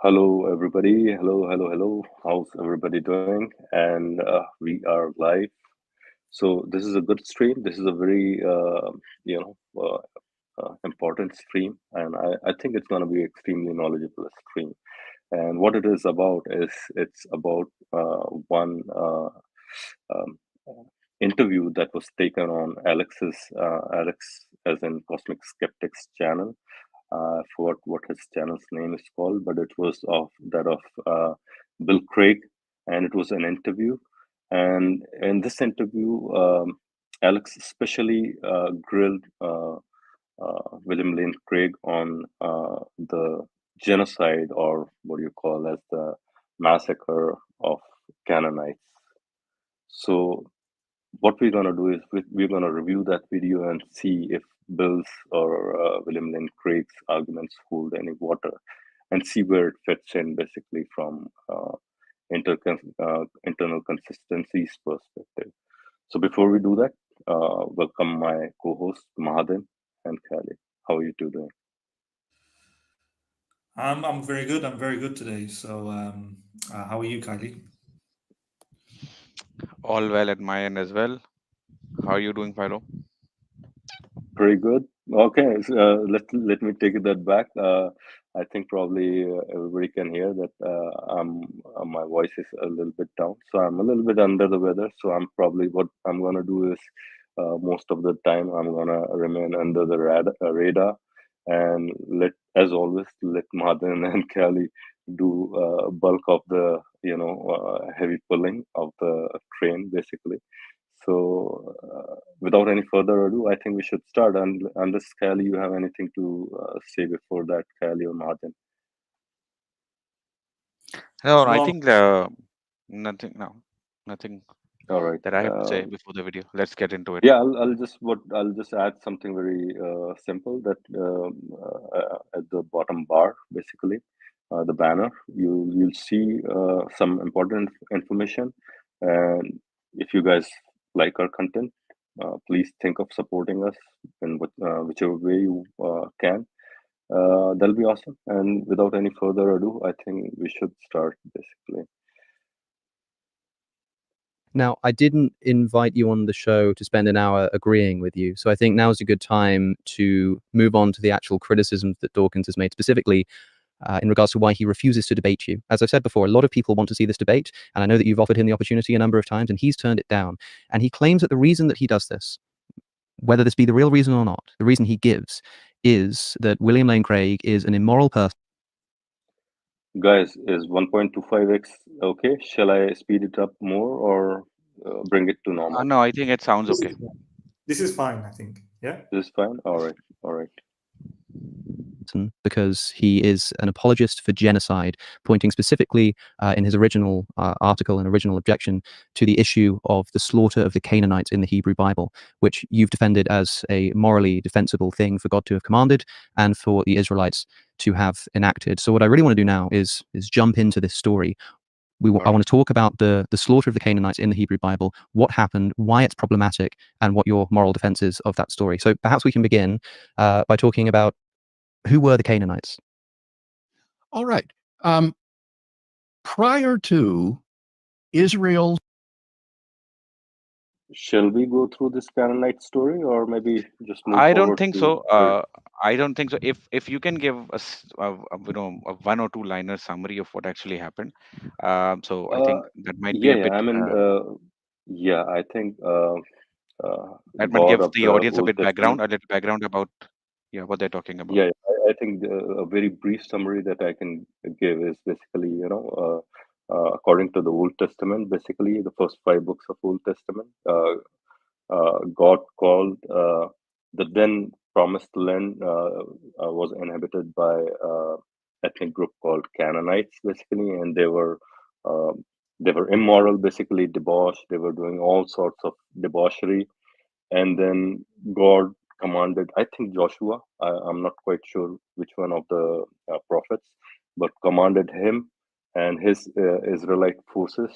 Hello, everybody. Hello. How's everybody doing? And we are live. So this is a good stream. This is a very, important stream, and I think it's going to be extremely knowledgeable stream. And what it is about is it's about one um, uh, interview that was taken on Alex as in Cosmic Skeptics channel. I forgot what his channel's name is called, but it was of that of Bill Craig, and it was an interview. And in this interview, Alex especially grilled William Lane Craig on the genocide, or what do you call as the massacre of Canaanites. So what we're going to do is we're going to review that video and see if Bill's or William Lane Craig's arguments hold any water, and see where it fits in basically from internal consistencies perspective. So before we do that, welcome my co-host Mahaden and Khalid. How are you two doing? I'm very good. I'm very good today. So, how are you, Kylie? All well at my end as well. How are you doing, Philo? Pretty good. Okay, so, let me take that back. I think probably everybody can hear that my voice is a little bit down, so I'm a little bit under the weather. So I'm probably what I'm gonna do is most of the time I'm gonna remain under the radar, and as always, let Madan and Kelly do bulk of the heavy pulling of the train basically. So, without any further ado, I think we should start. And unless Kali, you have anything to say before that, Kali or Martin. No, I No, think nothing. No, nothing All right. that I have to say before the video. Let's get into it. Yeah, I'll just add something very simple that at the bottom bar, basically, the banner, you'll see some important information, and if you guys like our content, please think of supporting us in whichever way you can. That'll be awesome. And without any further ado, I think we should start basically. Now, I didn't invite you on the show to spend an hour agreeing with you, so I think now's a good time to move on to the actual criticisms that Dawkins has made, specifically in regards to why he refuses to debate you. As I've said before, a lot of people want to see this debate, and I know that you've offered him the opportunity a number of times, and he's turned it down. And he claims that the reason that he does this, whether this be the real reason or not, the reason he gives is that William Lane Craig is an immoral person. Guys, is 1.25x okay? Shall I speed it up more or bring it to normal? No, I think it sounds this okay. is this is fine. I think. Yeah. This is fine? All right. All right. Because he is an apologist for genocide, pointing specifically in his original article and original objection to the issue of the slaughter of the Canaanites in the Hebrew Bible, which you've defended as a morally defensible thing for God to have commanded and for the Israelites to have enacted. So what I really want to do now is jump into this story. I want to talk about the slaughter of the Canaanites in the Hebrew Bible, what happened, why it's problematic, and what your moral defense is of that story. So perhaps we can begin by talking about who were the Canaanites? All right. Prior to Israel's. Shall we go through this Canaanite story or maybe just move I don't forward think to so. where? I don't think so. If you can give us a one or two liner summary of what actually happened, so I Uh, think that might be yeah, a yeah. bit. I mean, yeah, I think That might God give of the the audience a Old bit background, Testament. a little background about what they're talking about. Yeah, I think a very brief summary that I can give is basically, according to the Old Testament, basically the first five books of Old Testament, God called the then promised land was inhabited by ethnic group called Canaanites, basically, and uh, they were immoral, basically debauched. They were doing all sorts of debauchery, and then God commanded, I think Joshua, I'm not quite sure which one of the prophets, but commanded him and his Israelite forces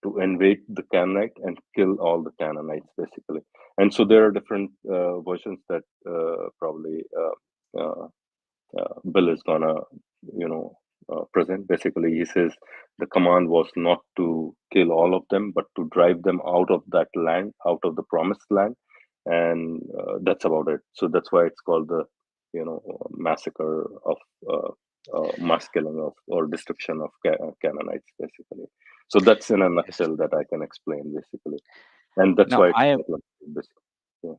to invade the Canaanite and kill all the Canaanites, basically. And so there are different versions that probably Bill is gonna, you know, present. Basically, he says the command was not to kill all of them, but to drive them out of that land, out of the promised land, and that's about it. So that's why it's called the massacre of mass killing of or destruction of Canaanites, basically. So that's in a Yes. nutshell that I can explain, basically, and that's Now why it's I called basically. Yeah.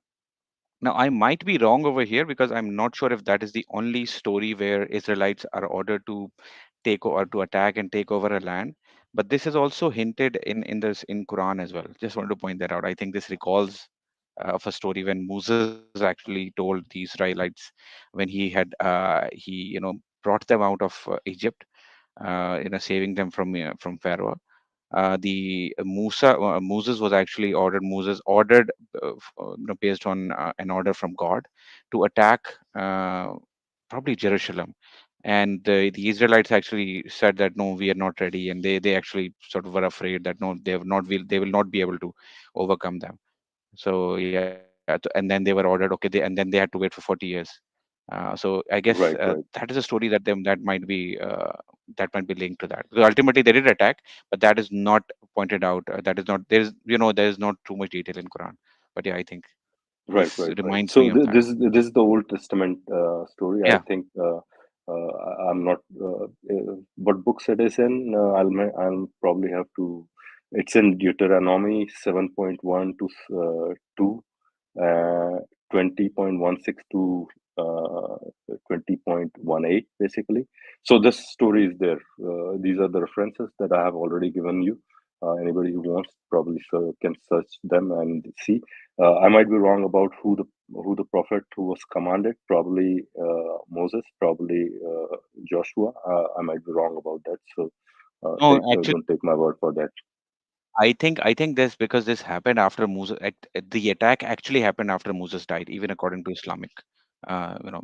Now, I might be wrong over here because I'm not sure if that is the only story where Israelites are ordered to take or to attack and take over a land. But this is also hinted in Quran as well. Just wanted to point that out. I think this recalls of a story when Moses actually told the Israelites when he had brought them out of Egypt, saving them from Pharaoh. Moses was actually ordered based on an order from God to attack uh, probably Jerusalem, and the Israelites actually said that no, we are not ready, and they actually sort of were afraid that no, they will not be able to overcome them. So yeah, and then they were ordered, okay, and then they had to wait for 40 years. So I guess Right, right, that is a story that might be linked to that, because ultimately they did attack, but that is not pointed out. That is not there is not too much detail in Quran. But yeah, I think right, this right, right. reminds So me of that. this is the Old Testament story. I Yeah. think I'm not what books it is in. I'll probably have to. It's in Deuteronomy 7.1 to 2, uh, 20.16 to 20.18, basically. So this story is there. These are the references that I have already given you. Anybody who wants probably can search them and see. I might be wrong about who the prophet who was commanded. Probably Moses. Probably Joshua. I might be wrong about that. So No, actually, don't take my word for that. I think this because this happened after the attack actually happened after Moses died, even according to Islamic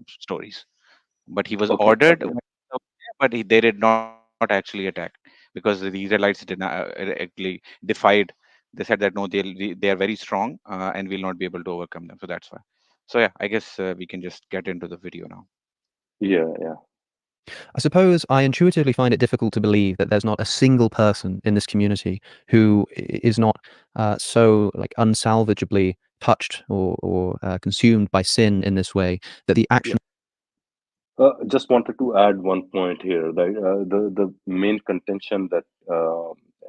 stories. But he was Okay. ordered, Okay. but they did not actually attack because the Israelites actually defied. They said that no, they are very strong and will not be able to overcome them. So that's why. So yeah, I guess we can just get into the video now. Yeah. Yeah. I suppose I intuitively find it difficult to believe that there's not a single person in this community who is not so like unsalvageably touched or consumed by sin in this way that the action. Just wanted to add one point here. The main contention that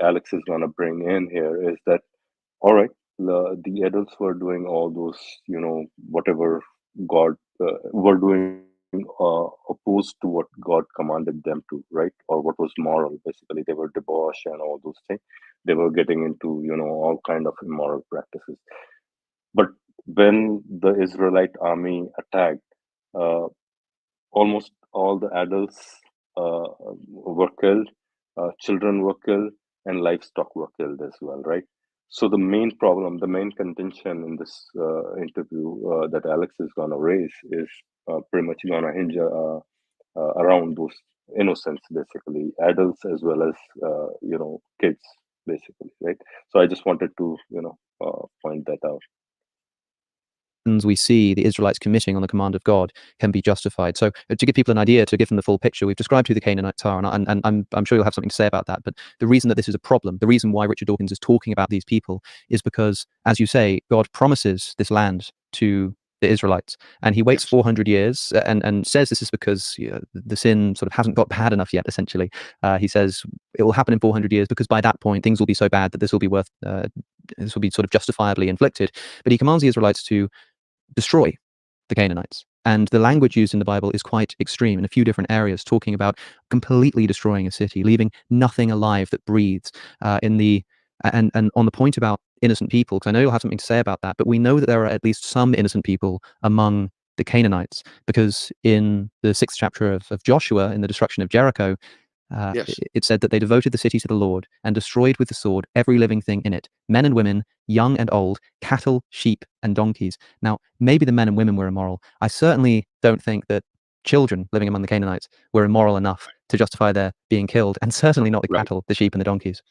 Alex is gonna bring in here is that all right, the adults were doing all those, whatever God were doing opposed to what God commanded them to, right? Or what was moral. Basically, they were debauch and all those things. They were getting into, all kind of immoral practices. But when the Israelite army attacked, uh, almost all the adults were killed, children were killed, and livestock were killed as well, right? So the main problem, the main contention in this interview that Alex is going to raise is pretty much going to hinge around those innocents, basically, adults as well as kids, basically, right? So I just wanted to point that out. We see the Israelites committing on the command of God can be justified. So to give people an idea, to give them the full picture, we've described who the Canaanites are, and I'm sure you'll have something to say about that. But the reason that this is a problem, the reason why Richard Dawkins is talking about these people, is because, as you say, God promises this land to the Israelites, and he waits 400 years and says this is because the sin sort of hasn't got bad enough yet. Essentially, he says it will happen in 400 years because by that point things will be so bad that this will be sort of justifiably inflicted. But he commands the Israelites to destroy the Canaanites. And the language used in the Bible is quite extreme in a few different areas, talking about completely destroying a city, leaving nothing alive that breathes. And on the point about innocent people, because I know you'll have something to say about that, but we know that there are at least some innocent people among the Canaanites, because in the 6th chapter of Joshua, in the destruction of Jericho, Yes. it said that they devoted the city to the Lord and destroyed with the sword every living thing in it, men and women, young and old, cattle, sheep, and donkeys. Now, maybe the men and women were immoral. I certainly don't think that children living among the Canaanites were immoral enough to justify their being killed, and certainly not the Right. cattle, the sheep, and the donkeys.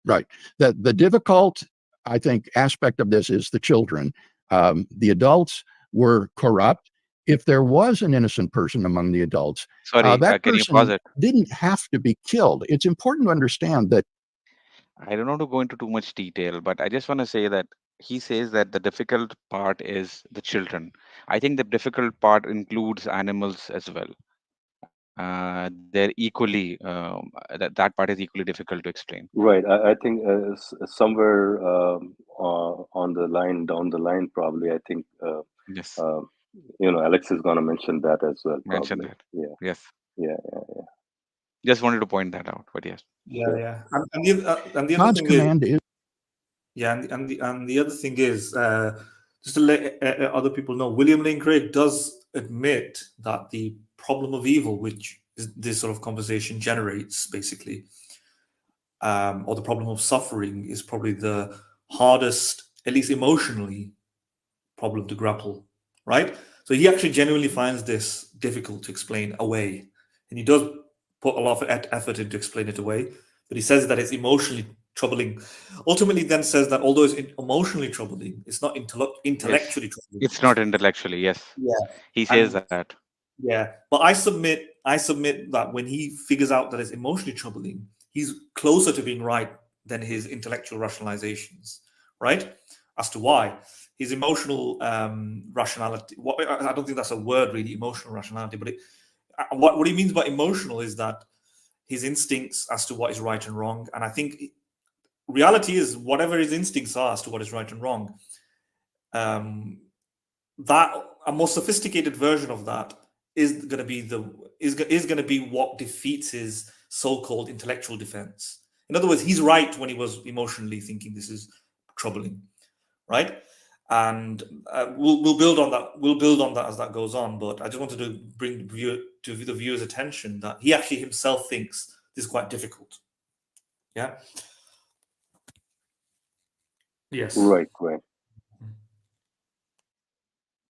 Right. The difficult, I think, aspect of this is the children. The adults were corrupt if there was an innocent person among the adults, Sorry, that can you pause person it? didn't have to be killed. It's important to understand that. I don't want to go into too much detail, but I just want to say that he says that the difficult part is the children. I think the difficult part includes animals as well. They're equally that part is equally difficult to explain. Right. I think somewhere on the line, down the line, probably, I think, Yes, uh, Alex is going to mention that as well, mention probably. that. Yeah. Yes, Yeah. just wanted to point that out. But yes, Yeah, Sure. yeah. And the other God's thing is, command is yeah, and the other thing is, just to let other people know, William Lane Craig does admit that the problem of evil, which is this sort of conversation generates, basically, or the problem of suffering, is probably the hardest, at least emotionally, problem to grapple, right? So he actually genuinely finds this difficult to explain away, and he does put a lot of effort into explain it away. But he says that it's emotionally troubling. Ultimately, then says that although it's emotionally troubling, it's not yes, intellectually troubling. it's not intellectually. Yes, Yeah, he says and that. yeah, but I submit that when he figures out that it's emotionally troubling, he's closer to being right than his intellectual rationalizations, right? As to why his emotional rationality. I don't think that's a word really, emotional rationality, but what he means by emotional is that his instincts as to what is right and wrong, and I think reality is whatever his instincts are as to what is right and wrong. Um, that a more sophisticated version of that is going to be going to be what defeats his so-called intellectual defense. In other words, he's right when he was emotionally thinking this is troubling, right? And we'll build on that. We'll build on that as that goes on. But I just wanted to bring the viewer's attention that he actually himself thinks this is quite difficult. Yeah. Yes. Right.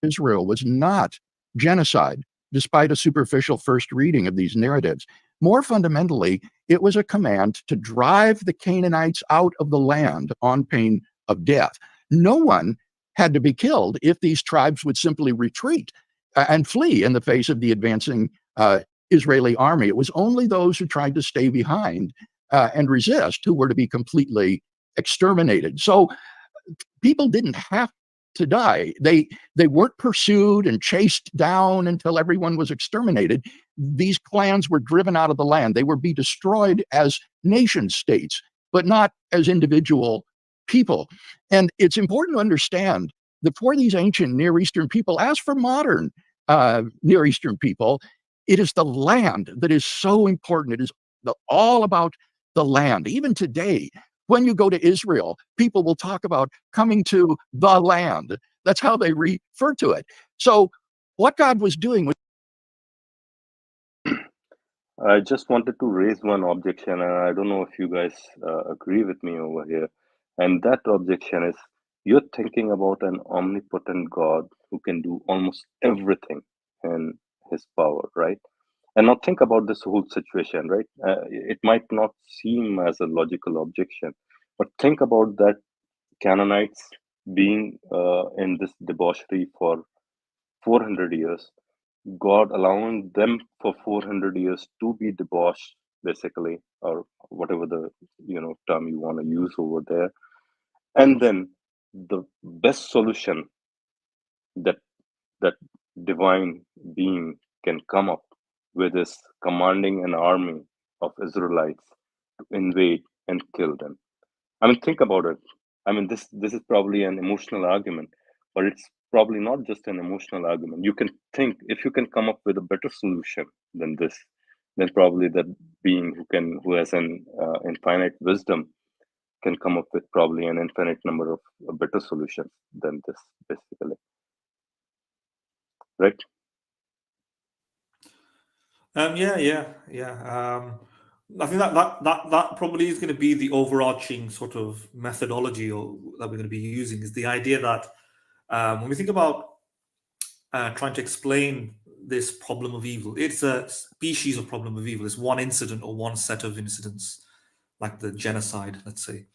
Israel was not genocide, despite a superficial first reading of these narratives. More fundamentally, it was a command to drive the Canaanites out of the land on pain of death. No one had to be killed if these tribes would simply retreat and flee in the face of the advancing Israeli army. It was only those who tried to stay behind and resist who were to be completely exterminated. So people didn't have to die. They weren't pursued and chased down until everyone was exterminated. These clans were driven out of the land. They were be destroyed as nation states, but not as individual people. And it's important to understand that for these ancient Near Eastern people, as for modern Near Eastern people, it is the land that is so important. It is all about the land. Even today, when you go to Israel, people will talk about coming to the land. That's how they refer to it. So what God was doing was I just wanted to raise one objection, and I don't know if you guys agree with me over here. And that objection is you're thinking about an omnipotent God who can do almost everything in his power, right? And now think about this whole situation, right? It might not seem as a logical objection, but think about that Canaanites being in this debauchery for 400 years, God allowing them for 400 years to be debauched, basically, or whatever the term you want to use over there, and then the best solution that that divine being can come up with is commanding an army of Israelites to invade and kill them. I mean, think about it. I mean, this is probably an emotional argument, but it's probably not just an emotional argument. You can think if you can come up with a better solution than this, then probably that being who has an infinite wisdom can come up with probably an infinite number of better solutions than this, basically, right? Yeah. I think that probably is going to be the overarching sort of methodology that we're going to be using is the idea that when we think about trying to explain this problem of evil, it's a species of problem of evil. It's one incident or one set of incidents, like the genocide, let's say.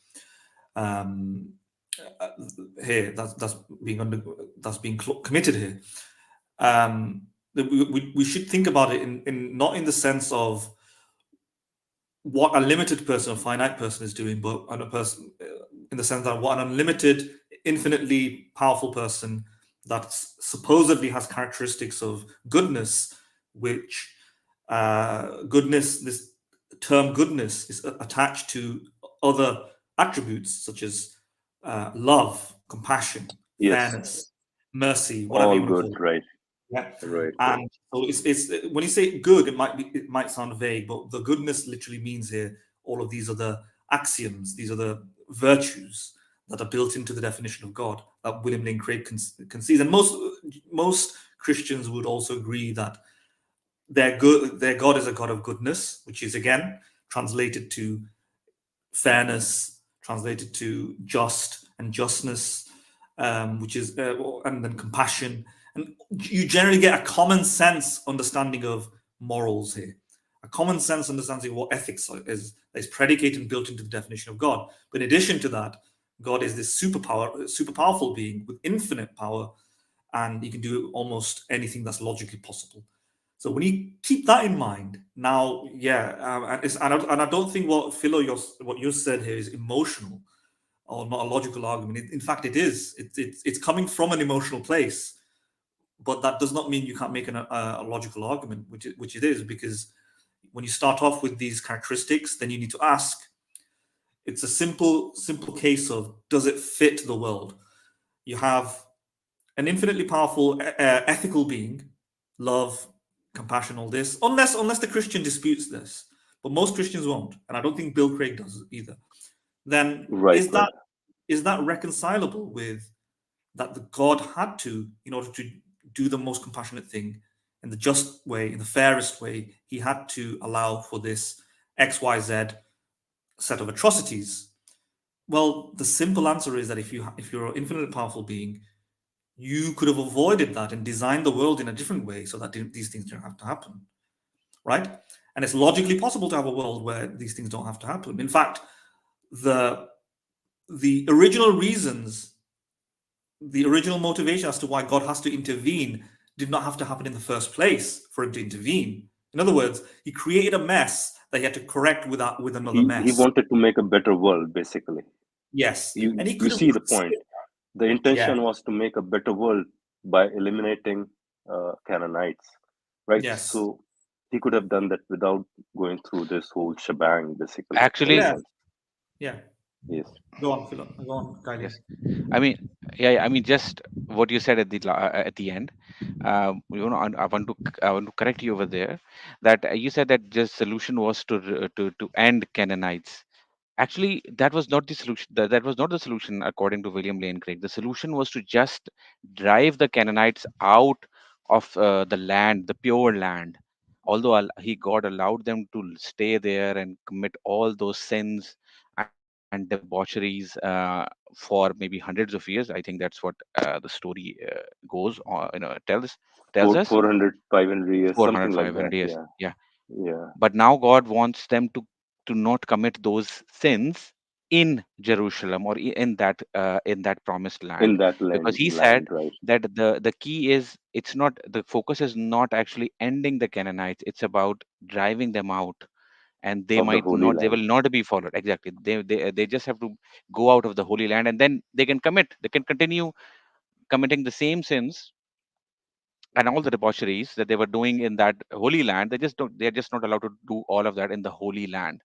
Here, that's being committed here. we should think about it in not in the sense of what a limited person, a finite person, is doing, but on a person in the sense that what an unlimited, infinitely powerful person that supposedly has characteristics of goodness, which goodness, this term goodness, is attached to other attributes such as love, compassion, Yes, fairness, mercy, whatever all you want to good, call it. right, Yeah. right, right. And so it's when you say good, it might sound vague, but the goodness literally means here all of these other axioms, these are the virtues that are built into the definition of God that William Lane Craig concedes. And most Christians would also agree that their God is a God of goodness, which is again translated to fairness, translated to just and justness, which is and then compassion, and you generally get a common sense understanding of morals here, a common sense understanding of what ethics is predicated and built into the definition of God. But in addition to that, God is this super powerful being with infinite power, and he can do almost anything that's logically possible. So when you keep that in mind, now, yeah, and I don't think what what you said here is emotional or not a logical argument. In fact, it is. It's coming from an emotional place, but that does not mean you can't make a logical argument, which it is, because when you start off with these characteristics, then you need to ask. It's a simple case of, does it fit the world? You have an infinitely powerful ethical being, love, compassion, all this, unless the Christian disputes this, but most Christians won't, and I don't think Bill Craig does either. Then Right, right. is that reconcilable with that the God had to, in order to do the most compassionate thing in the just way, in the fairest way, he had to allow for this XYZ set of atrocities? Well, the simple answer is that if you're an infinitely powerful being, you could have avoided that and designed the world in a different way so that these things don't have to happen, right? And it's logically possible to have a world where these things don't have to happen. In fact, the the original reasons, the original motivation as to why God has to intervene did not have to happen in the first place for him to intervene. In other words, he created a mess that he had to correct with another He mess. wanted to make a better world, basically. Yes, and he You could have. see the point. The Yeah. intention was to make a better world by eliminating Canaanites, right? Yes. So he could have done that without going through this whole shebang, basically, that he Actually, Yeah. wants. Yeah. Yes. Go on, Philip. Go on, Kylie. yes. I mean, yeah, I mean, just what you said at the end. I want to correct you over there, that you said that just solution was to end Canaanites. Actually, that was not the solution. That was not the solution according to William Lane Craig. The solution was to just drive the Canaanites out of the land, the pure land. Although God allowed them to stay there and commit all those sins and debaucheries for maybe hundreds of years. I think that's what the story goes on, tells us. 400, 500 years, 400, something like 500 that. years. Yeah. Yeah. Yeah. But now God wants them to not commit those sins in Jerusalem, or in that promised land, In that because He said land, right? that the key is, it's not, the focus is not actually ending the Canaanites, it's about driving them out. And Of the Holy they Land. will not be followed. Exactly, they just have to go out of the Holy Land, and then they can continue committing the same sins and all the debaucheries that they were doing in that holy land. They're just not allowed to do all of that in the holy land.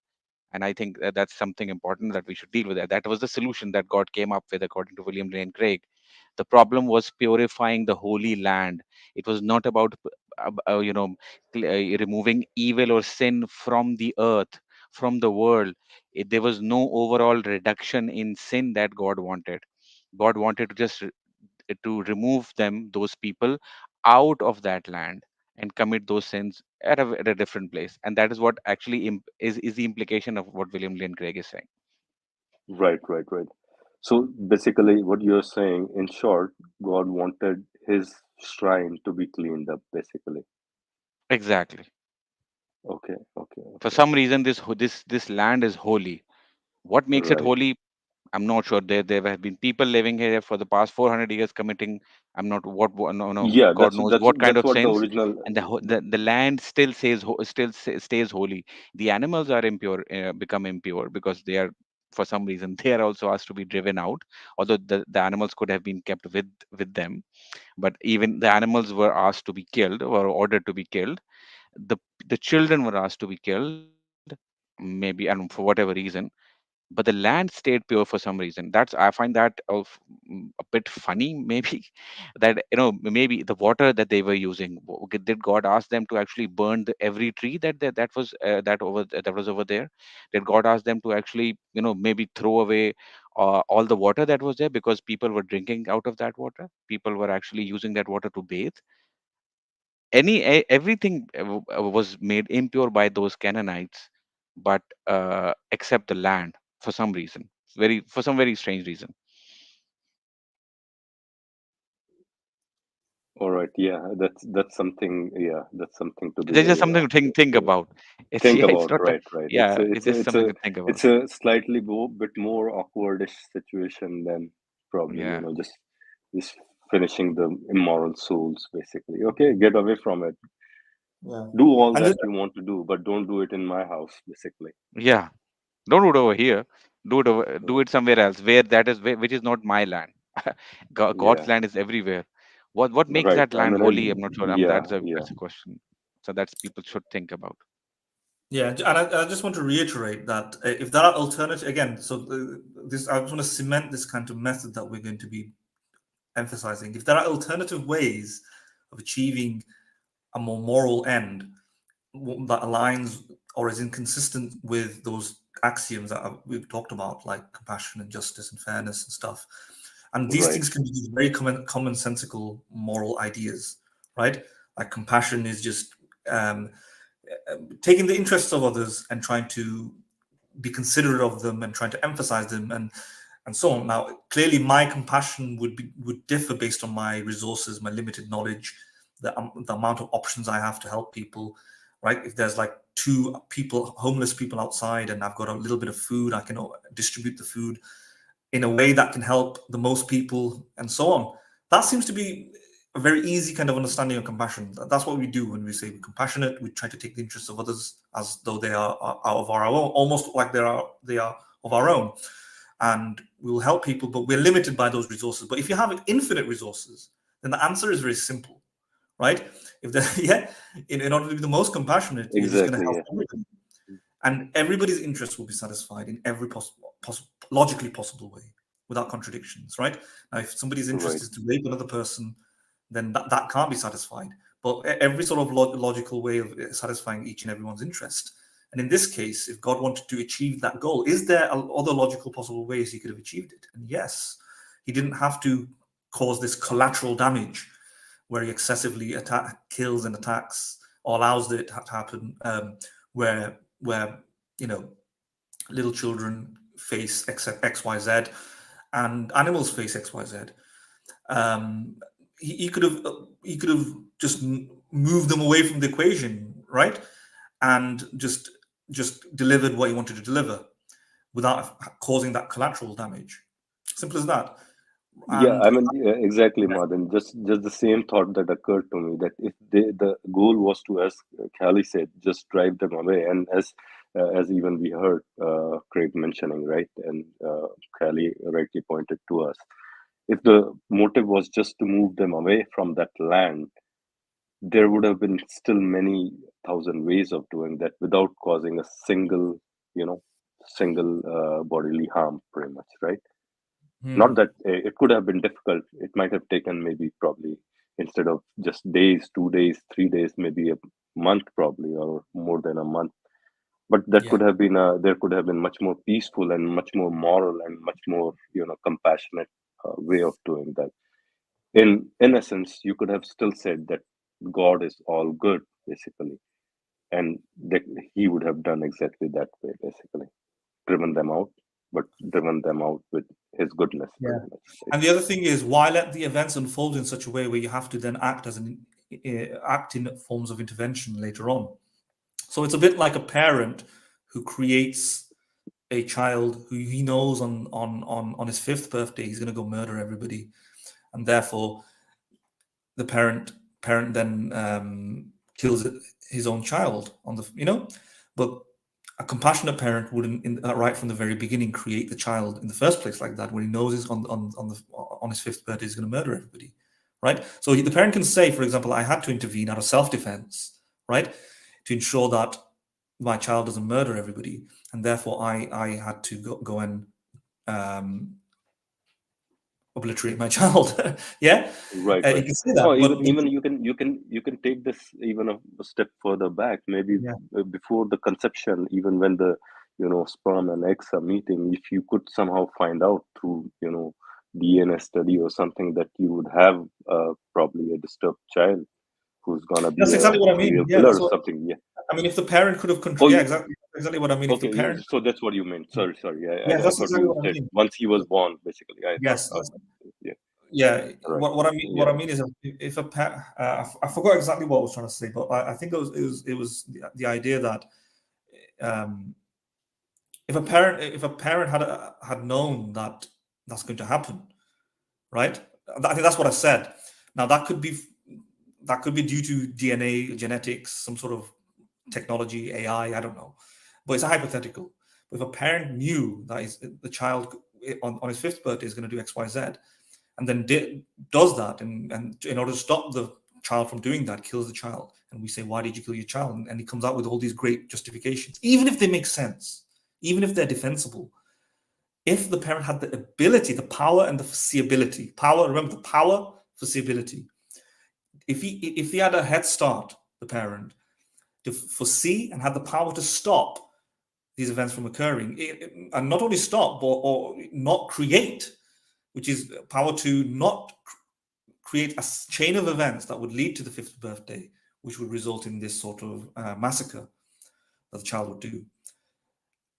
And I think that's something important that we should deal with. That was the solution that God came up with, according to William Lane Craig. The problem was purifying the holy land. It was not about removing evil or sin from the earth, from the world. There was no overall reduction in sin that God wanted. God wanted to just to remove them, those people, out of that land and commit those sins at a different place. And that is what actually is the implication of what William Lane Craig is saying. Right, right, right. So basically, what you're saying, in short, God wanted his shrine to be cleaned up, basically. Exactly. Okay, okay, For okay. some reason, this land is holy. What makes it Right. holy? I'm not sure. There have been people living here for the past 400 years committing. I'm not no, Yeah, God knows what kind that's of what the sins, original. and the land still stays holy. The animals are impure, become impure because they are, for some reason, they are also asked to be driven out. Although the animals could have been kept with them, but even the animals were asked to be killed or ordered to be killed. the the children were asked to be killed, maybe, and for whatever reason, but the land stayed pure for some reason. That's, I find that of a bit funny, maybe, that maybe the water that they were using, did God ask them to actually burn every tree that was over there? Did God ask them to actually maybe throw away all the water that was there because people were drinking out of that water? People were actually using that water to bathe. Everything was made impure by those Canaanites, but except the land, for some reason, for some very strange reason. All right, yeah, that's something. Yeah, that's something to be There's just very something to think you know, about. It's think yeah, it's about. not Right, right. yeah, it's just something to think about. It's a slightly bit more awkwardish situation than probably Yeah, just finishing the immoral souls basically. Okay, get away from it. Yeah. Do all And that this, you want to do, but don't do it in my house basically. yeah. Don't do it over here. Do it somewhere else where which is not my land. God's Yeah, land is everywhere. What makes right. that I land mean, holy? I'm not sure. yeah, yeah. That's a question. So that's people should think about. yeah, and I just want to reiterate that if there are alternative, again, so this I just want to cement this kind of method that we're going to be emphasizing. If there are alternative ways of achieving a more moral end that aligns or is inconsistent with those axioms that we've talked about, like compassion and justice and fairness and stuff. And these Right. things can be these very commonsensical moral ideas, right? Like compassion is just um, taking the interests of others and trying to be considerate of them and trying to emphasize them and so on. Now, clearly, my compassion would differ based on my resources, my limited knowledge, the amount of options I have to help people. Right? If there's like two people, homeless people outside, and I've got a little bit of food, I can distribute the food in a way that can help the most people, and so on. That seems to be a very easy kind of understanding of compassion. That's what we do when we say we're compassionate. We try to take the interests of others as though they are out of our own, almost like they are of our own, and we will help people, but we're limited by those resources. But if you have infinite resources, then the answer is very simple, right? If yeah, in order to be the most compassionate, you're just going to Exactly. help Yeah. everybody, and everybody's interests will be satisfied in every logically possible way without contradictions, right? Now, if somebody's interest Right. is to rape another person, then that can't be satisfied. But every sort of logical way of satisfying each and everyone's interest. And in this case, if God wanted to achieve that goal, is there other logical possible ways he could have achieved it? And yes, he didn't have to cause this collateral damage where he excessively kills and attacks or allows it to happen, where little children face X, Y, Z, and animals face X, Y, Z. He could have just moved them away from the equation, right, and just delivered what he wanted to deliver without causing that collateral damage. Simple as that. Yeah, And I mean, yeah, exactly, Madan. Just the same thought that occurred to me, that if the goal was to, as Callie said, just drive them away, and as even we heard Craig mentioning, right, and Callie rightly pointed to us, if the motive was just to move them away from that land, there would have been still many thousand ways of doing that without causing a you know, single bodily harm, pretty much, right? Not that it could have been difficult. It might have taken maybe probably instead of just days, 2 days, 3 days, maybe a month probably, or more than a month. But that yeah, could have been there could have been much more peaceful and much more moral and much more compassionate way of doing that. In essence, you could have still said that God is all good basically, and that He would have done exactly that way basically, driven them out, but driven them out with His goodness yeah. pretty much. And the other thing is, why let the events unfold in such a way where you have to then act in forms of intervention later on? So it's a bit like a parent who creates a child who he knows on his 5th birthday he's going to go murder everybody, and therefore the parent then kills his own child on the but a compassionate parent wouldn't right from the very beginning create the child in the first place like that, when he knows he's on his 5th birthday he's going to murder everybody, right? So the parent can say, for example, I had to intervene out of self-defense, right, to ensure that my child doesn't murder everybody, and therefore I had to go and obliterate my child. Yeah, Right, you right. can say that, No, but even you can take this even a step further back. Maybe yeah. before the conception, even when the sperm and eggs are meeting, if you could somehow find out through DNA study or something that you would have probably a disturbed child who's gonna That's be a exactly what I mean. serial Yeah. killer or So something. Yeah. I mean, if the parent could have Oh, controlled, yeah, exactly what I mean. If the okay. parent, So that's what you meant. Sorry. yeah, I that's thought exactly you what I said mean. once he was born. Basically, I thought. Yes, that's, Yeah. yeah. Right. What I mean, Yeah. is if a parent, I forgot exactly what I was trying to say, but I think it was the idea that if a parent had known that that's going to happen, right? I think that's what I said. Now that could be due to DNA, genetics, some sort of technology, AI. I don't know, but it's a hypothetical. But if a parent knew that the child on his 5th birthday is going to do X, Y, Z, and then does that, and in order to stop the child from doing that, kills the child, and we say, why did you kill your child? And he comes out with all these great justifications, even if they make sense, even if they're defensible. If the parent had the ability, the power, and the foreseeability, remember the power, foreseeability. If he had a head start, the parent, to foresee and had the power to stop these events from occurring, and not only stop, but or not create, which is power to not create a chain of events that would lead to the 5th birthday, which would result in this sort of massacre that the child would do.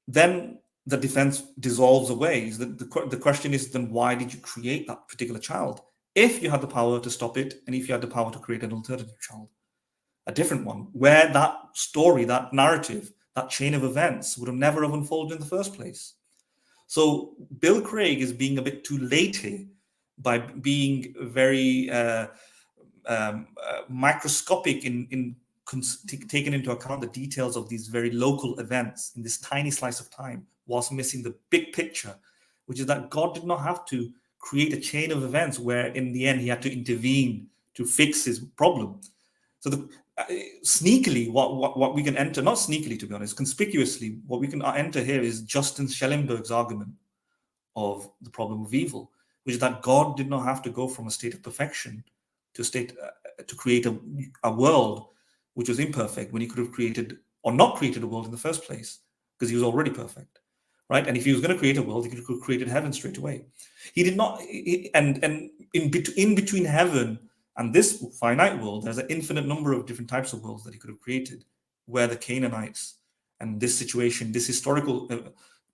Then the defense dissolves away. The question is, then why did you create that particular child? If you had the power to stop it, and if you had the power to create an alternative child, a different one, where that story, that narrative, that chain of events would have never have unfolded in the first place. So Bill Craig is being a bit too late here by being very microscopic in taking into account the details of these very local events in this tiny slice of time, whilst missing the big picture, which is that God did not have to create a chain of events where in the end he had to intervene to fix his problem. So sneakily, what we can enter, not sneakily to be honest, conspicuously, what we can enter here is Justin Schellenberg's argument of the problem of evil, which is that God did not have to go from a state of perfection to a state to create a world which was imperfect, when he could have created or not created a world in the first place, because he was already perfect, right? And if he was going to create a world, he could have created heaven straight away. He did not, and in between heaven and this finite world, there's an infinite number of different types of worlds that he could have created, where the Canaanites and this situation, this historical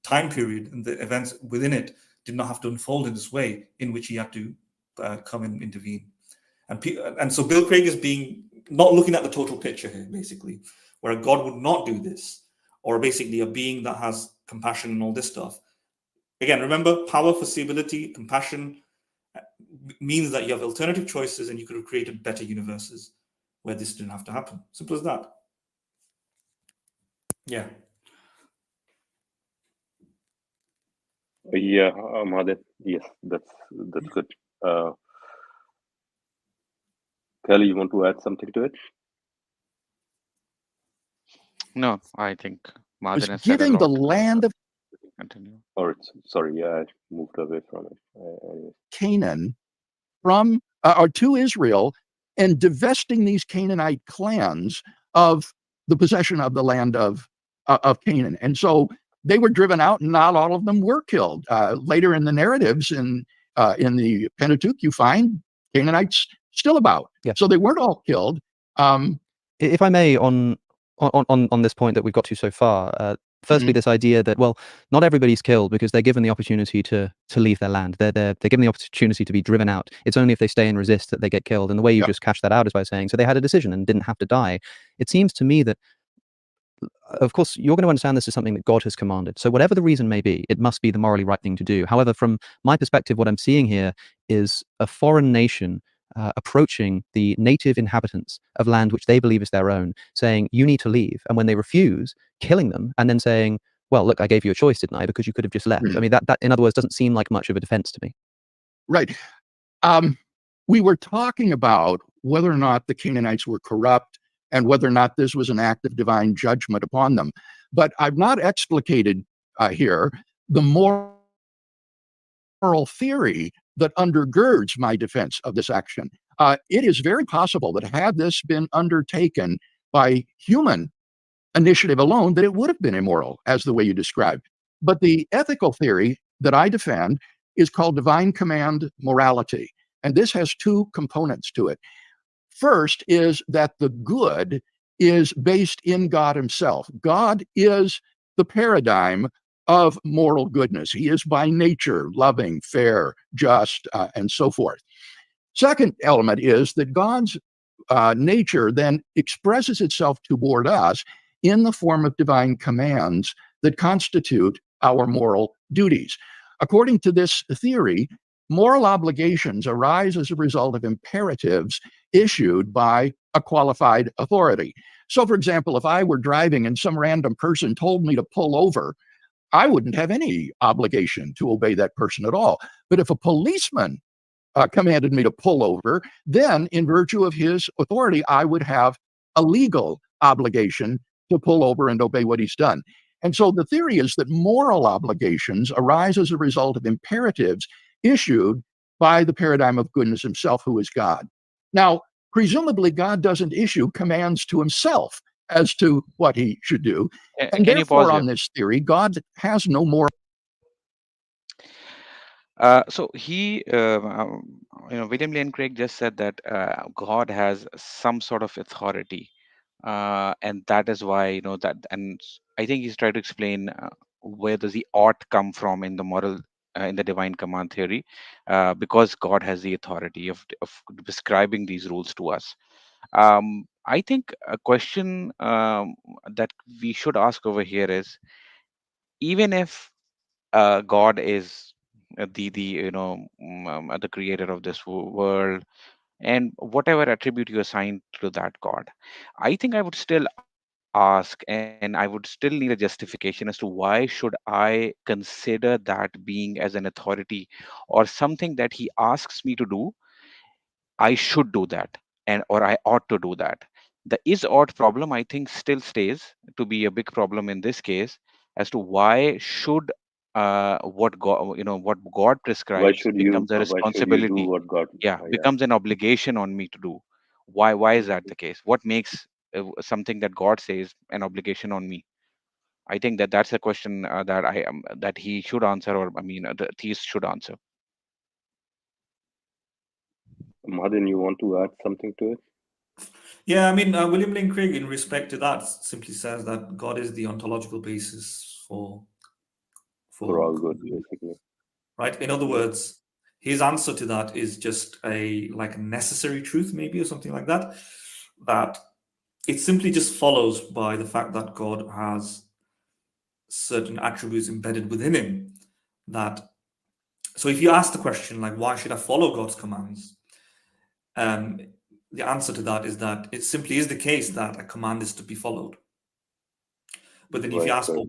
time period and the events within it did not have to unfold in this way, in which he had to come and intervene. And so Bill Craig is not looking at the total picture here, basically, where God would not do this, or basically a being that has compassion and all this stuff. Again, remember, power, foreseeability, compassion means that you have alternative choices, and you could have created better universes where this didn't have to happen. Simple as that. Yeah. Yeah, Mahadev. Yes, that's good. Kelly, you want to add something to it? No, I think was Madan has said a giving the lot. land of Continue. Or sorry, yeah, I moved away from it. Canaan from or to Israel, and divesting these Canaanite clans of the possession of the land of Canaan. And so they were driven out, and not all of them were killed. Later in the narratives in the Pentateuch, you find Canaanites still about. Yeah. So they weren't all killed. If I may, on this point that we've got to so far, firstly, this idea that, well, not everybody's killed because they're given the opportunity to leave their land. They're given the opportunity to be driven out. It's only if they stay and resist that they get killed. And the way you just cashed that out is by saying, so they had a decision and didn't have to die. It seems to me that of course, you're going to understand this as something that God has commanded. So whatever the reason may be, it must be the morally right thing to do. However, from my perspective, what I'm seeing here is a foreign nation approaching the native inhabitants of land which they believe is their own, saying, you need to leave. And when they refuse, killing them, and then saying, well, look, I gave you a choice, didn't I? Because you could have just left. I mean, that in other words, doesn't seem like much of a defense to me. Right. We were talking about whether or not the Canaanites were corrupt and whether or not this was an act of divine judgment upon them. But I've not explicated here the moral theory that undergirds my defense of this action. It is very possible that had this been undertaken by human initiative alone, that it would have been immoral, as the way you described. But the ethical theory that I defend is called divine command morality. And this has two components to it. First is that the good is based in God himself. God is the paradigm of moral goodness. He is by nature loving, fair, just, and so forth. Second element is that God's nature then expresses itself toward us in the form of divine commands that constitute our moral duties. According to this theory, moral obligations arise as a result of imperatives issued by a qualified authority. So, for example, if I were driving and some random person told me to pull over, I wouldn't have any obligation to obey that person at all. But if a policeman commanded me to pull over, then in virtue of his authority, I would have a legal obligation to pull over and obey what he's done. And so the theory is that moral obligations arise as a result of imperatives issued by the paradigm of goodness himself, who is God. Now, presumably, God doesn't issue commands to himself as to what he should do. And Can you pause therefore, here? on this theory, God has no moral. So William Lane Craig just said that God has some sort of authority, and that is why that. And I think he's trying to explain where does the ought come from in the moral, in the divine command theory, because God has the authority of prescribing these rules to us. I think a question that we should ask over here is, even if God is the creator of this world, and whatever attribute you assign to that God, I think I would still ask, and I would still need a justification as to why should I consider that being as an authority or something that he asks me to do. I should do that, and or I ought to do that. The is ought problem, I think, still stays to be a big problem in this case, as to why should what God prescribes becomes a why should you do responsibility. what God? Yeah, Yeah, becomes an obligation on me to do. Why is that the case? What makes something that God says an obligation on me? I think that's a question that he should answer, or I mean, the theist should answer. Madin, you want to add something to it? Yeah, I mean, William Lane Craig, in respect to that, simply says that God is the ontological basis For for all good, good, basically. right? In other Yeah. words, his answer to that is just a necessary truth, maybe, or something like that. That it simply just follows by the fact that God has certain attributes embedded within him. That so, if you ask the question like, why should I follow God's commands? The answer to that is that it simply is the case that a command is to be followed. But then if you Right, ask, right. well,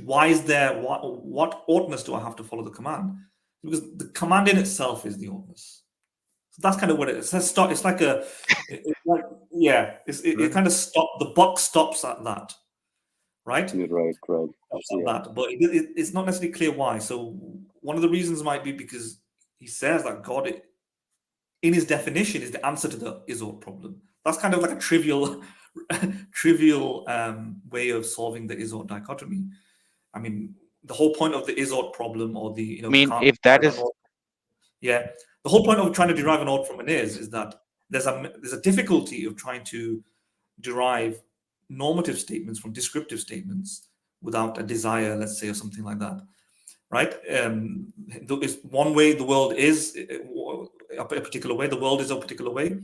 why is there, what oughtness do I have to follow the command? Because the command in itself is the oughtness. So that's kind of what it is. It's like it Mm, kind of the buck stops at that, right? you're right, right. Stops at Yeah, that. But it's not necessarily clear why. So one of the reasons might be because he says that God, in his definition, is the answer to the is-ought problem. That's kind of like a trivial way of solving the is-ought dichotomy. I mean, the whole point of the is-ought problem, or I we mean, can't if that derive an is, ought. Yeah, the whole point of trying to derive an ought from an is that there's a difficulty of trying to derive normative statements from descriptive statements without a desire, let's say, or something like that, right? It's one way the world is a particular way. The world is a particular way.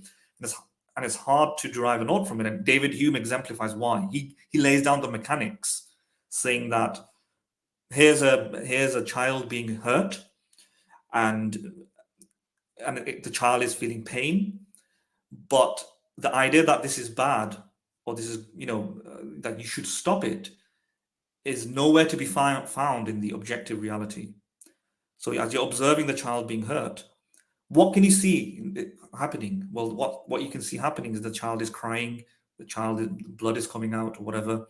and it's hard to derive an ought from it. And David Hume exemplifies why. He lays down the mechanics, saying that here's a child being hurt, and the child is feeling pain, but the idea that this is bad, or this is, that you should stop it, is nowhere to be found in the objective reality. So as you're observing the child being hurt, what can you see happening? Well, what you can see happening is the child is crying, blood is coming out, or whatever.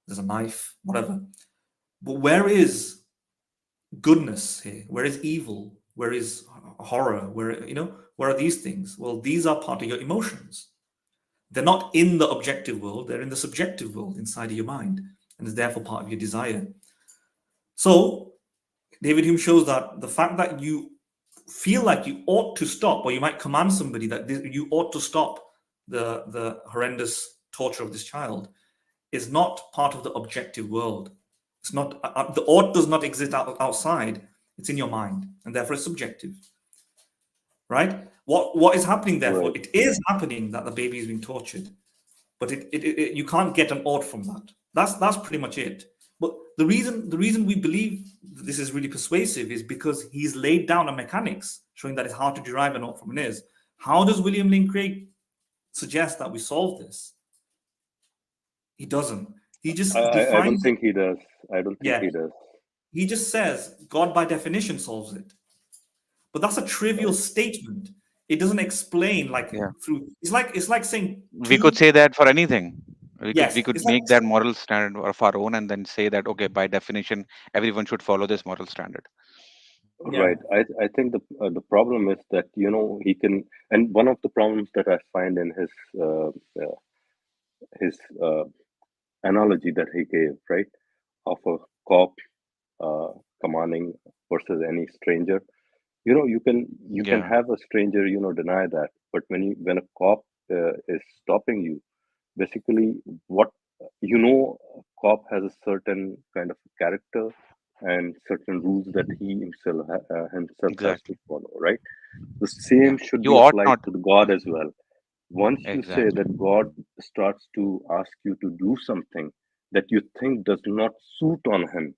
There's a knife, whatever. But where is goodness here? Where is evil? Where is horror? Where are these things? Well, these are part of your emotions. They're not in the objective world, they're in the subjective world inside of your mind, and is therefore part of your desire. So David Hume shows that the fact that you feel like you ought to stop, or you might command somebody that you ought to stop the horrendous torture of this child, is not part of the objective world. It's not, the ought does not exist outside. It's in your mind, and therefore it's subjective, right? What is happening, therefore? Right. It is happening that the baby is being tortured, but you can't get an ought from that. That's pretty much it. But the reason we believe this is really persuasive is because he's laid down a mechanics showing that it's hard to derive an ought from an is. How does William Lane Craig suggest that we solve this? He doesn't. He just defines. I don't think he does. I don't think he does. He just says God by definition solves it. But that's a trivial statement. It doesn't explain through. It's like saying We could say that for anything. We could it's make like, that moral standard of our own, and then say that, okay, by definition, everyone should follow this moral standard. Right. I think the problem is that he can, and one of the problems that I find in his analogy that he gave, right, of a cop commanding versus any stranger. You can have a stranger deny that, but when a cop is stopping you, basically what a cop has a certain kind of character and certain rules that he himself has to follow, right? The same should You be ought applied not. to the God as well. Once you say Exactly. that God starts to ask you to do something that you think does not suit on him,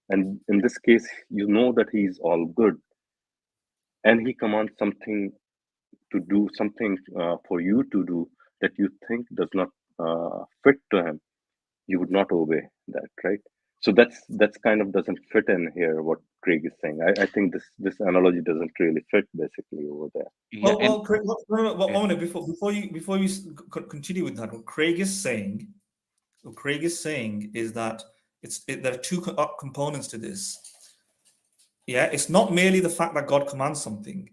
and in this case that he is all good, and he commands something to do something for you to do that you think does not fit to him, you would not obey that, right? So that's kind of doesn't fit in here what Craig is saying. I think this analogy doesn't really fit basically over there. Yeah, and Craig, one minute before you continue with that. What Craig is saying is that there are two components to this. Yeah, it's not merely the fact that God commands something.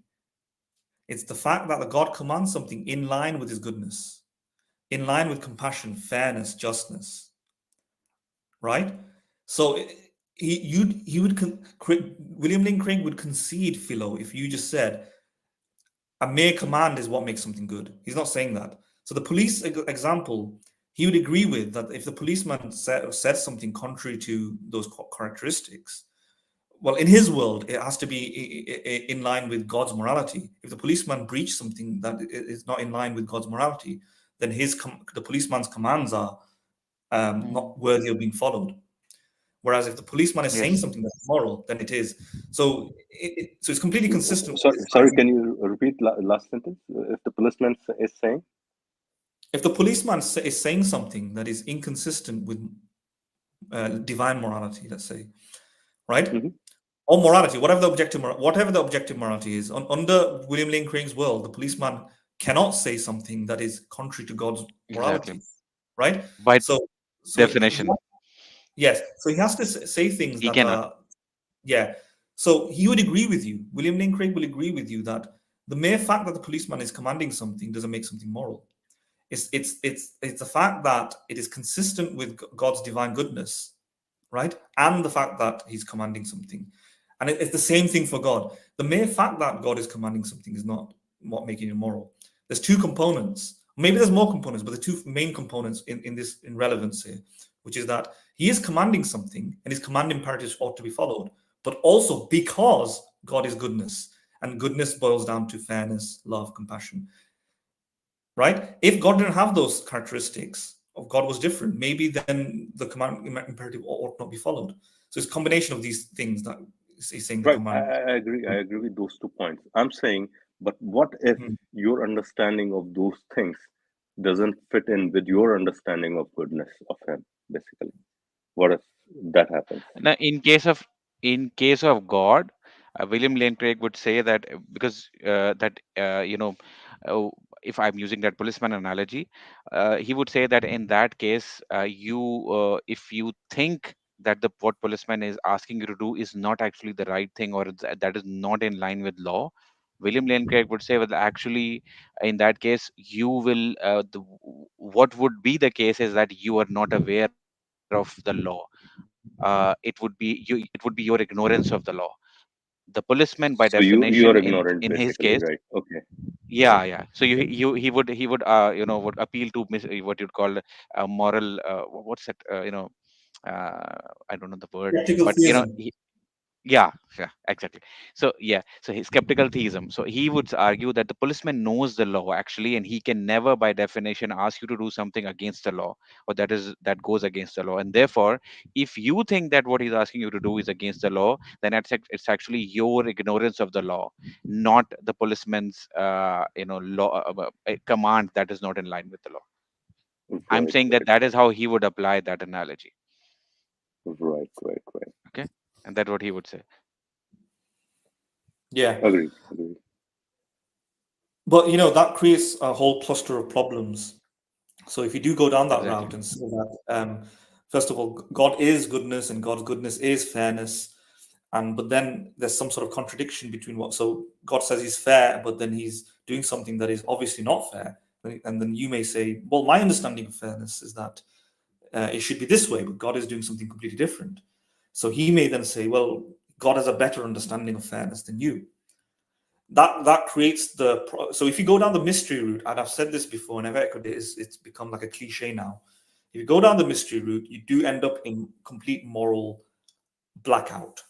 It's the fact that the God commands something in line with his goodness, in line with compassion, fairness, justness. Right? So William Lane Craig would concede, Philo, if you just said a mere command is what makes something good. He's not saying that. So the police example, he would agree with that. If the policeman said something contrary to those characteristics, well, in his world, it has to be in line with God's morality. If the policeman breached something that is not in line with God's morality, then the policeman's commands are not worthy of being followed. Whereas if the policeman is saying something that's moral, then it is. So it's completely consistent. Sorry, can you repeat last sentence? If the policeman is saying? If the policeman is saying something that is inconsistent with divine morality, let's say, right? Mm-hmm. Or morality, whatever the objective morality is, under William Lane Craig's world, the policeman cannot say something that is contrary to God's morality, right? By so definition. Yes. So he has to say things He that cannot. are, yeah. So he would agree with you. William Lane Craig will agree with you that the mere fact that the policeman is commanding something doesn't make something moral. It's the fact that it is consistent with God's divine goodness, right? And the fact that he's commanding something. And it's the same thing for God. The mere fact that God is commanding something is not what making it moral. There's two components. Maybe there's more components, but the two main components in relevance here, which is that he is commanding something and his command imperatives ought to be followed, but also because God is goodness, and goodness boils down to fairness, love, compassion. right? If God didn't have those characteristics, of God was different, maybe then the command imperative ought not be followed. So it's a combination of these things that is saying the Right. command. I agree. I agree with those 2 points. I'm saying, but what if Mhm. your understanding of those things doesn't fit in with your understanding of goodness of him, basically? What if that happens? Now, in case of God, William Lane Craig would say that because that uh, if I'm using that policeman analogy, he would say that in that case, if you think that the what policeman is asking you to do is not actually the right thing, or that is not in line with law, William Lane Craig would say, well, actually, in that case, you will. What would be the case is that you are not aware of the law. It would be your ignorance of the law. The policeman, by So definition, you are in ignorant, his case, basically, right? Okay. yeah, yeah. So he would would appeal to what you'd call moral. What's that? I don't know the word, Practical but theism. yeah, yeah, exactly. So yeah, so his skeptical theism. So he would argue that the policeman knows the law actually, and he can never, by definition, ask you to do something against the law, or that goes against the law. And therefore, if you think that what he's asking you to do is against the law, then it's actually your ignorance of the law, not the policeman's law command that is not in line with the law. I'm Right, saying that right, that is how he would apply that analogy. right, right, right. Okay, and that's what he would say. Yeah. Agreed, agreed. But that creates a whole cluster of problems. So if you do go down that route Exactly. and say that, first of all, God is goodness and God's goodness is fairness, but then there's some sort of contradiction between so God says he's fair, but then he's doing something that is obviously not fair, and then you may say, well, my understanding of fairness is that it should be this way, but God is doing something completely different. So he may then say, well, God has a better understanding of fairness than you. That creates so if you go down the mystery route, and I've said this before, and I've echoed it, it's become like a cliche now. If you go down the mystery route, you do end up in complete moral blackout,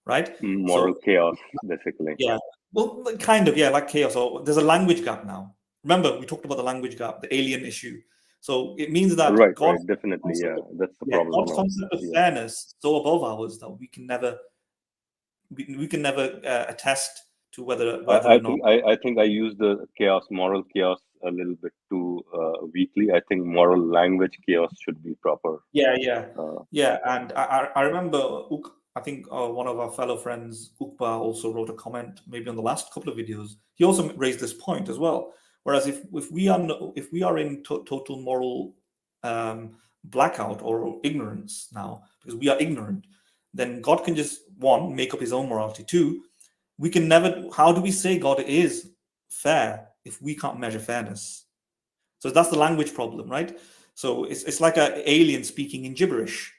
right? Moral So chaos, basically. yeah, well, kind of, yeah, like chaos. So there's a language gap now. Remember, we talked about the language gap, the alien issue. So it means that Right, right, definitely. concept Yeah, of, that's the problem God's now. concept of Yeah. fairness is so above ours that we can never attest to whether or not. I think I use the chaos, moral chaos, a little bit too weakly. I think moral language chaos should be proper. Yeah, yeah, Uh, yeah. And I remember, I think one of our fellow friends, Ukba, also wrote a comment maybe on the last couple of videos. He also raised this point as well. Whereas if we are if we are in total moral blackout or ignorance now, because we are ignorant, then God can just, one, make up his own morality. Two, we can never. How do we say God is fair if we can't measure fairness? So that's the language problem, right? So it's like an alien speaking in gibberish,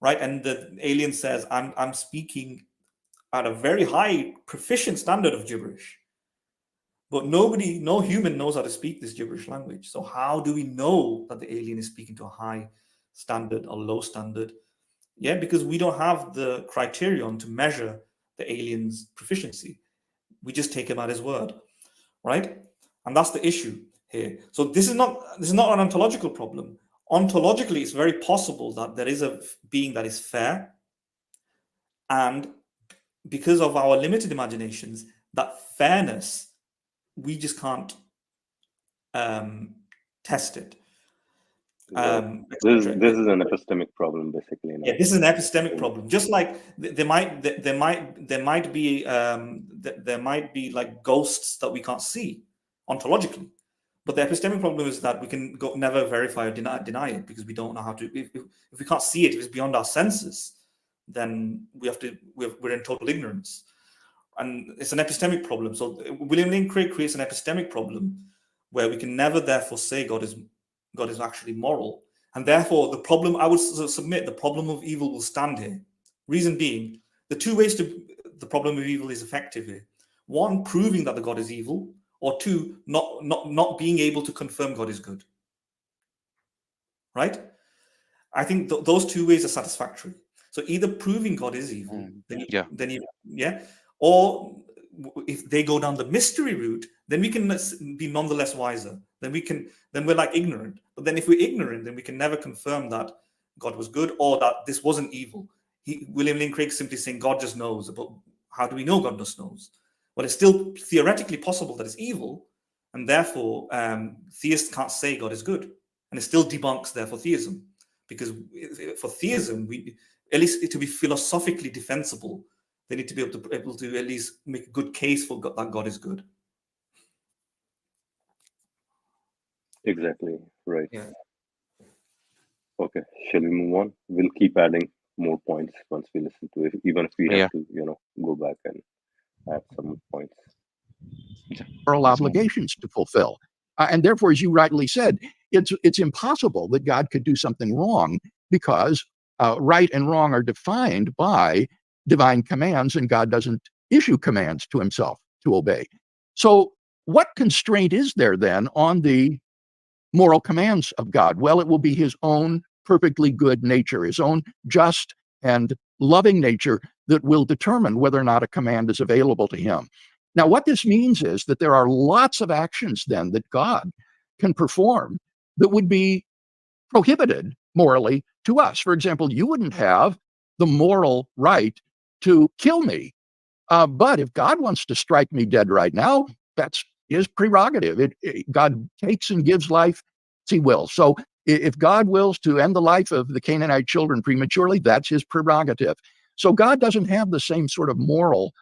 right? And the alien says, I'm speaking at a very high proficient standard of gibberish. But no human knows how to speak this gibberish language. So how do we know that the alien is speaking to a high standard or low standard? Yeah, because we don't have the criterion to measure the alien's proficiency. We just take him at his word, right? And that's the issue here. So this is not an ontological problem. Ontologically, it's very possible that there is a being that is fair, and because of our limited imaginations, that fairness, we just can't test it, right. etc. This is an epistemic problem, basically Yeah, now. this is an epistemic In- problem. Just like there might be like ghosts that we can't see ontologically. But the epistemic problem is that we can never verify or deny it because we don't know how to. If we can't see it, if it's beyond our senses, then we're in total ignorance, and it's an epistemic problem. So William Lane Craig creates an epistemic problem where we can never therefore say God is actually moral, and therefore the problem, I would submit, the problem of evil will stand here. Reason being, the two ways to the problem of evil is effective here. One, proving that the God is evil, or two, not being able to confirm God is good. Right? I think those two ways are satisfactory. So either proving God is evil, Yeah. yeah, or if they go down the mystery route, then we can be nonetheless wiser. then we're like ignorant. But then if we're ignorant, then we can never confirm that God was good or that this wasn't evil. William Lane Craig simply saying God just knows, but how do we know God just knows? Well, it's still theoretically possible that it's evil, and therefore theists can't say God is good, and it still debunks therefore theism, because for theism, at least to be philosophically defensible, they need to be able to at least make a good case for God, that God is good. Exactly, right. Yeah. Okay, shall we move on? We'll keep adding more points once we listen to it, even if we have to, go back and add some points. Moral obligations to fulfill. And therefore, as you rightly said, it's impossible that God could do something wrong, because right and wrong are defined by divine commands, and God doesn't issue commands to himself to obey. So what constraint is there then on the moral commands of God? Well, it will be his own perfectly good nature, his own just and loving nature, that will determine whether or not a command is available to him. Now, what this means is that there are lots of actions then that God can perform that would be prohibited morally to us. For example, you wouldn't have the moral right to kill me. But if God wants to strike me dead right now, that's his prerogative. God takes and gives life as he wills. So if God wills to end the life of the Canaanite children prematurely, that's his prerogative. So God doesn't have the same sort of moral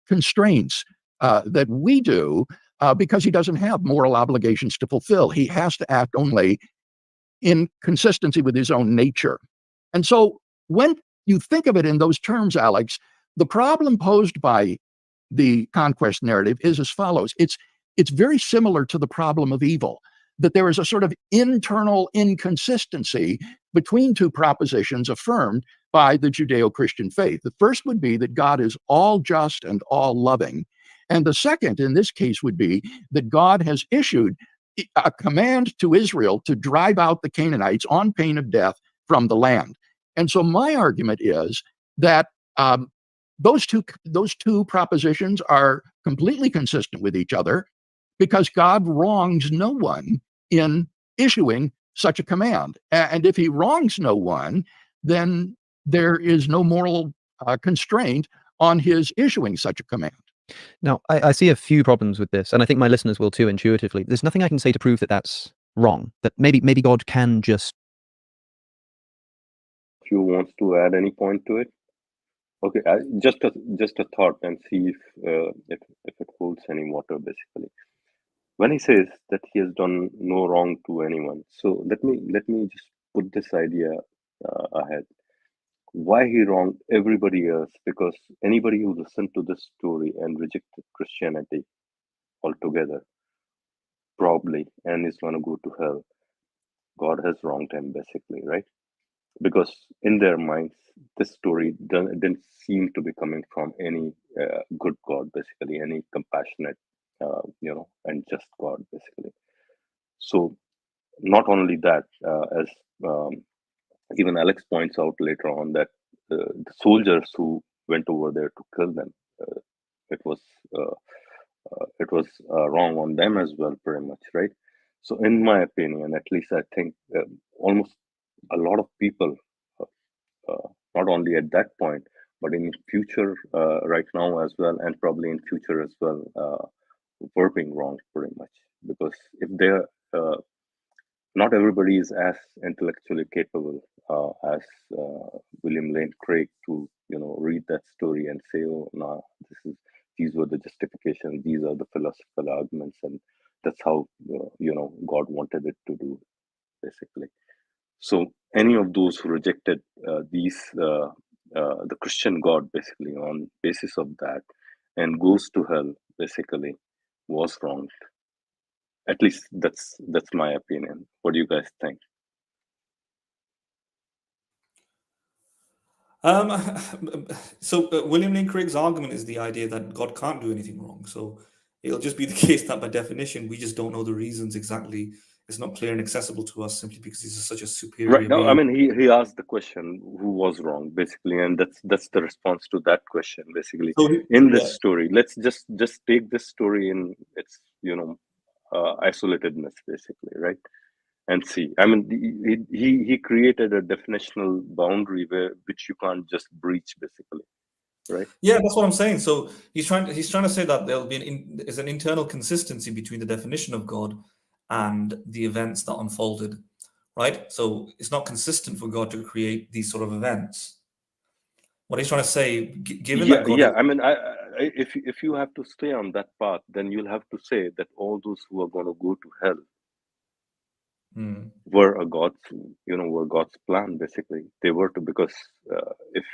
constraints that we do, because he doesn't have moral obligations to fulfill. He has to act only in consistency with his own nature. And so when you think of it in those terms, Alex, the problem posed by the conquest narrative is as follows. It's very similar to the problem of evil, that there is a sort of internal inconsistency between two propositions affirmed by the Judeo-Christian faith. The first would be that God is all just and all loving. And the second, in this case, would be that God has issued a command to Israel to drive out the Canaanites on pain of death from the land. And so my argument is that those two propositions are completely consistent with each other, because God wrongs no one in issuing such a command. And if he wrongs no one, then there is no moral constraint on his issuing such a command. Now, I see a few problems with this, and I think my listeners will too intuitively. There's nothing I can say to prove that that's wrong, that maybe God can just... If you want to add any point to it. Okay, just a thought, and see if it holds any water, basically. When he says that he has done no wrong to anyone, so let me just put this idea ahead. Why he wronged everybody else? Because anybody who listened to this story and rejected Christianity altogether, probably, and is going to go to hell, God has wronged him, basically, right? Because in their minds, this story didn't seem to be coming from any good God, basically, any compassionate, and just God, basically. So not only that, as even Alex points out later on, that the soldiers who went over there to kill them, it was wrong on them as well, pretty much, right? So in my opinion, at least, I think almost a lot of people, not only at that point, but in future, right now as well, and probably in future as well, were being wronged pretty much. Because if they're not everybody is as intellectually capable as William Lane Craig to read that story and say, oh no, these were the justifications, these are the philosophical arguments, and that's how God wanted it to do, basically. So any of those who rejected the Christian God, basically, on basis of that, and goes to hell, basically, was wronged. At least that's my opinion. What do you guys think? So William Lane Craig's argument is the idea that God can't do anything wrong. So it'll just be the case that by definition, we just don't know the reasons exactly. It's not clear and accessible to us simply because he's such a superior Right. No, I mean, he asked the question, who was wrong, basically, and that's the response to that question, basically. So in this story, let's just take this story in its isolatedness, basically, right? And see, I mean, he created a definitional boundary which you can't just breach, basically, right? Yeah, that's what I'm saying. So he's trying to say that there'll be is an internal consistency between the definition of God and the events that unfolded, right? So it's not consistent for God to create these sort of events. What he's trying to say, given Yeah, that God yeah. is, I mean, if you have to stay on that path, then you'll have to say that all those who are going to go to hell were were God's plan. Basically, they were to, because if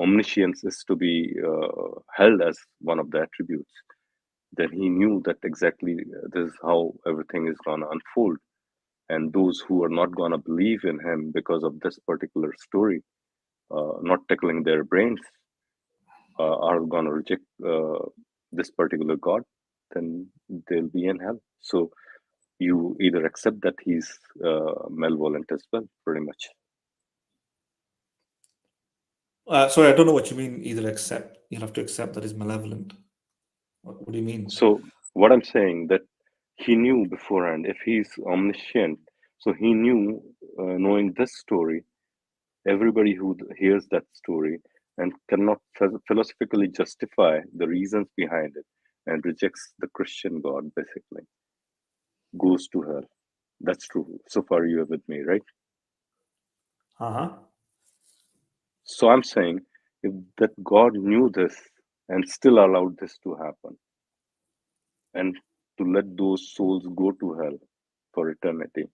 omniscience is to be held as one of the attributes, then he knew that exactly this is how everything is going to unfold. And those who are not going to believe in him because of this particular story, not tickling their brains, are going to reject this particular God, then they'll be in hell. So you either accept that he's malevolent as well, pretty much. sorry, I don't know what you mean. Either accept, you'll have to accept that he's malevolent. What do you mean? So what I'm saying, that he knew beforehand, if he's omniscient, so he knew, knowing this story, everybody who hears that story and cannot philosophically justify the reasons behind it and rejects the Christian God, basically, goes to hell. That's true. So far, you are with me, right? So I'm saying, if that God knew this and still allowed this to happen, and to let those souls go to hell for eternity,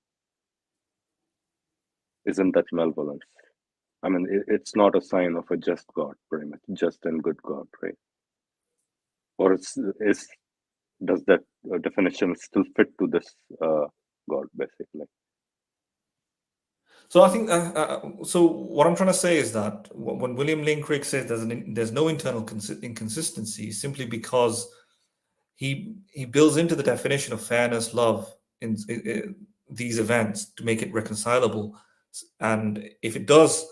isn't that malevolence? I mean, it's not a sign of a just God, pretty much, just and good God, right? Or does that definition still fit to this God, basically? So I think so. What I'm trying to say is that when William Lane Craig says there's no internal inconsistency, simply because he builds into the definition of fairness, love in these events to make it reconcilable. And if it does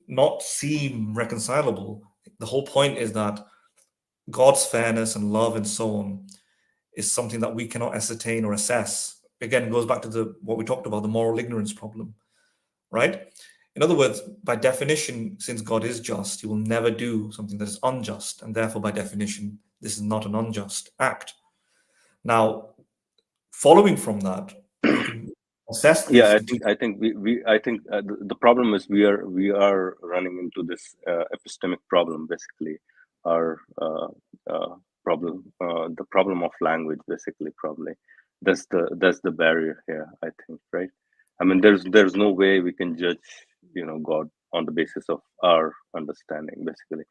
not seem reconcilable, the whole point is that God's fairness and love and so on is something that we cannot ascertain or assess. Again, it goes back to what we talked about, the moral ignorance problem, right? In other words, by definition, since God is just, he will never do something that is unjust, and therefore, by definition, this is not an unjust act. Now, following from that, you can assess this. Yeah, I think the problem is we are running into this epistemic problem, basically. Our problem, the problem of language, basically, probably. That's the barrier here, I think, right? I mean, there's no way we can judge, God on the basis of our understanding, basically.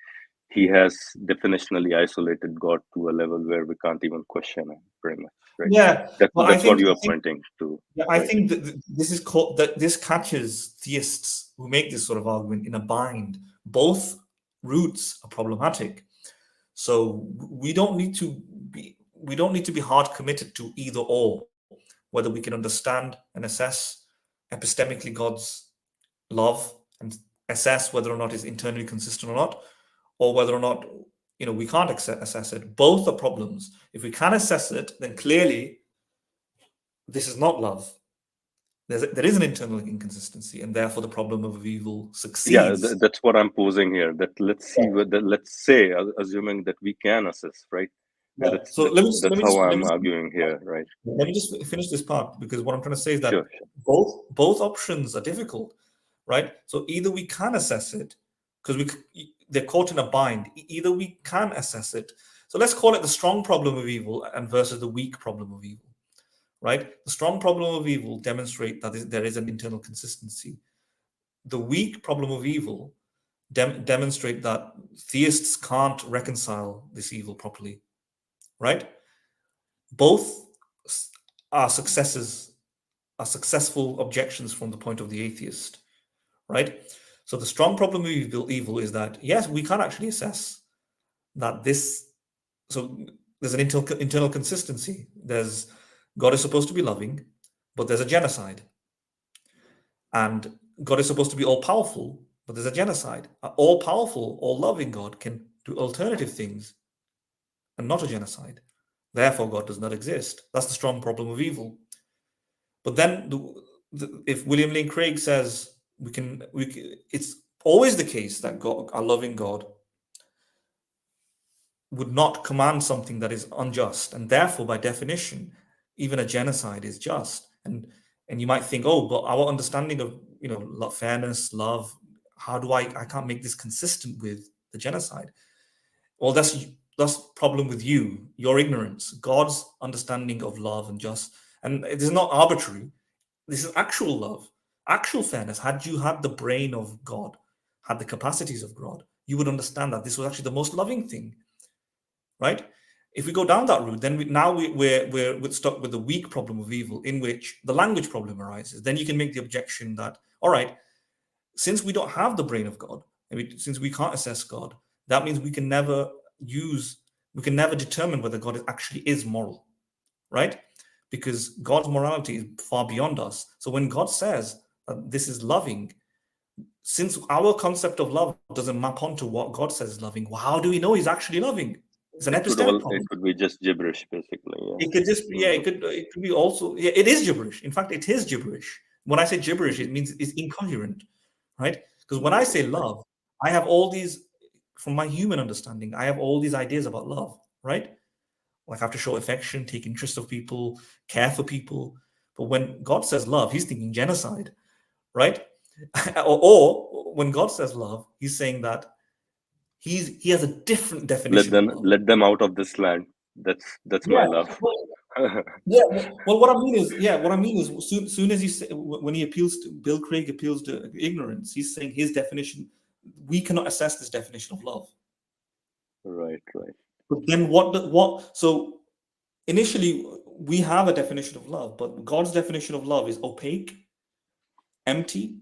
He has definitionally isolated God to a level where we can't even question him, pretty much, right? Yeah, but That's what you are pointing to. Yeah, I think that this is called that. This catches theists who make this sort of argument in a bind. Both routes are problematic, so we don't need to be hard committed to either or. Whether we can understand and assess epistemically God's love and assess whether or not it's internally consistent or not, or whether or not we can't assess it. Both are problems. If we can assess it, then clearly this is not love. There is an internal inconsistency, and therefore the problem of evil succeeds. Yeah, that's what I'm posing here. That let's see whether, let's say, assuming that we can assess, right? Yeah. That's So that's how I'm arguing here, right? Let me just finish this part, because what I'm trying to say is that Sure. both options are difficult, right? So either we can assess it, because they're caught in a bind. Either we can assess it. So let's call it the strong problem of evil and versus the weak problem of evil, right? The strong problem of evil demonstrate that there is an internal consistency. The weak problem of evil demonstrate that theists can't reconcile this evil properly, right? Both are successful objections from the point of the atheist, right? So the strong problem of evil is that, yes, we can actually assess that so there's an internal consistency. God is supposed to be loving, but there's a genocide. And God is supposed to be all-powerful, but there's a genocide. All-powerful, all-loving God can do alternative things and not a genocide. Therefore, God does not exist. That's the strong problem of evil. But then, if William Lane Craig says it's always the case that God, a loving God, would not command something that is unjust, and therefore, by definition, even a genocide is just. And you might think, oh, but our understanding of fairness, love, how do I can't make this consistent with the genocide? Well, that's problem with you, your ignorance. God's understanding of love and just, and it is not arbitrary. This is actual love, actual fairness. Had you had the brain of God, had the capacities of God, you would understand that this was actually the most loving thing, right? If we go down that route, then we're stuck with the weak problem of evil, in which the language problem arises. Then you can make the objection that, all right, since we don't have the brain of God, since we can't assess God, that means we can never determine whether God actually is moral, right? Because God's morality is far beyond us. So when God says that this is loving, since our concept of love doesn't map onto what God says is loving, well, how do we know he's actually loving? It's an epistemic problem. It could be just gibberish, basically. Yeah. It could just it could be also, it is gibberish. In fact, it is gibberish. When I say gibberish, it means it's incoherent, right? Because when I say love, I have all these, from my human understanding, I have all these ideas about love, right? Like I have to show affection, take interest of people, care for people. But when God says love, he's thinking genocide, right? or when God says love, he's saying that he has a different definition. Let them out of this land. That's my love. Well, what I mean is, soon as you say, when he appeals to Bill Craig appeals to ignorance, he's saying his definition. We cannot assess this definition of love. Right. But then what? So initially, we have a definition of love, but God's definition of love is opaque, empty,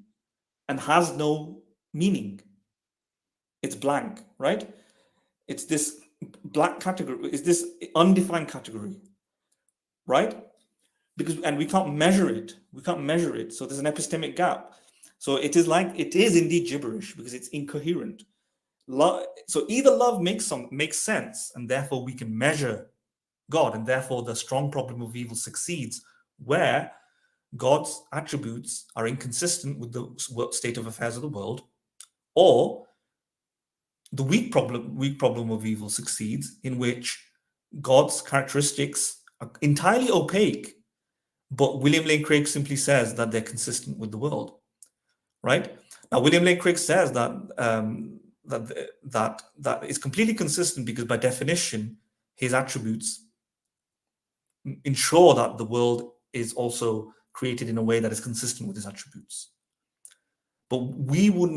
and has no meaning. It's blank, right? It's this black category. It's this undefined category, right? And we can't measure it. So there's an epistemic gap. So it is indeed gibberish because it's incoherent. So either love makes sense, and therefore we can measure God, and therefore the strong problem of evil succeeds, where God's attributes are inconsistent with the state of affairs of the world, or the weak problem of evil succeeds, in which God's characteristics are entirely opaque, but William Lane Craig simply says that they're consistent with the world, right? Now, William Lane Craig says that that is completely consistent because, by definition, his attributes ensure that the world is also created in a way that is consistent with his attributes. But we would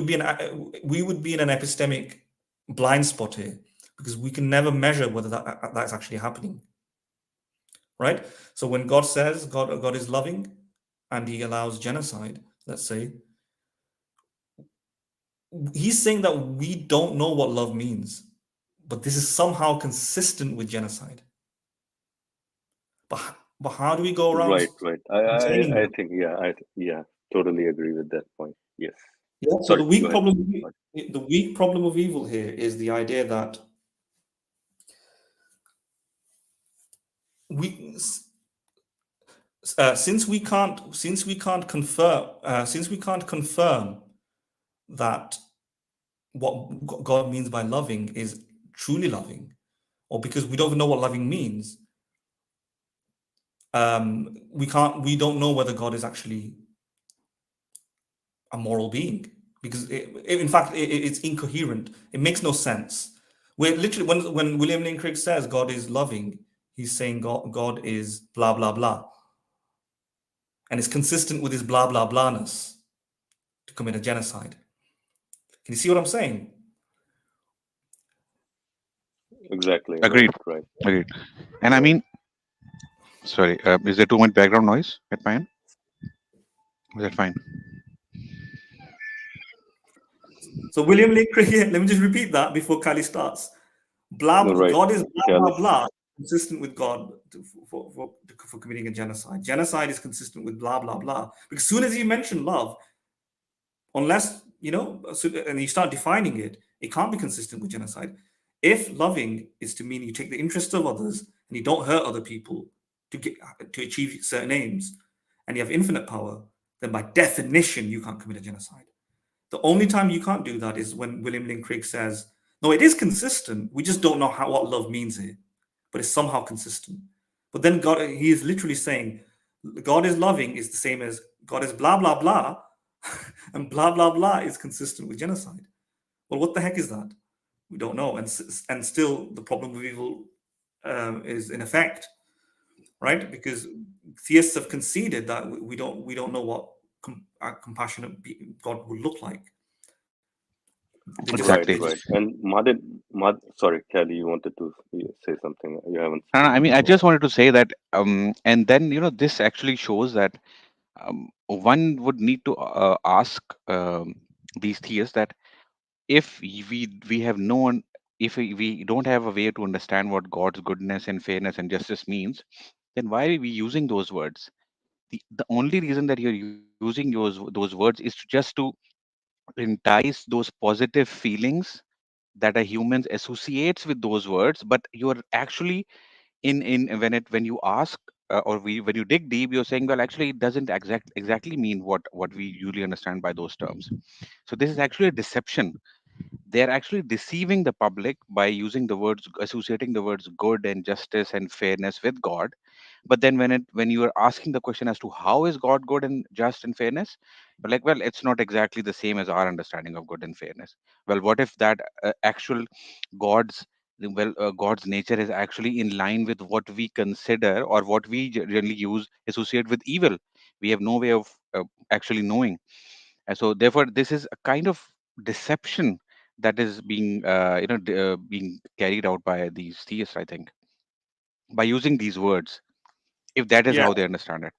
be in an epistemic blind spot here, because we can never measure whether that's actually happening, right? So when God says God is loving and he allows genocide, let's say, he's saying that we don't know what love means, but this is somehow consistent with genocide. But how do we go around? Right. I think totally agree with that point. Yes. Yeah. So the weak problem of evil here is the idea that since we can't confirm that what God means by loving is truly loving, or because we don't know what loving means, we don't know whether God is actually a moral being, because in fact it's incoherent. It makes no sense. We're literally, when William Lane Craig says God is loving, he's saying God is blah blah blah, and it's consistent with his blah blah blahness to commit a genocide. Can you see what I'm saying? Exactly. Agreed. Right. Agreed. And I mean, sorry, is there too much background noise at my end? Is that fine? So William Lane Craig, let me just repeat that before Kylie starts. God is blah blah blah, consistent with God for committing a genocide. Genocide is consistent with blah blah blah. Because as soon as you mention love, unless and you start defining it, it can't be consistent with genocide. If loving is to mean you take the interest of others and you don't hurt other people to achieve certain aims, and you have infinite power, then by definition you can't commit a genocide. The only time you can't do that is when William Lane Craig says, no, it is consistent. We just don't know what love means here, but it's somehow consistent. But then God, he is literally saying, God is loving is the same as God is blah, blah, blah, and blah, blah, blah is consistent with genocide. Well, what the heck is that? We don't know. And still the problem of evil is in effect, right? Because theists have conceded that we don't know what a compassionate God would look like. Exactly. Right. And sorry, Kelly, you wanted to say something. You haven't. I mean, I just wanted to say that, and then this actually shows that one would need to ask these theists that if we have known, if we don't have a way to understand what God's goodness and fairness and justice means, then why are we using those words? The only reason that you're using those words is just to entice those positive feelings that a human associates with those words, but you're actually in when you ask when you dig deep, you're saying, well, actually it doesn't exactly mean what we usually understand by those terms. So this is actually a deception. They're actually deceiving the public by using the words, associating the words good and justice and fairness with God. But then when you are asking the question as to how is God good and just and fairness, you're like, well, it's not exactly the same as our understanding of good and fairness. Well, what if that actual god's God's nature is actually in line with what we consider or what we generally use associate with evil? We have no way of actually knowing. And so therefore this is a kind of deception that is being being carried out by these theists, I think, by using these words, if that is Yeah, how they understand it.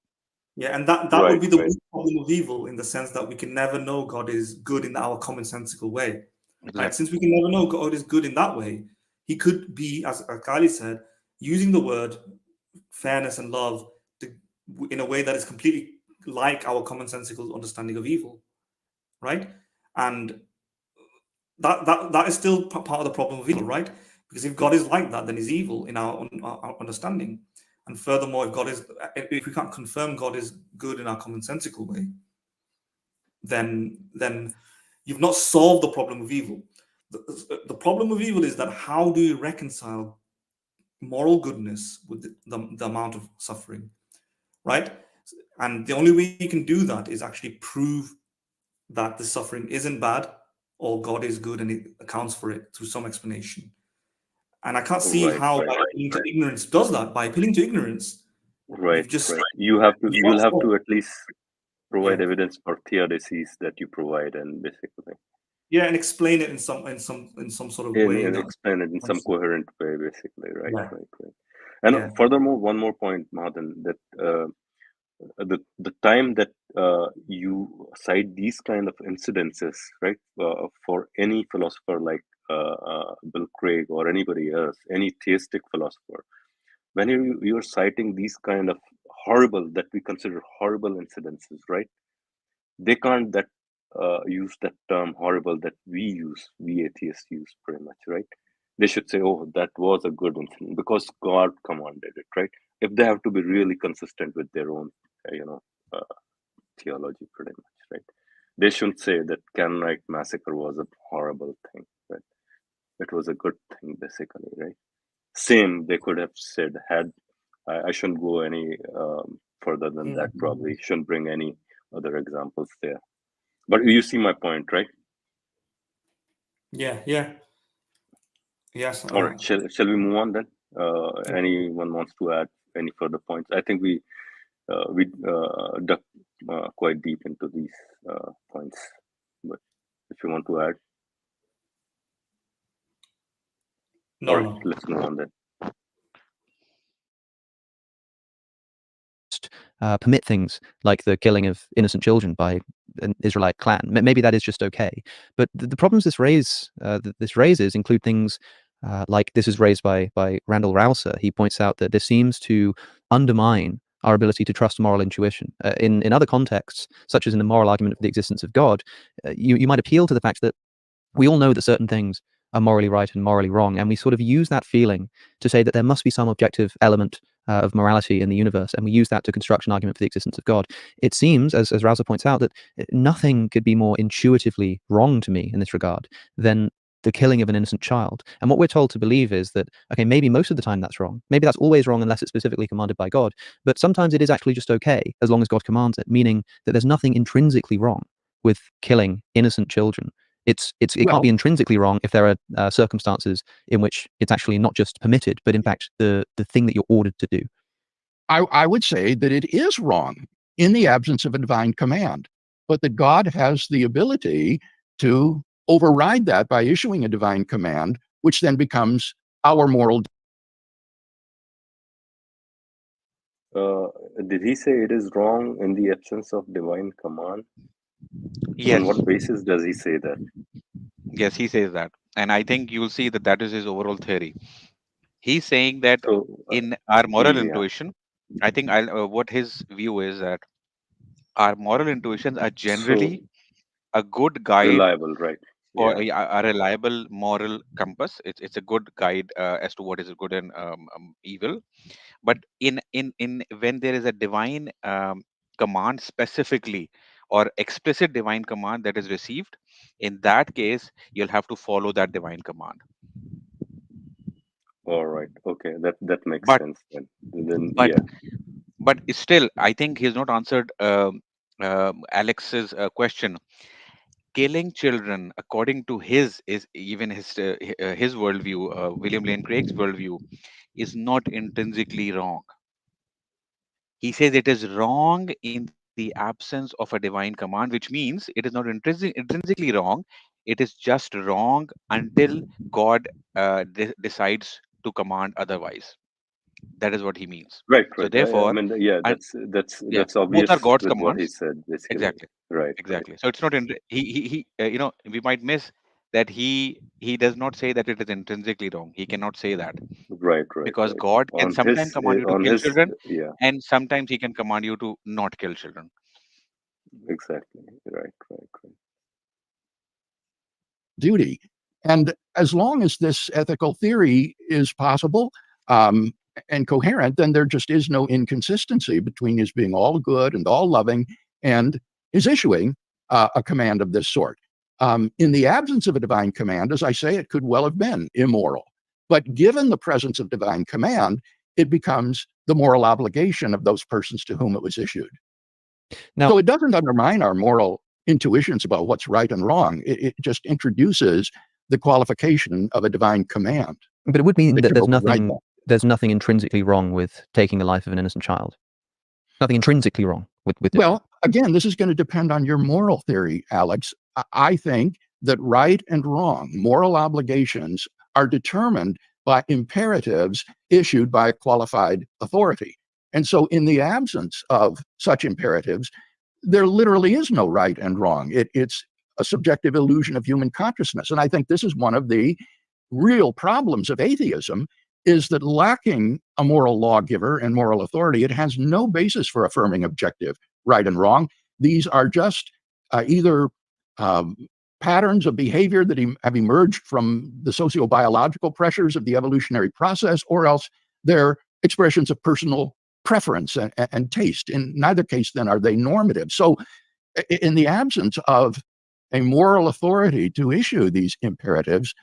yeah, and that would be the root problem of evil, in the sense that we can never know God is good in our commonsensical way, right? Exactly. Since we can never know God is good in that way, he could be, as Kylie said, using the word fairness and love in a way that is completely like our commonsensical understanding of evil, right? And that is still part of the problem of evil, right? Because if God is like that, then he's evil in our understanding. And furthermore, if we can't confirm God is good in our commonsensical way, then you've not solved the problem of evil. The problem of evil is that how do you reconcile moral goodness with the amount of suffering, right? And the only way you can do that is actually prove that the suffering isn't bad, or God is good and it accounts for it through some explanation. And I can't see how by appealing to ignorance does that. By appealing to ignorance, you've just you'll have to at least provide evidence for theodicies that you provide, and basically and explain it in some sort of way. And explain it in some coherent way, basically, right? Yeah. And furthermore, one more point, Madan, that the time that you cite these kind of incidences, right, for any philosopher like Bill Craig or anybody else, any theistic philosopher, when you're citing these kind of horrible, that we consider horrible incidences, right? They can't use that term horrible that we atheists use, pretty much, right? They should say, oh, that was a good incident because God commanded it, right? If they have to be really consistent with their own theology, pretty much, right? They shouldn't say that Canaanite massacre was a horrible thing, right? It was a good thing, basically, right? Same, they could have said, I shouldn't go any further than that, probably shouldn't bring any other examples there. But you see my point, right? Yes. All right, shall we move on then? Anyone wants to add any further points? I think we dug quite deep into these points, but if you want to add, let's move on then. Permit things like the killing of innocent children by an Israelite clan. Maybe that is just okay. But the problems this raises include things like this is raised by Randall Rouser. He points out that this seems to undermine our ability to trust moral intuition. In other contexts, such as in the moral argument for the existence of God, you might appeal to the fact that we all know that certain things are morally right and morally wrong. And we sort of use that feeling to say that there must be some objective element of morality in the universe, and we use that to construct an argument for the existence of God. It seems, as Raza points out, that nothing could be more intuitively wrong to me in this regard than the killing of an innocent child. And what we're told to believe is that, okay, maybe most of the time that's wrong. Maybe that's always wrong unless it's specifically commanded by God. But sometimes it is actually just okay as long as God commands it, meaning that there's nothing intrinsically wrong with killing innocent children. It can't be intrinsically wrong if there are circumstances in which it's actually not just permitted, but in fact the thing that you're ordered to do. I would say that it is wrong in the absence of a divine command, but that God has the ability to override that by issuing a divine command, which then becomes our moral. Did he say it is wrong in the absence of divine command? Yes. On what basis does he say that? Yes, he says that. And I think you'll see that that is his overall theory. He's saying that So, in our moral yeah. intuition, I think what his view is that our moral intuitions are generally So a good guide reliable, right? for Yeah. a reliable moral compass. It's a good guide as to what is good and evil. But in when there is a divine command specifically, or explicit divine command that is received, in that case you'll have to follow that divine command. All right. Okay. That makes But sense then. Then but yeah. but still, I think he's not answered Alex's question. Killing children, according to his worldview, William Lane Craig's worldview, is not intrinsically wrong. He says it is wrong in the absence of a divine command, which means it is not intrinsically wrong. It is just wrong until God decides to command otherwise. That is what he means. Right. So Right. I therefore, mean, yeah. and yeah, That's both are obvious God's with what he commands. said, basically. Exactly, Right. Right. exactly. So it's not in we might miss that he does not say that it is intrinsically wrong. He cannot say that, Right. Right. because Right. God can sometimes command you to On kill his, children, yeah. and sometimes he can command you to not kill children. Exactly. Right. Right. Right. Duty. And as long as this ethical theory is possible um, and coherent, then there just is no inconsistency between his being all good and all loving and his issuing a command of this sort. In the absence of a divine command, as I say, it could well have been immoral. But given the presence of divine command, it becomes the moral obligation of those persons to whom it was issued. Now, So it doesn't undermine our moral intuitions about what's right and wrong. It just introduces the qualification of a divine command. but it would mean that that can override that. there's nothing intrinsically wrong with taking the life of an innocent child. Nothing intrinsically wrong with it. Well, again, this is going to depend on your moral theory, Alex. I think that right and wrong, moral obligations, are determined by imperatives issued by a qualified authority. And so, in the absence of such imperatives, there literally is no right and wrong. It's a subjective illusion of human consciousness. And I think this is one of the real problems of atheism, is that lacking a moral lawgiver and moral authority, it has no basis for affirming objective right and wrong. These are just either patterns of behavior that have emerged from the socio-biological pressures of the evolutionary process, or else they're expressions of personal preference and taste. In neither case, then, are they normative. So in the absence of a moral authority to issue these imperatives,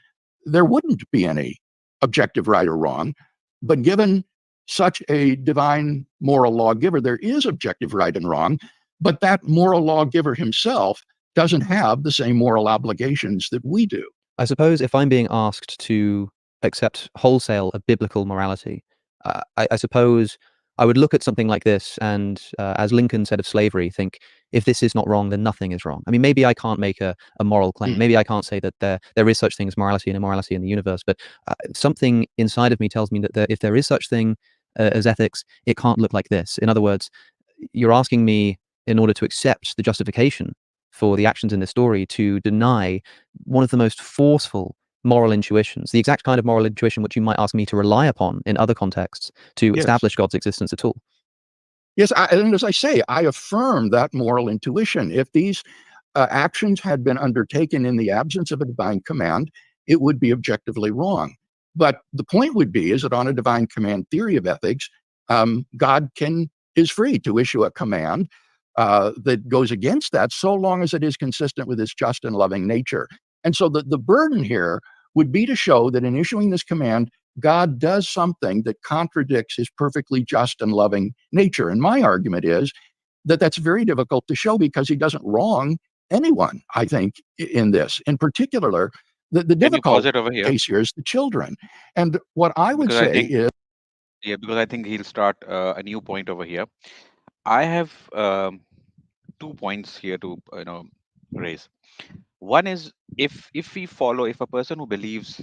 there wouldn't be any objective right or wrong. But given such a divine moral lawgiver, there is objective right and wrong, but that moral lawgiver himself doesn't have the same moral obligations that we do. I suppose if I'm being asked to accept wholesale a biblical morality, I suppose I would look at something like this and, as Lincoln said of slavery, think, if this is not wrong, then nothing is wrong. I mean, maybe I can't make a moral claim. Maybe I can't say that there is such thing as morality and immorality in the universe, but something inside of me tells me that if there is such thing as ethics, it can't look like this. In other words, you're asking me, in order to accept the justification for the actions in this story, to deny one of the most forceful moral intuitions, the exact kind of moral intuition which you might ask me to rely upon in other contexts to Yes. establish God's existence at all. Yes, and as I say, I affirm that moral intuition. If these actions had been undertaken in the absence of a divine command, it would be objectively wrong. But the point would be is that on a divine command theory of ethics, God is free to issue a command that goes against that, so long as it is consistent with his just and loving nature. And so the burden here would be to show that in issuing this command, God does something that contradicts his perfectly just and loving nature. And my argument is that that's very difficult to show because he doesn't wrong anyone, I think, in this. In particular, the Can you pause difficult it over here? case here is the children. And what I would Because I say think, is, yeah, because I think he'll start a new point over here. I have 2 points here to raise. One is, if a person who believes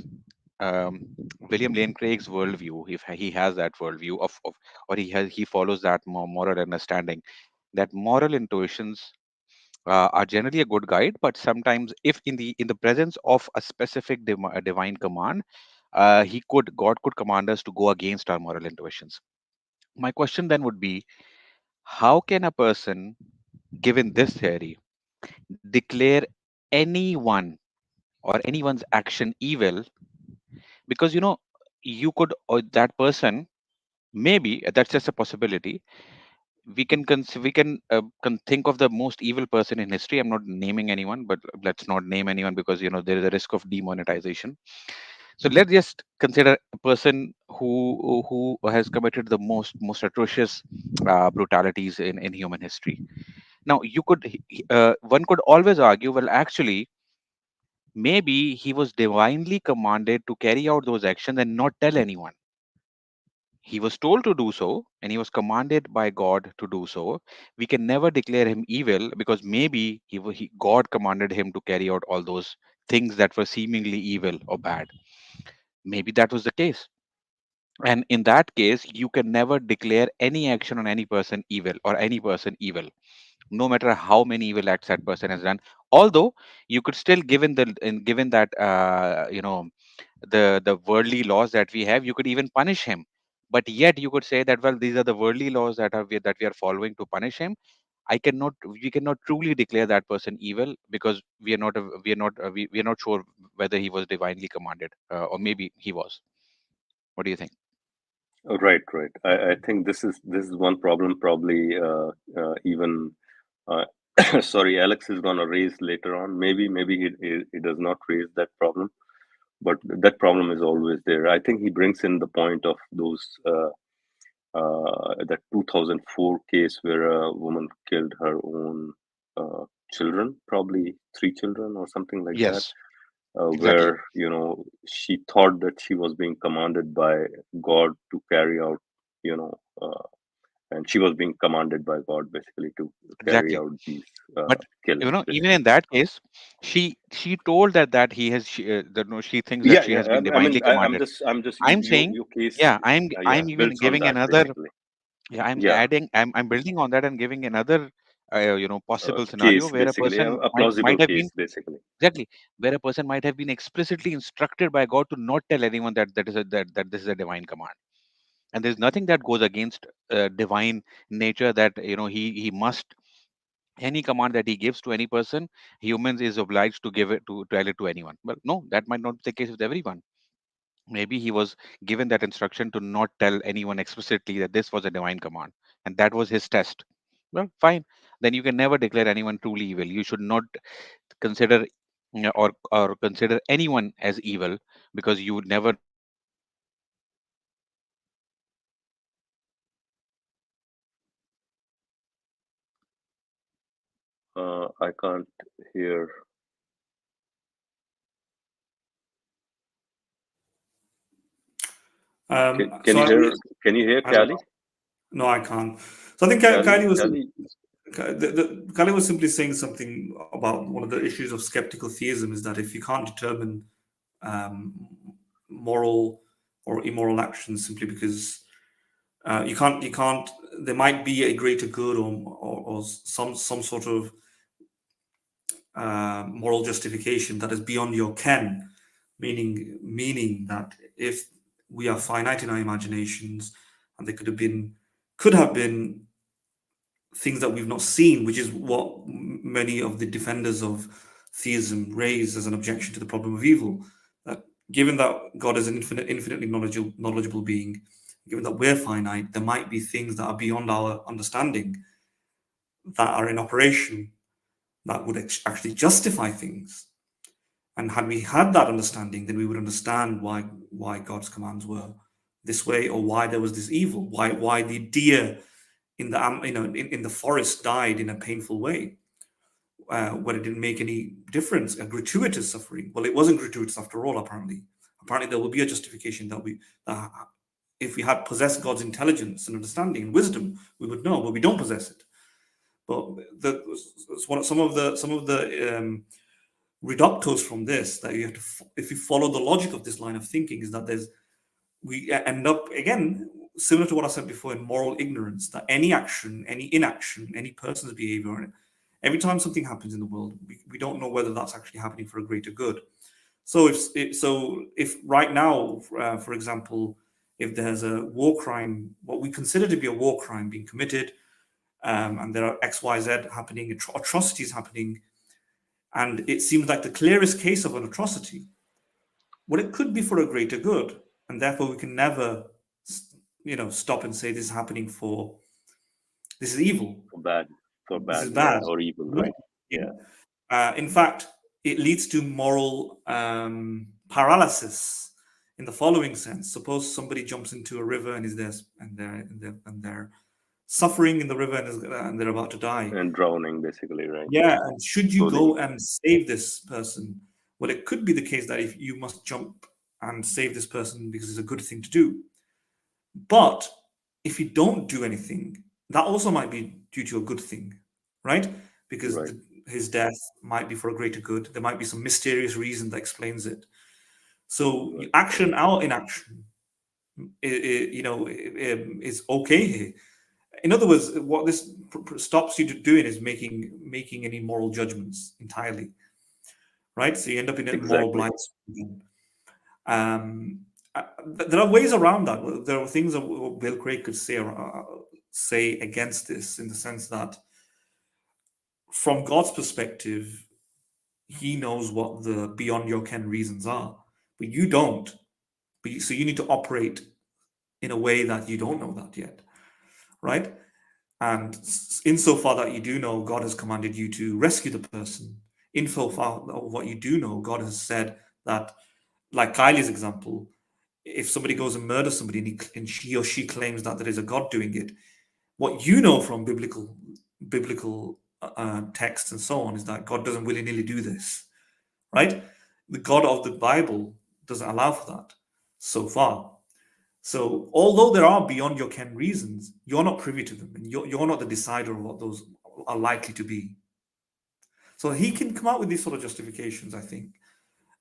um, William Lane Craig's worldview, if he has that worldview of or he follows that moral understanding, that moral intuitions are generally a good guide, but sometimes if in the presence of a specific divine command, God could command us to go against our moral intuitions. My question then would be, how can a person, given this theory, declare anyone or anyone's action evil? Because you could, or that person, maybe that's just a possibility. We can think of the most evil person in history. I'm not naming anyone, but let's not name anyone because there is a risk of demonetization. So let's just consider a person who has committed the most atrocious brutalities in human history. Now one could always argue, well, actually, maybe he was divinely commanded to carry out those actions and not tell anyone. He was told to do so, and he was commanded by God to do so. We can never declare him evil because maybe God commanded him to carry out all those things that were seemingly evil or bad. Maybe that was the case. And in that case, you can never declare any action on any person evil or any person evil, no matter how many evil acts that person has done. Although you could still, given that the worldly laws that we have, you could even punish him. But yet you could say that, well, these are the worldly laws that we are following to punish him. We cannot truly declare that person evil because we are not sure whether he was divinely commanded, or maybe he was. What do you think? Right, right. I think this is one problem probably even uh, sorry, Alex is gonna raise later on. Maybe he does not raise that problem, but that problem is always there. I think he brings in the point of those that 2004 case where a woman killed her own children, probably 3 children or something like that, Yes, exactly. where she thought that she was being commanded by God to carry out, you know, and she was being commanded by God basically to carry Exactly. out these But killings, even basically. in that case, she told that she thinks that Yeah, she yeah. has been I mean, divinely I'm commanded. just I'm your saying, case, yeah, yeah, I'm even builds on giving that another, basically. yeah, I'm Yeah, adding, I'm building on that and giving another possible scenario case where a basically, person a might plausible have been, case basically. exactly, where a person might have been explicitly instructed by God to not tell anyone that this is a divine command. And there's nothing that goes against divine nature, that he must, any command that he gives to any person, humans is obliged to give it to tell it to anyone. Well, no, that might not be the case with everyone. Maybe he was given that instruction to not tell anyone explicitly that this was a divine command, and that was his test. Well, fine. Then you can never declare anyone truly evil. You should not consider, or consider anyone as evil, because you would never declare anyone evil until you have that divine command. I can't hear. Can So you I, hear? Can you hear I don't Callie? know. No, I can't. So I think Callie, Kylie was Callie. Kylie was simply saying something about one of the issues of skeptical theism is that if you can't determine um, moral or immoral actions simply because you can't there might be a greater good or some sort of moral justification that is beyond your ken, meaning that if we are finite in our imaginations and there could have been things that we've not seen, which is what many of the defenders of theism raise as an objection to the problem of evil, that given that God is an infinitely knowledgeable being, given that we're finite, there might be things that are beyond our understanding that are in operation that would actually justify things. And had we had that understanding, then we would understand why God's commands were this way, or why there was this evil, why the deer in the in the forest died in a painful way, when it didn't make any difference, a gratuitous suffering. Well, it wasn't gratuitous after all. Apparently, there will be a justification that if we had possessed God's intelligence and understanding and wisdom, we would know, but we don't possess it. But some of the reductos from this, that you have to, if you follow the logic of this line of thinking, is that we end up again similar to what I said before in moral ignorance, that any action, any inaction, any person's behavior, every time something happens in the world, we don't know whether that's actually happening for a greater good. So if right now, for example, if there's a war crime, what we consider to be a war crime being committed, and there are XYZ happening, atrocities happening, and it seems like the clearest case of an atrocity, well, it could be for a greater good, and therefore we can never, stop and say this is happening this is evil, this is bad, or evil, right? Yeah. In fact, it leads to moral paralysis in the following sense. Suppose somebody jumps into a river and is there, and they're suffering in the river, and they're about to die and drowning, basically, right? Yeah, and should you go and save this person? Well, it could be the case that if you must jump and save this person because it's a good thing to do. But if you don't do anything, that also might be due to a good thing, right? Because his death might be for a greater good. There might be some mysterious reason that explains it. So action out inaction, is okay here. In other words, what this stops you to doing is making any moral judgments entirely, right? So you end up in a moral blind spot. There are ways around that. There are things that Bill Craig could say against this, in the sense that, from God's perspective, He knows what the beyond your ken reasons are, but you don't. So you need to operate in a way that you don't know that yet, right? And insofar that you do know, God has commanded you to rescue the person. Insofar of what you do know, God has said that, like Kylie's example, if somebody goes and murders somebody and he or she claims that there is a God doing it, what you know from biblical texts and so on is that God doesn't willy-nilly do this, right? The God of the Bible doesn't allow for that so far. So although there are beyond your ken reasons, you're not privy to them, and you're not the decider of what those are likely to be. So he can come out with these sort of justifications, I think,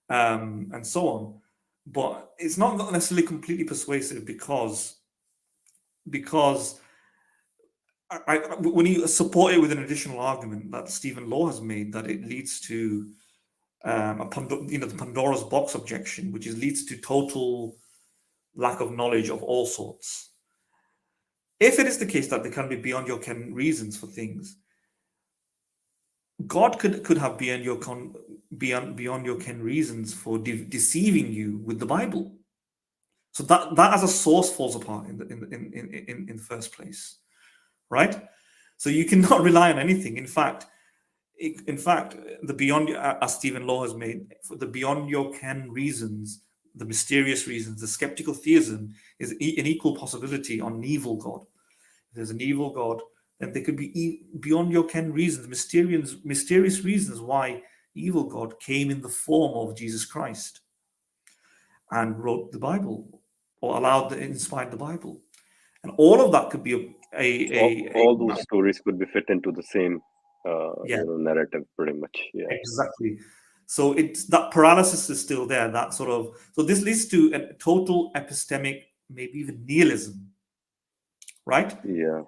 and so on. But it's not necessarily completely persuasive because when you support it with an additional argument that Stephen Law has made, that it leads to the Pandora's box objection, which leads to total lack of knowledge of all sorts. If it is the case that there can be beyond your ken reasons for things, God could have beyond your ken reasons for deceiving you with the Bible. So that as a source falls apart in the first place, right? So you cannot rely on anything. In fact, the beyond, as Stephen Law has made, for the beyond your ken reasons, the mysterious reasons, the skeptical theism is an equal possibility on an evil God. If there's an evil God, then there could be beyond your ken reasons, mysterious reasons why evil God came in the form of Jesus Christ and wrote the Bible, or inspired the Bible. And all of that could be all those stories could be fit into the same narrative, pretty much. Yeah, exactly. So it's that paralysis is still there. So this leads to a total epistemic, maybe even nihilism, right? Yeah.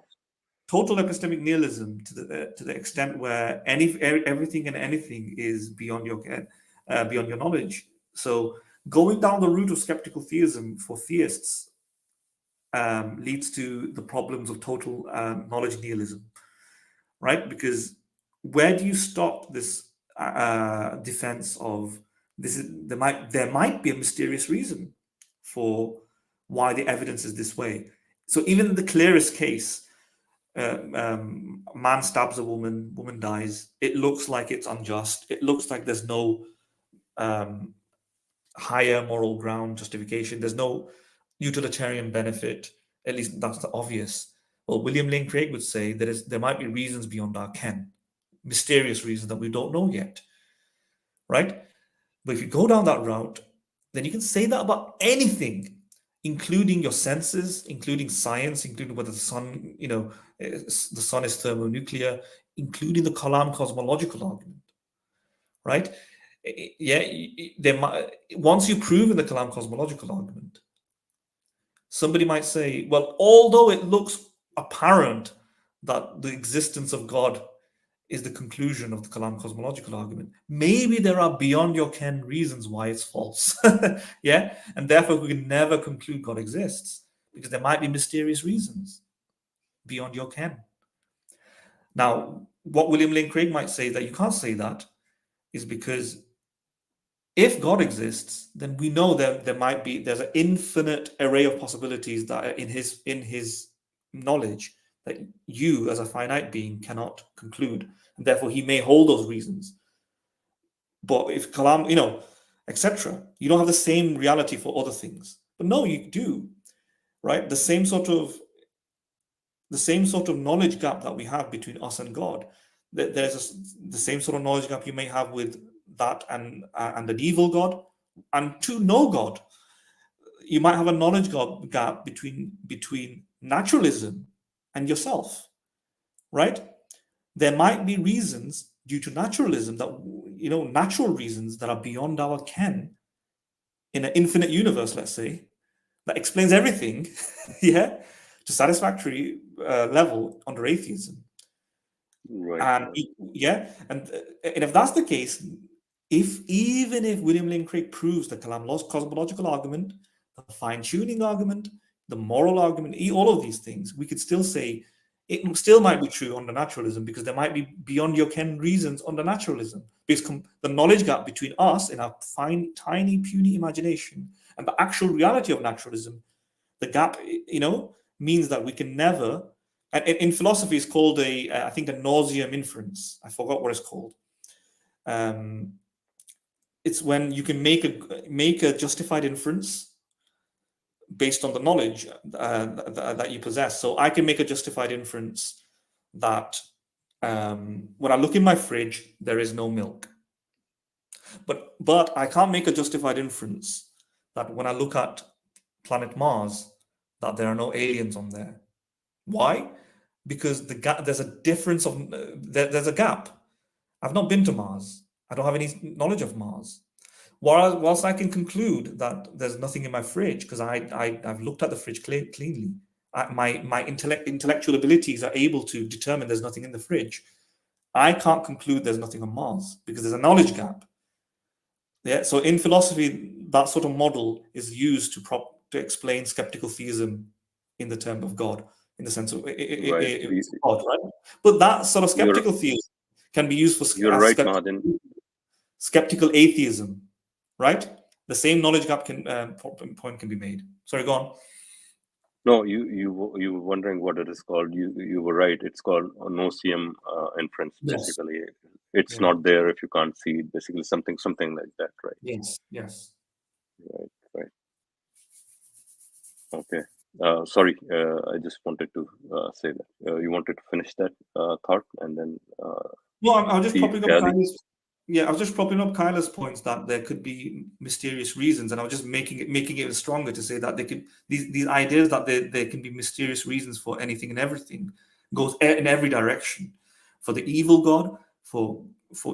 Total epistemic nihilism to the extent where everything and anything is beyond your knowledge. So going down the route of skeptical theism for theists leads to the problems of total knowledge nihilism, right? Because where do you stop this defense of there might be a mysterious reason for why the evidence is this way. So even in the clearest case, man stabs a woman dies. It looks like it's unjust. It looks like there's no higher moral ground justification. There's no utilitarian benefit. At least that's the obvious. Well, William Lane Craig would say there might be reasons beyond our ken, mysterious reasons that we don't know yet, right? But if you go down that route, then you can say that about anything, including your senses, including science, including whether the sun, the sun is thermonuclear, including the Kalam cosmological argument, right? Yeah, once you prove in the Kalam cosmological argument, somebody might say, well, although it looks apparent that the existence of God is the conclusion of the Kalam cosmological argument, maybe there are beyond your ken reasons why it's false. Yeah, and therefore we can never conclude God exists, because there might be mysterious reasons beyond your ken. Now, what William Lane Craig might say that you can't say that is because if God exists, then we know that there's an infinite array of possibilities that are in his knowledge that you as a finite being cannot conclude, and therefore he may hold those reasons. But if Kalam, etc., you don't have the same reality for other things. But no, you do, right? The same sort of knowledge gap that we have between us and God. There's the same sort of knowledge gap you may have with that and an evil God, and to no God. You might have a knowledge gap between naturalism and yourself, right? There might be reasons due to naturalism that, natural reasons that are beyond our ken in an infinite universe, let's say, that explains everything, yeah, to satisfactory level under atheism. Right. And and if that's the case, even if William Lane Craig proves the Kalam cosmological argument, the fine-tuning argument, the moral argument, all of these things, we could still say it still might be true under naturalism, because there might be beyond your ken reasons under naturalism, because the knowledge gap between us in our fine, tiny, puny imagination and the actual reality of naturalism, the gap, means that we can never. And in philosophy, it's called I think a nauseam inference. I forgot what it's called. It's when you can make a justified inference based on the knowledge that you possess. So I can make a justified inference that when I look in my fridge, there is no milk. But I can't make a justified inference that when I look at planet Mars, that there are no aliens on there. Why? Because there's a difference of there's a gap. I've not been to Mars. I don't have any knowledge of Mars. Whilst I can conclude that there's nothing in my fridge because I've looked at the fridge cleanly, my intellectual abilities are able to determine there's nothing in the fridge. I can't conclude there's nothing on Mars because there's a knowledge gap. Yeah. So in philosophy, that sort of model is used to explain skeptical theism in the term of God, in the sense of it's God, right? But that sort of skeptical theism can be used for skeptical atheism, right? The same knowledge gap point can be made. Sorry, go on. No, you were wondering what it is called. You were right. It's called a nauseam inference. Basically, it's not there if you can't see it. Basically, something like that, right? Yes. Right. Okay. Sorry, I just wanted to say that. You wanted to finish that thought, and then. No, I was just propping up I was just propping up Kyla's points that there could be mysterious reasons, and I was just making it stronger to say that these ideas that there can be mysterious reasons for anything and everything goes in every direction, for the evil God, for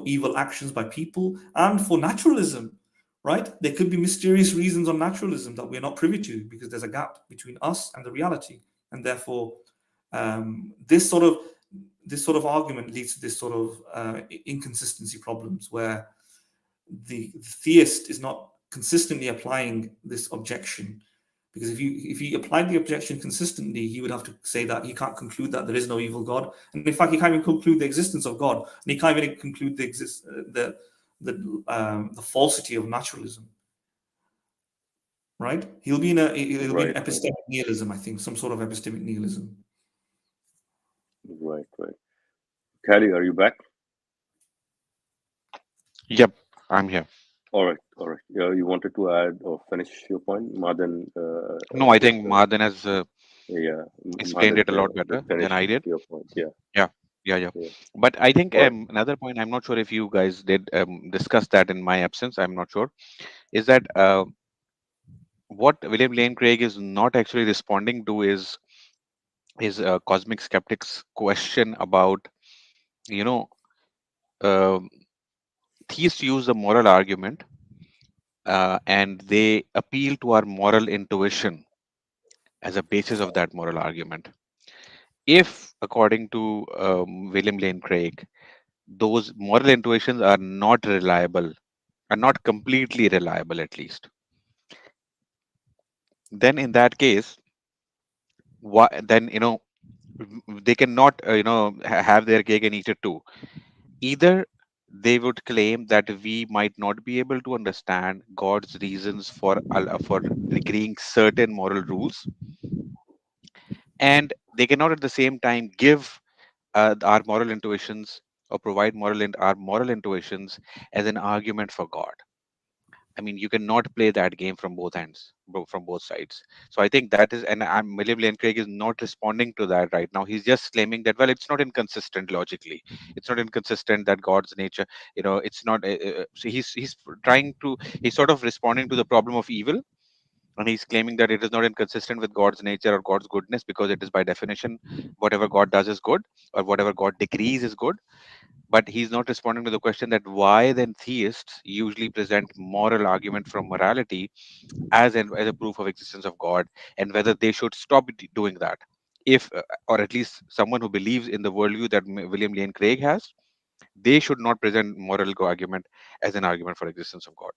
evil actions by people, and for naturalism, right? There could be mysterious reasons on naturalism that we're not privy to because there's a gap between us and the reality, and therefore this sort of argument leads to this sort of inconsistency problems where the theist is not consistently applying this objection, because if he applied the objection consistently, he would have to say that he can't conclude that there is no evil God, and in fact he can't even conclude the existence of God, and he can't even conclude the the falsity of naturalism. Right? He'll be in Right, epistemic nihilism, I think, some sort of epistemic nihilism. right. Callie, are you back? Yep, I'm here. All right. Yeah, you wanted to add or finish your point? Madan No, I did think Madan has yeah, explained Madan it a lot did better than finish I did. your point. Yeah, Yeah, yeah. yeah. But I think All right. another point, I'm not sure if you guys did discuss that in my absence. I'm not sure. Is that what William Lane Craig is not actually responding to is cosmic skeptics' question about, you know, um theists use the moral argument, and they appeal to our moral intuition as a basis of that moral argument. If, according to William Lane Craig, those moral intuitions are not reliable, are not completely reliable at least, then in that case, then they cannot have their cake and eat it too. Either they would claim that we might not be able to understand God's reasons for agreeing certain moral rules, and they cannot at the same time give our moral intuitions or provide our moral intuitions as an argument for God. I mean, you cannot play that game from both ends, from both sides. So I think that is, and William Lane Craig is not responding to that right now. He's just claiming that, well, it's not inconsistent logically. It's not inconsistent that God's nature, it's not. So he's trying to, he's sort of responding to the problem of evil, and he's claiming that it is not inconsistent with God's nature or God's goodness, because it is by definition whatever God does is good, or whatever God decrees is good. But he's not responding to the question that why then theists usually present moral argument from morality as a proof of existence of God, and whether they should stop doing that. If, or at least someone who believes in the worldview that William Lane Craig has, they should not present moral argument as an argument for existence of God.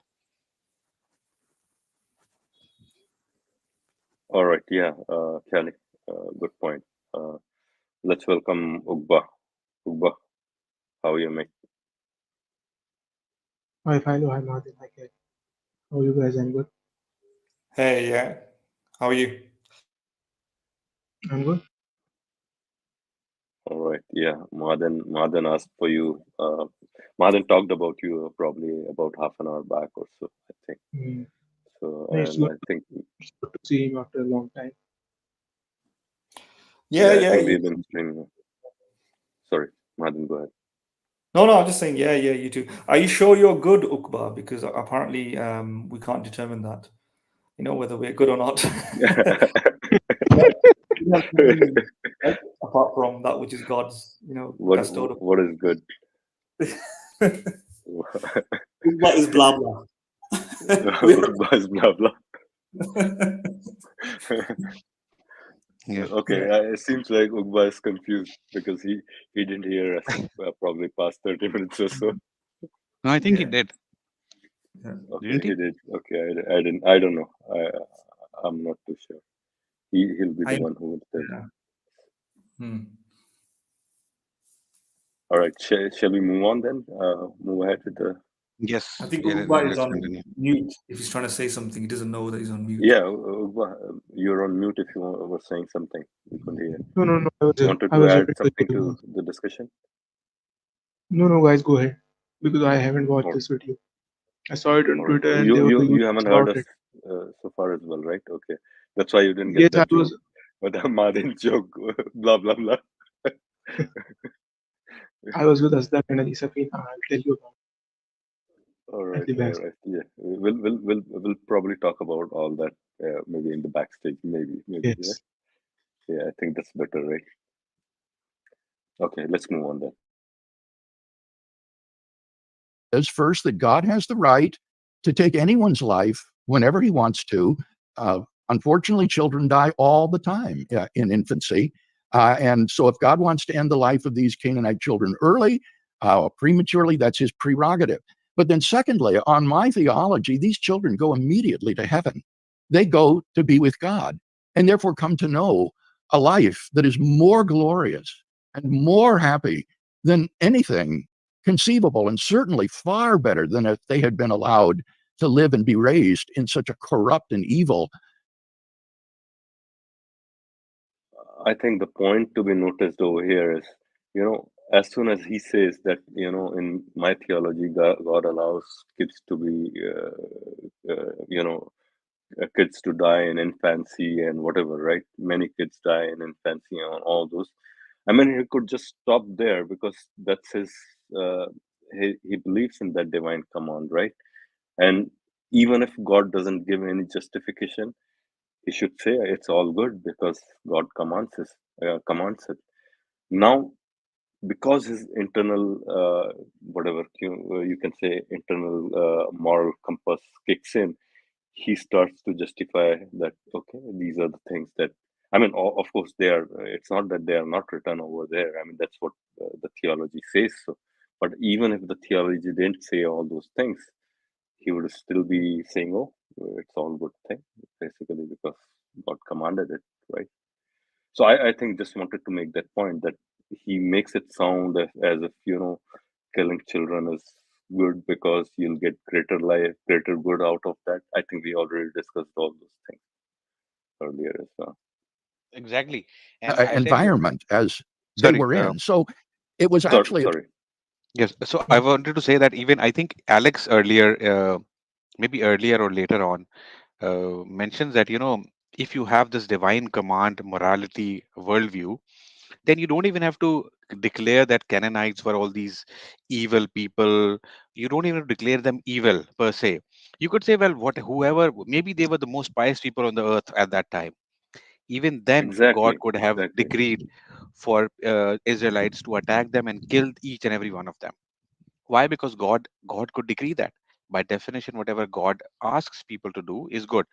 All right. Yeah, Kelly, good point. Let's welcome Ugba. Ugba, how are you, mate? Hi, hello, hi Martin. Hi, Kat. How are you guys? I'm good. Hey, yeah. How are you? I'm good. All right. Yeah, Madan asked for you. Madan talked about you probably about half an hour back or so, I think. Mm. So, It's and I think, good to see him after a long time. Yeah, I yeah. think we've been streaming. Sorry, Madan, go ahead. No, I'm just saying, yeah, you too. Are you sure you're good, Ukba? Because apparently we can't determine that. Whether we're good or not. Right? Apart from that which is God's, bestowed upon. What is good? Ukba is blah blah. Blah blah. Yeah. Okay, it seems like Ugba is confused because he didn't hear us probably past 30 minutes or so. No, I think he Yeah. did. Yeah. Okay, Didn't he? he did. Okay, I didn't. I don't know. I'm not too sure. He'll be the one who will tell. Yeah. Hmm. All right, shall we move on then? Move ahead with the. Yes. I think Yeah, Ukba is let's on continue. mute. If he's trying to say something, he doesn't know that he's on mute. Yeah, Ugba, you're on mute if you were saying something. We couldn't hear. No. Wanted I to was add just something to the discussion? No, guys, go ahead. Because I haven't watched Or, this video. I saw it on all right. Twitter and You there were you videos you haven't heard about us it. so far as well, right? Okay, that's why you didn't Yes, get that joke. But Madin joke, blah blah blah. I was with Asdaq and Ali Safina. I'll tell you about All it at right, the best. yeah. We'll probably talk about all that maybe in the backstage, maybe. Yes. Yeah. I think that's better, right? Okay, let's move on then. Says first that God has the right to take anyone's life whenever he wants to. Unfortunately, children die all the time in infancy. And so if God wants to end the life of these Canaanite children early, prematurely, that's his prerogative. But then secondly, on my theology, these children go immediately to heaven. They go to be with God and therefore come to know a life that is more glorious and more happy than anything conceivable and certainly far better than if they had been allowed to live and be raised in such a corrupt and evil. I think the point to be noticed over here is, as soon as he says that, in my theology, God allows kids to be, kids to die in infancy and whatever, right? Many kids die in infancy and all those. I mean, he could just stop there because that's his, uh, he believes in that divine command, right? And even if God doesn't give any justification, he should say it's all good because God commands it. Now, because his internal, whatever you can say, internal moral compass kicks in, he starts to justify that, okay, these are the things that, I mean, of course, they are. It's not that they are not written over there. I mean, that's what the theology says. So, but even if the theology didn't say all those things, he would still be saying, "Oh, it's all good thing," basically because God commanded it, right? So I think just wanted to make that point that he makes it sound as if killing children is good because you'll get greater life, greater good out of that. I think we already discussed all those things earlier as well. Exactly. And I'll tell you, Environment as they sorry, were in. So it was Sorry, actually a sorry. yes. So I wanted to say that even I think Alex earlier, maybe earlier or later on, mentions that, if you have this divine command, morality, worldview, then you don't even have to declare that Canaanites were all these evil people. You don't even declare them evil per se. You could say, well, whoever, maybe they were the most pious people on the earth at that time. Even then, God Exactly, could have exactly. decreed for Israelites to attack them and kill each and every one of them. Why? Because God could decree that. By definition, whatever God asks people to do is good.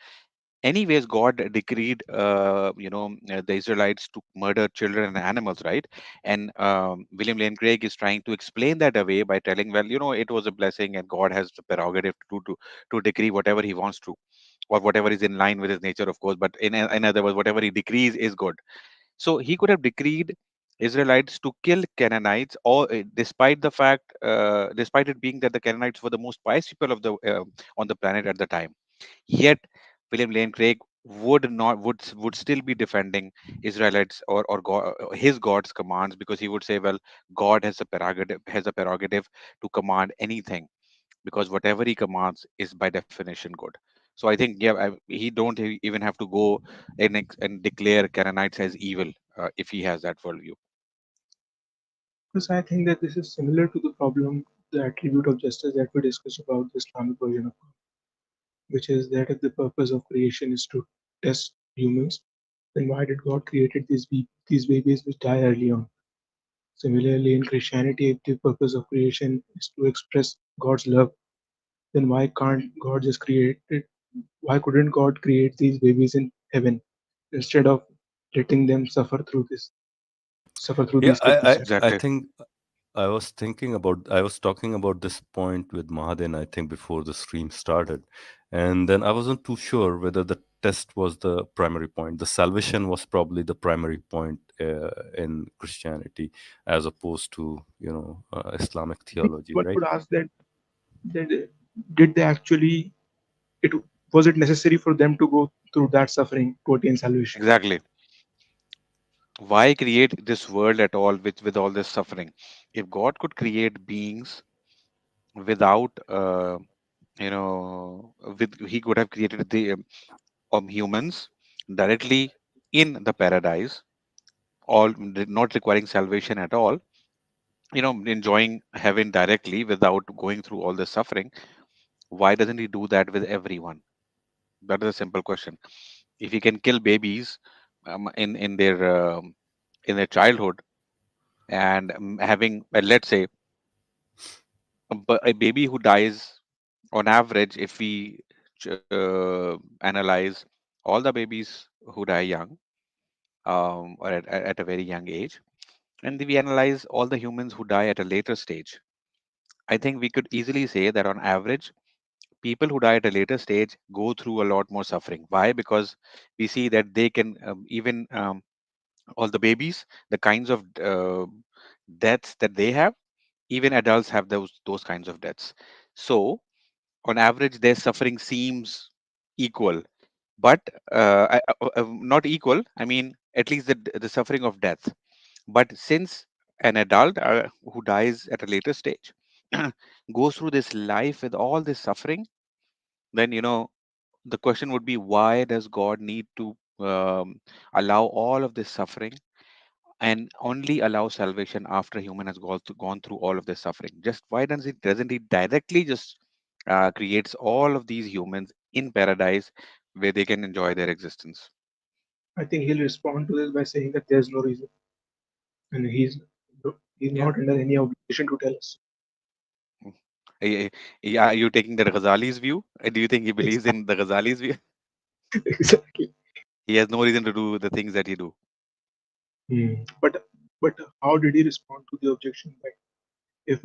Anyways, God decreed the Israelites to murder children and animals, right? And William Lane Craig is trying to explain that away by telling, well, it was a blessing and God has the prerogative to decree whatever he wants to, or whatever is in line with his nature, of course. But in other words, whatever he decrees is good. So he could have decreed Israelites to kill Canaanites, or despite the fact, despite it being that the Canaanites were the most pious people of the on the planet at the time. Yet William Lane Craig would still be defending Israelites, or God, his God's commands, because he would say, well, God has a prerogative to command anything, because whatever he commands is by definition good. So I think, yeah, he don't even have to go and declare Canaanites as evil if he has that worldview. Because I think that this is similar to the problem, the attribute of justice that we discussed about the Islamic version of God, which is that if the purpose of creation is to test humans, then why did God created these babies which die early on? Similarly, in Christianity, if the purpose of creation is to express God's love, then why can't God just create it? Why couldn't God create these babies in heaven instead of letting them suffer through Yeah, these circumstances? I Exactly. think I was talking about this point with Mahadin, I think, before the stream started. And then I wasn't too sure whether the test was the primary point. The salvation was probably the primary point in Christianity, as opposed to, Islamic I think theology, one right? could ask that did they actually it was it necessary for them to go through that suffering to attain salvation? Exactly. Why create this world at all with all this suffering? If God could create beings without, he could have created the humans directly in the paradise, all not requiring salvation at all, enjoying heaven directly without going through all the suffering. Why doesn't he do that with everyone? That is a simple question. If he can kill babies in their childhood, and having, let's say, a baby who dies on average, if we analyze all the babies who die young, or at a very young age, and we analyze all the humans who die at a later stage, I think we could easily say that on average, people who die at a later stage go through a lot more suffering. Why? Because we see that they can, even all the babies, the kinds of deaths that they have, Even adults have those kinds of deaths. So on average, their suffering seems equal, but not equal. I mean, at least the suffering of death. But since an adult who dies at a later stage goes through this life with all this suffering, then the question would be, why does God need to allow all of this suffering and only allow salvation after human has gone through all of this suffering? Just why doesn't he directly just creates all of these humans in paradise where they can enjoy their existence? I think he'll respond to this by saying that there's no reason, and he's Yeah. not under any obligation to tell us. Mm. Are you taking the Ghazali's view? Do you think he believes in the Ghazali's view? Exactly. He has no reason to do the things that he do. But how did he respond to the objection that if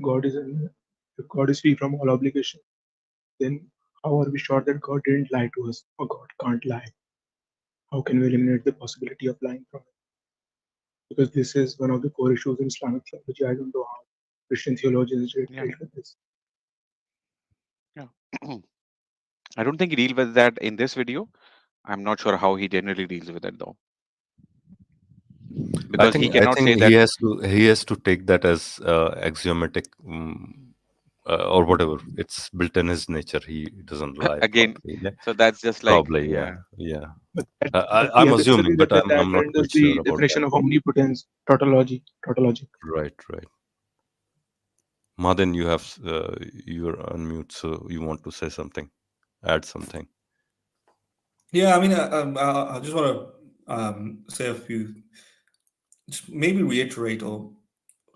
if God is free from all obligation, then how are we sure that God didn't lie to us, or God can't lie? How can we eliminate the possibility of lying from it? Because this is one of the core issues in Islamic theology. I don't know how Christian theologians Yeah. deal with this. Yeah. I don't think he deal with that in this video. I'm not sure how he generally deals with it though, I because he think I cannot say think that. he has to take that as axiomatic, or whatever. It's built in his nature. He doesn't lie, Again, probably. Yeah, so that's just like, probably. Yeah, yeah, yeah. But I'm yeah, because assuming, with but that I'm not enters quite sure the about that. definition of omnipotence, tautology. Right, right. Madan, you're on mute, so you want to say something, add something. Yeah, I mean, I just want to say a few, just maybe reiterate or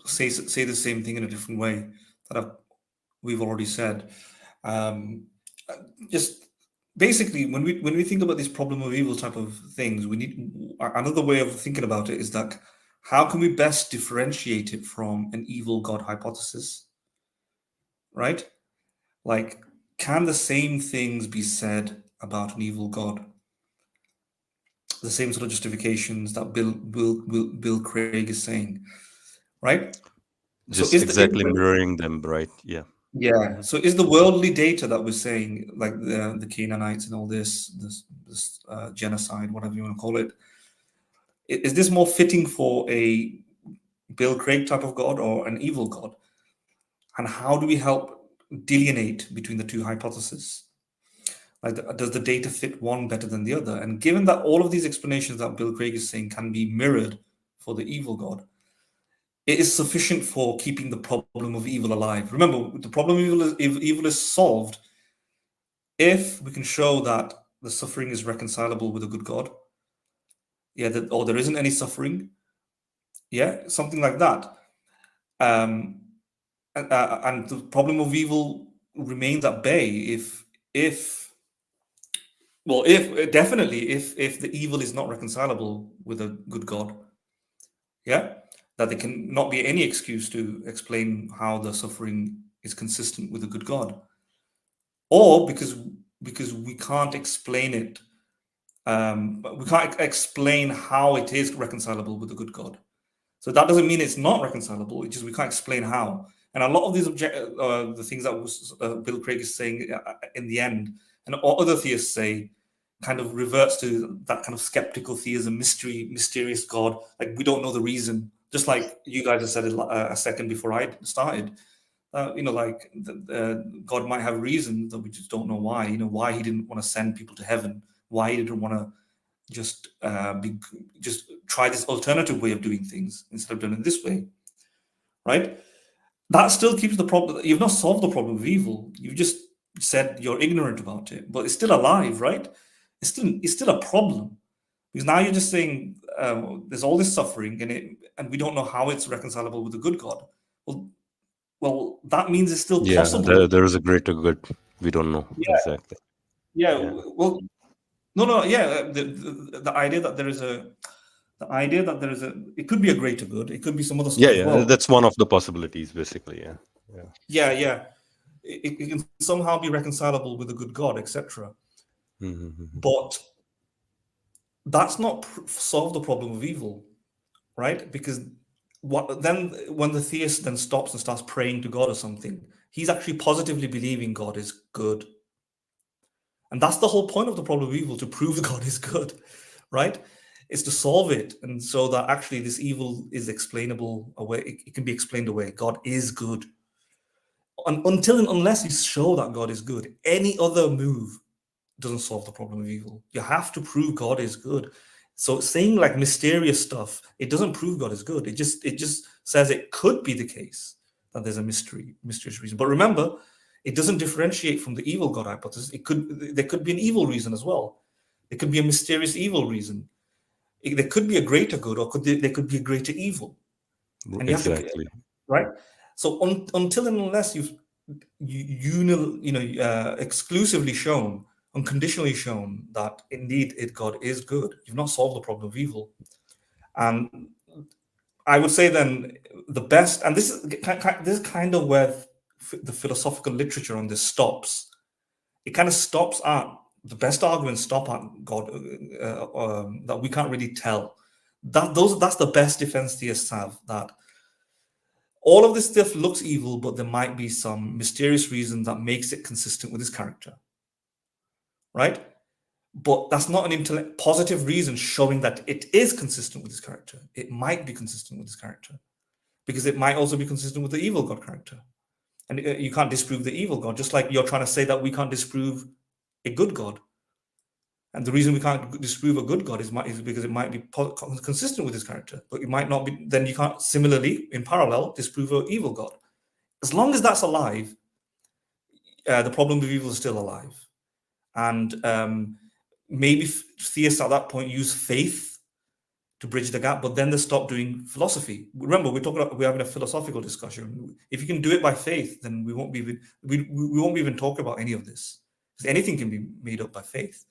say the same thing in a different way that we've already said. Um, just basically, when we think about this problem of evil type of things, we need another way of thinking about it is that how can we best differentiate it from an evil God hypothesis, right? Like, can the same things be said about an evil God? The same sort of justifications that Bill Craig is saying, right? So Just is exactly mirroring them, right? Yeah. yeah. So is the worldly data that we're saying, like the Canaanites and all this genocide, whatever you want to call it, is this more fitting for a Bill Craig type of God or an evil God? And how do we help delineate between the two hypotheses? Like, does the data fit one better than the other? And given that all of these explanations that Bill Craig is saying can be mirrored for the evil God, it is sufficient for keeping the problem of evil alive. Remember, the problem of evil is solved if we can show that the suffering is reconcilable with a good God. Yeah, or there isn't any suffering. Yeah, something like that. Um, and the problem of evil remains at bay if definitely if the evil is not reconcilable with a good God. Yeah, that there can not be any excuse to explain how the suffering is consistent with a good God, or because we can't explain it. We can't explain how it is reconcilable with a good God. So that doesn't mean it's not reconcilable. It's just we can't explain how. And a lot of these the things that Bill Craig is saying in the end, and other theists say, kind of reverts to that kind of skeptical theism, mysterious God. Like, we don't know the reason. Just like you guys have said it a second before I started. Like God might have a reason that we just don't know why. Why he didn't want to send people to heaven. Why he didn't want to just just try this alternative way of doing things instead of doing it this way, right? That still keeps the problem. You've not solved the problem of evil. You've just said you're ignorant about it, but it's still alive, right? It's still a problem, because now you're just saying there's all this suffering in it, and we don't know how it's reconcilable with the good God. Well, that means it's still Yeah, possible. there is a greater good. We don't know Yeah, exactly. yeah. Yeah. Well, no, yeah. The idea that there is it could be a greater good. It could be some other Yeah, stuff as yeah. well. That's one of the possibilities, basically. Yeah. Yeah. Yeah. It can somehow be reconcilable with a good God, etc. Mm-hmm. But that's not solve the problem of evil, right? Because then when the theist then stops and starts praying to God or something, he's actually positively believing God is good. And that's the whole point of the problem of evil, to prove God is good, right? Is to solve it. And so that actually this evil is explainable away. It can be explained away. God is good. Until and unless you show that God is good, any other move doesn't solve the problem of evil. You have to prove God is good. So saying like mysterious stuff, it doesn't prove God is good. It just says it could be the case that there's a mysterious reason. But remember, it doesn't differentiate from the evil God hypothesis. There could be an evil reason as well. It could be a mysterious evil reason. There could be a greater good, or there could be a greater evil. And you have to, Exactly. right? So until and unless you've exclusively shown, unconditionally shown that indeed God is good, you've not solved the problem of evil. And I would say then the best, and this is kind of where the philosophical literature on this stops. It kind of stops at the best arguments stop at God, that we can't really tell. That's the best defense theists have, that all of this stuff looks evil, but there might be some mysterious reason that makes it consistent with his character, right? But that's not an positive reason showing that it is consistent with his character. It might be consistent with his character, because it might also be consistent with the evil God character. And you can't disprove the evil God, just like you're trying to say that we can't disprove a good God. And the reason we can't disprove a good God is because it might be consistent with his character, but it might not be. Then you can't similarly, in parallel, disprove an evil God. As long as that's alive, the problem of evil is still alive. And maybe theists at that point use faith to bridge the gap, but then they stop doing philosophy. Remember, we're having a philosophical discussion. If you can do it by faith, then we won't be even talk about any of this, because anything can be made up by faith.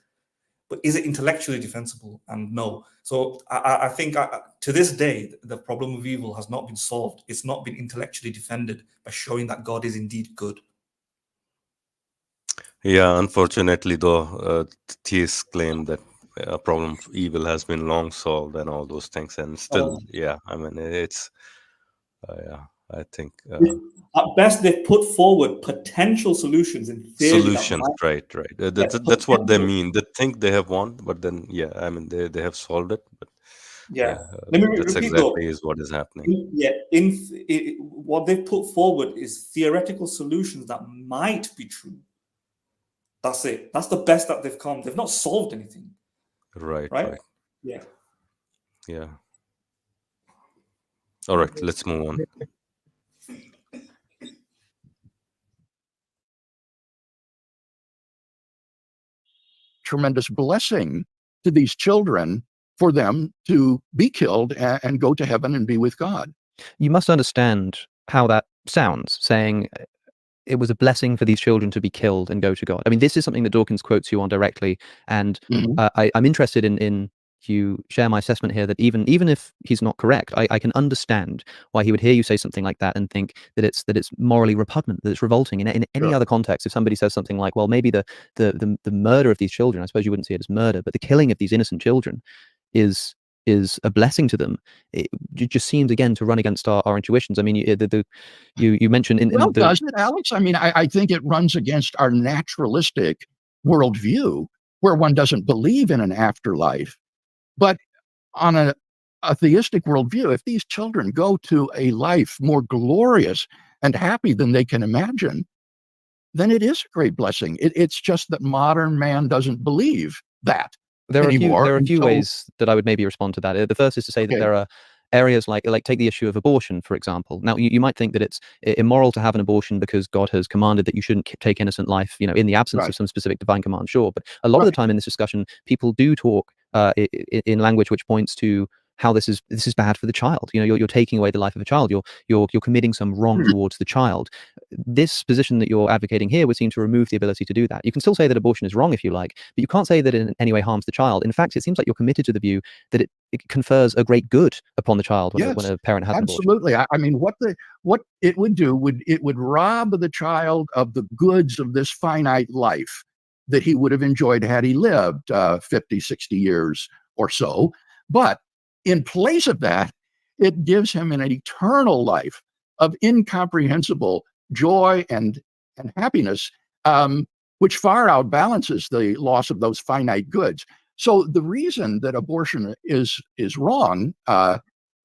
But is it intellectually defensible? And no. So I think to this day, the problem of evil has not been solved. It's not been intellectually defended by showing that God is indeed good. Yeah, unfortunately, though, theists claim that a problem of evil has been long solved and all those things, and still, yeah, I mean, it's, yeah, I think at best they've put forward potential solutions in theory. solutions, right. That's what they mean. They think they have won, but then, yeah, I mean, they have solved it, but yeah. Let me that's repeat exactly though. is what is happening. What they've put forward is theoretical solutions that might be true. That's it. That's the best that they've come. They've not solved anything. Right. Yeah. All right, let's move on. Tremendous blessing to these children for them to be killed and go to heaven and be with God. You must understand how that sounds, saying it was a blessing for these children to be killed and go to God. I mean, this is something that Dawkins quotes you on directly, and I'm interested in you share my assessment here that even if he's not correct, I can understand why he would hear you say something like that and think that it's morally repugnant, that it's revolting. In any other context, if somebody says something like, well, maybe the murder of these children, I suppose you wouldn't see it as murder, but the killing of these innocent children is a blessing to them. It just seems again to run against our intuitions. I mean, you mentioned does it, Alex? I mean, I think it runs against our naturalistic worldview, where one doesn't believe in an afterlife. But on a theistic worldview, if these children go to a life more glorious and happy than they can imagine, then it is a great blessing. It's just that modern man doesn't believe that anymore. There are a few ways that I would maybe respond to that. The first is to say that there are areas like take the issue of abortion, for example. Now, you might think that it's immoral to have an abortion because God has commanded that you shouldn't take innocent life, in the absence of some specific divine command, sure. But a lot of the time in this discussion, people do talk in language which points to how this is bad for the child. You're taking away the life of a child. You're committing some wrong towards the child. This position that you're advocating here would seem to remove the ability to do that. You can still say that abortion is wrong if you like, but you can't say that it in any way harms the child. In fact, it seems like you're committed to the view that it confers a great good upon the child when a parent has an abortion. Absolutely. I mean, what it would do would rob the child of the goods of this finite life that he would have enjoyed had he lived 50, 60 years or so. But in place of that, it gives him an eternal life of incomprehensible joy and happiness, which far outbalances the loss of those finite goods. So the reason that abortion is wrong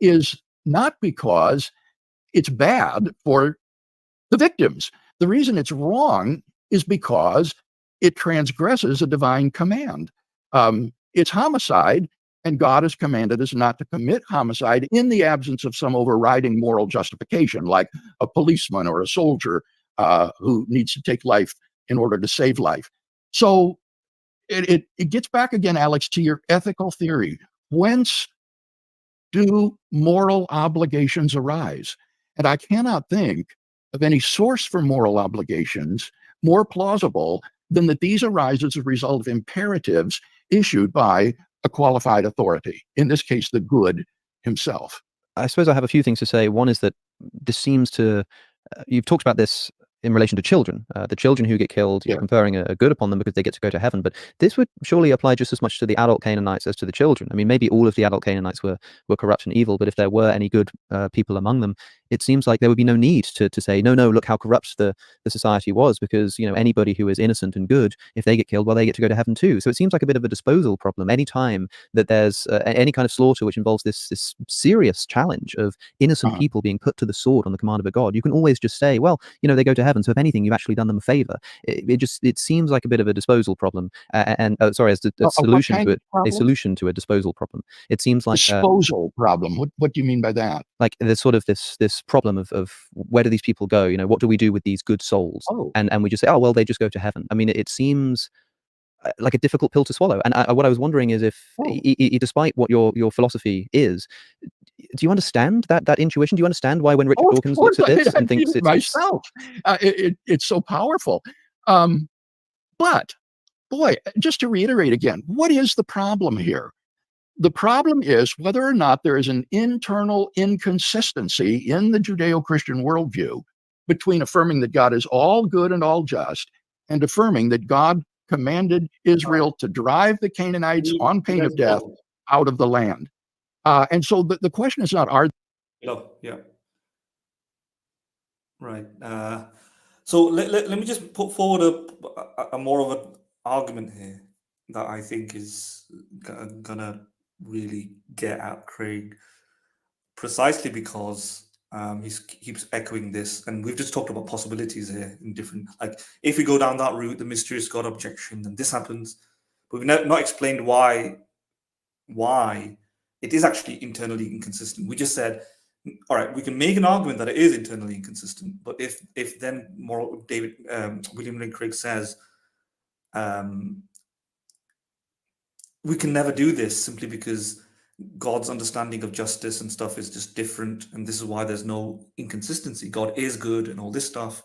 is not because it's bad for the victims. The reason it's wrong is because it transgresses a divine command. It's homicide, and God has commanded us not to commit homicide in the absence of some overriding moral justification, like a policeman or a soldier who needs to take life in order to save life. So it gets back again, Alex, to your ethical theory. Whence do moral obligations arise? And I cannot think of any source for moral obligations more plausible than that these arise as a result of imperatives issued by a qualified authority, in this case, the good himself. I suppose I have a few things to say. One is that this seems to, you've talked about this in relation to children, the children who get killed, you're conferring a good upon them because they get to go to heaven. But this would surely apply just as much to the adult Canaanites as to the children. I mean, maybe all of the adult Canaanites were corrupt and evil, but if there were any good people among them, it seems like there would be no need to say, no, look how corrupt the society was, because, you know, anybody who is innocent and good, if they get killed, well, they get to go to heaven too. So it seems like a bit of a disposal problem. Any time that there's any kind of slaughter which involves this serious challenge of innocent people being put to the sword on the command of a god, you can always just say, well, you know, they go to heaven, so if anything, you've actually done them a favor. It seems like a bit of a disposal problem, and as a solution to it, a solution to a disposal problem. It seems like disposal problem. What do you mean by that? Like there's sort of this problem of where do these people go? You know, what do we do with these good souls? And we just say, oh well, they just go to heaven. I mean, it seems like a difficult pill to swallow. And what I was wondering is if, despite what your philosophy is, do you understand that intuition? Do you understand why when Richard Dawkins looks at this and thinks it's myself, it's so powerful? But boy, just to reiterate again, what is the problem here? The problem is whether or not there is an internal inconsistency in the Judeo-Christian worldview between affirming that God is all good and all just and affirming that God commanded Israel to drive the Canaanites on pain of death out of the land. And so the question is not, Right. So let me just put forward a more of an argument here that I think is gonna really get at Craig, precisely because he keeps echoing this, and we've just talked about possibilities here in different, like if we go down that route, the mysterious God objection, then this happens, but we've not explained why it is actually internally inconsistent. We just said, all right, we can make an argument that it is internally inconsistent, but if then William Lane Craig says we can never do this simply because God's understanding of justice and stuff is just different, and this is why there's no inconsistency. God is good and all this stuff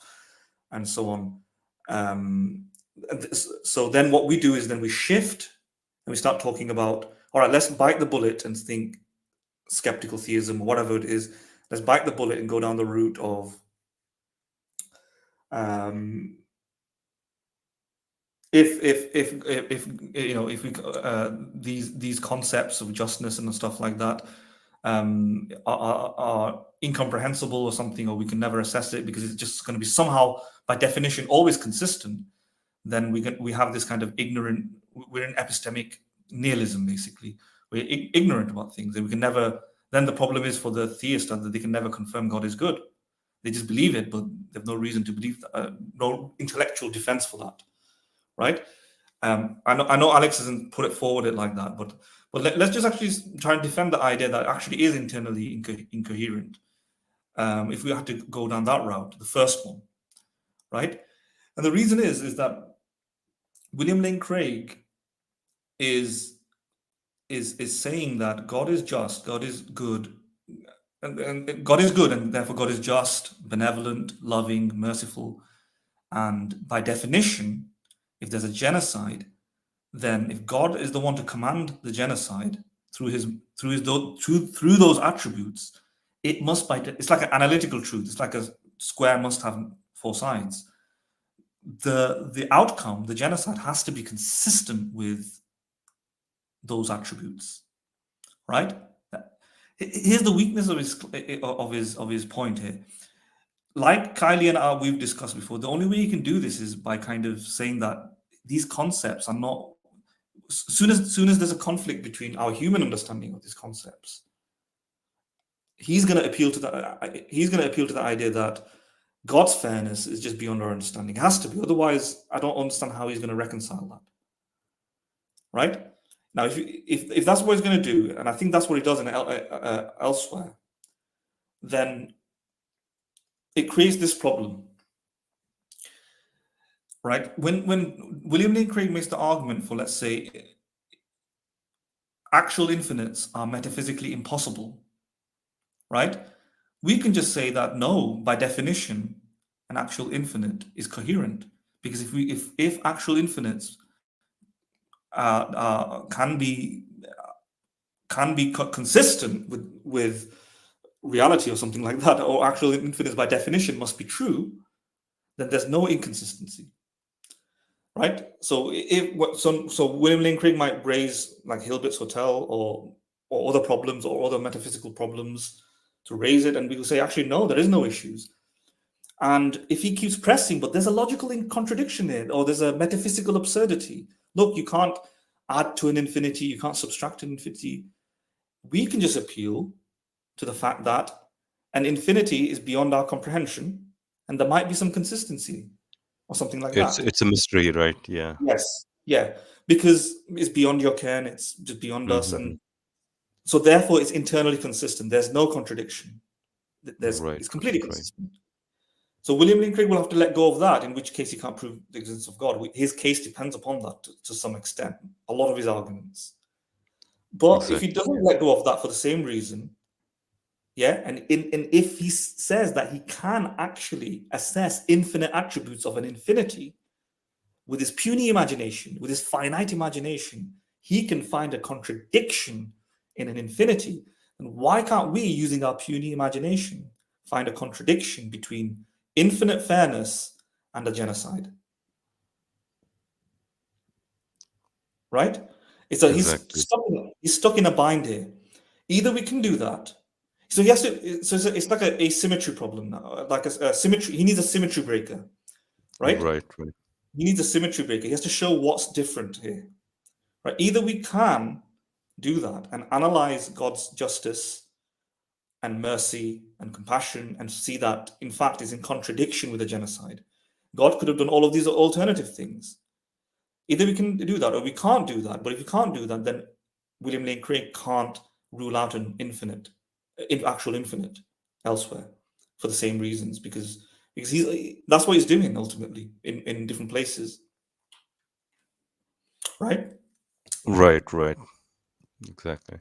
and so on. So then what we do is then we shift and we start talking about, all right, let's bite the bullet and think skeptical theism or whatever it is. Let's bite the bullet and go down the route of if you know, if we these concepts of justness and stuff like that are incomprehensible or something, or we can never assess it because it's just going to be somehow by definition always consistent, then we have this kind of ignorant, we're in epistemic nihilism, basically. We're ignorant about things, and we can never. Then the problem is for the theist that they can never confirm God is good. They just believe it, but they have no reason to believe that, no intellectual defense for that, right? I know Alex hasn't put it forward like that, but let's just actually try and defend the idea that it actually is internally incoherent. If we had to go down that route, the first one, right? And the reason is that William Lane Craig is saying that God is just, God is good, and God is good, and therefore God is just, benevolent, loving, merciful, and by definition, if there's a genocide, then if God is the one to command the genocide through those attributes, it must it's like an analytical truth. It's like a square must have four sides. The outcome, the genocide, has to be consistent with those attributes, right? Here's the weakness of his point here. Like Kylie and I, we've discussed before, the only way you can do this is by kind of saying that these concepts are not. Soon as there's a conflict between our human understanding of these concepts, he's going to appeal to that. He's going to appeal to the idea that God's fairness is just beyond our understanding. It has to be. Otherwise, I don't understand how he's going to reconcile that. Right? Now, if that's what he's going to do, and I think that's what he does in elsewhere, then it creates this problem. Right? When William Lane Craig makes the argument for, let's say, actual infinites are metaphysically impossible, right? We can just say that no, by definition, an actual infinite is coherent, because if actual infinites can be consistent with reality or something like that, or actual infinites by definition must be true, then there's no inconsistency, right? So so William Lane Craig might raise like Hilbert's Hotel or other problems or other metaphysical problems to raise it, and we will say actually no, there is no issues. And if he keeps pressing, but there's a logical contradiction there, or there's a metaphysical absurdity. Look, you can't add to an infinity, you can't subtract an infinity. We can just appeal to the fact that an infinity is beyond our comprehension, and there might be some consistency or something like that. It's a mystery, right? Yeah. Yes, yeah, because it's beyond your ken, it's just beyond us, Mm-hmm. and so therefore it's internally consistent. There's no contradiction. Right. It's completely Right. consistent. So William Lane Craig will have to let go of that, in which case he can't prove the existence of God. His case depends upon that to some extent, a lot of his arguments. But if he doesn't let go of that for the same reason, yeah, and if he says that he can actually assess infinite attributes of an infinity with his puny imagination, with his finite imagination, he can find a contradiction in an infinity. And why can't we, using our puny imagination, find a contradiction between infinite fairness and a genocide? Right? Exactly. He's stuck in a bind here. Either we can do that. So he has to. So it's like a symmetry problem now. Like a symmetry. He needs a symmetry breaker, right? Right. Right. He needs a symmetry breaker. He has to show what's different here. Right? Either we can do that and analyze God's justice and mercy and compassion and see that, in fact, is in contradiction with the genocide. God could have done all of these alternative things. Either we can do that or we can't do that. But if we can't do that, then William Lane Craig can't rule out an actual infinite elsewhere for the same reasons, because that's what he's doing ultimately in different places. Right? Right. Right. Exactly.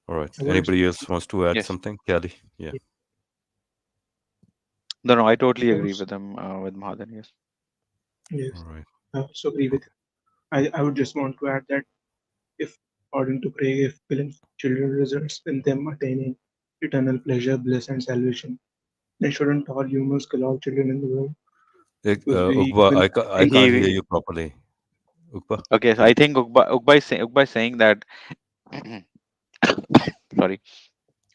All right. I would Anybody else wants to add Yes. something? Kelly? Yeah. No, I totally I agree would- with him, with Mahadan. Yes. yes, All right. I also agree with him. I would just want to add that if, according to Craig, if killing children results in them attaining eternal pleasure, bliss, and salvation, then shouldn't all humans kill all children in the world? Because we Ukba, will I think, can't hear He you properly. Ukba? Okay, so I think Ugba is saying that sorry,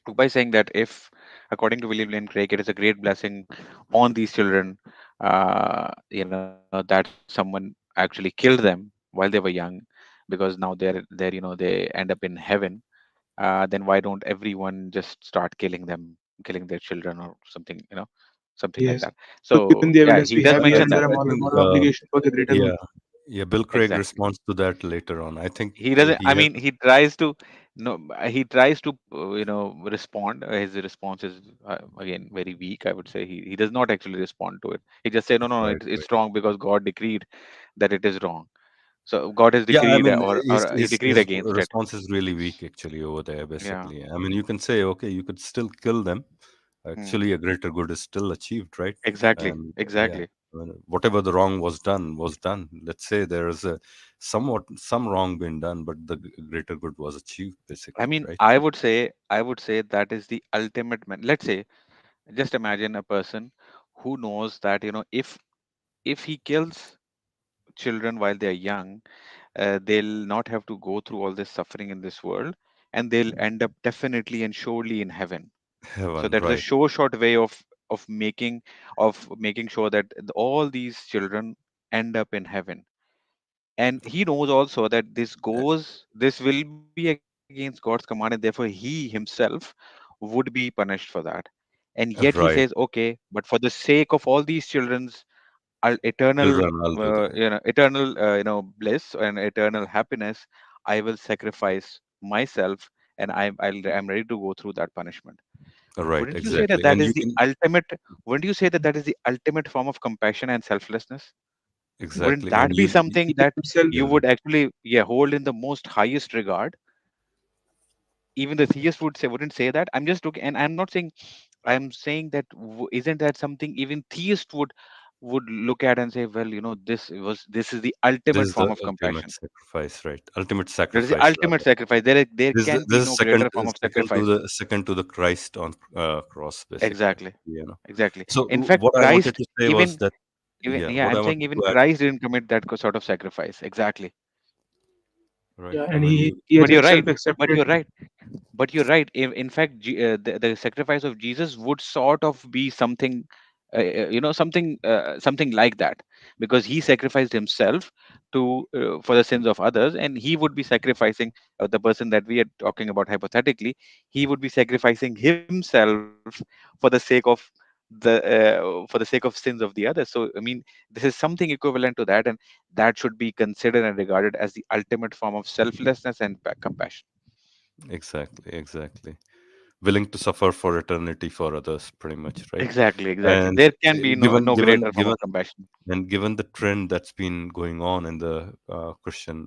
Ugba is saying that if, according to William Lane Craig, it is a great blessing on these children, that someone actually killed them while they were young, because now they end up in heaven. Then why don't everyone just start killing their children or something, something like yes, that. because given So the yeah, evidence he we does have, we are mention under that. a I think, moral obligation for the greater good. yeah, yeah. Bill Craig Exactly. responds to that later on. I think He doesn't, he I has. mean, he tries to, no, he tries to respond. His response is, again, very weak, I would say. He does not actually respond to it. He just say, no, no, no, Right, it's right. wrong because God decreed that it is wrong. So God has Yeah, I decreed, mean, or he decreed his against it. response is really weak actually over there. Yeah. Basically, I mean, you can say, okay, you could still kill them. Hmm. Actually, a greater good is still achieved, right? Exactly. And yeah, Exactly. I mean, whatever the wrong was done was done. Let's say there is a some wrong been done, but the greater good was achieved, I basically, mean, right? I would say that is the ultimate man. Let's say, just imagine a person who knows that, if he kills children while they are young, they'll not have to go through all this suffering in this world, and they'll end up definitely and surely in heaven. So Heaven, that is a right. short way of making sure that all these children end up in heaven. And he knows also that this will be against God's command, and therefore he himself would be punished for that. And yet he says, Right. okay, but for the sake of all these children's eternal Children, I'll do that. eternal bliss and eternal happiness, I will sacrifice myself, and I'm ready to go through that punishment. Right, Wouldn't you say that exactly. that And is you the can, ultimate wouldn't you say that that is the ultimate form of compassion and selflessness? Wouldn't exactly. And that be something He that himself, you yeah, would actually, yeah, hold in the most highest regard? Even the theist wouldn't say that. I'm just looking, and I'm not saying, I'm saying that isn't that something even theist would look at and say, well, this is the this ultimate is the form of ultimate compassion. sacrifice, right? Ultimate That is the sacrifice, ultimate rather. sacrifice. There can be This is no greater form of sacrifice. second to the Christ on cross, basically. Exactly. You know. Exactly. So In fact, what I wanted Christ, to say was even that, even yeah, yeah, what I I'm saying wanted even to add, Christ didn't commit that sort of sacrifice. Exactly. right? yeah, I and mean, he has But you're himself right. But accepted. you're right. But you're right. In fact, the sacrifice of Jesus would sort of be something, something like that, because he sacrificed himself to for the sins of others, and he would be sacrificing the person that we are talking about hypothetically. He would be sacrificing himself for the sake of sins of the others. So I mean, this is something equivalent to that, and that should be considered and regarded as the ultimate form of selflessness and compassion. exactly, exactly. Willing to suffer for eternity for others, pretty much, right? Exactly, exactly. And There can be no, given no given greater form given of compassion. and given the trend that's been going on in the Christian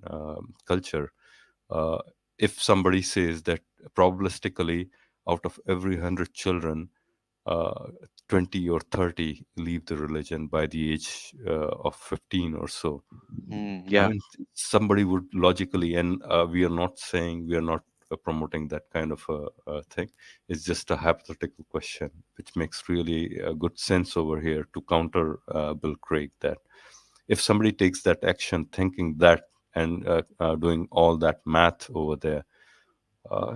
culture, uh, if somebody says that probabilistically out of every 100 children, uh, 20 or 30 leave the religion by the age of 15 or so. I Yeah, mean, somebody would logically, and we are not saying, we are not promoting that kind of a thing. It's just a hypothetical question, which makes really good sense over here to counter Bill Craig, that if somebody takes that action thinking that, and doing all that math over there,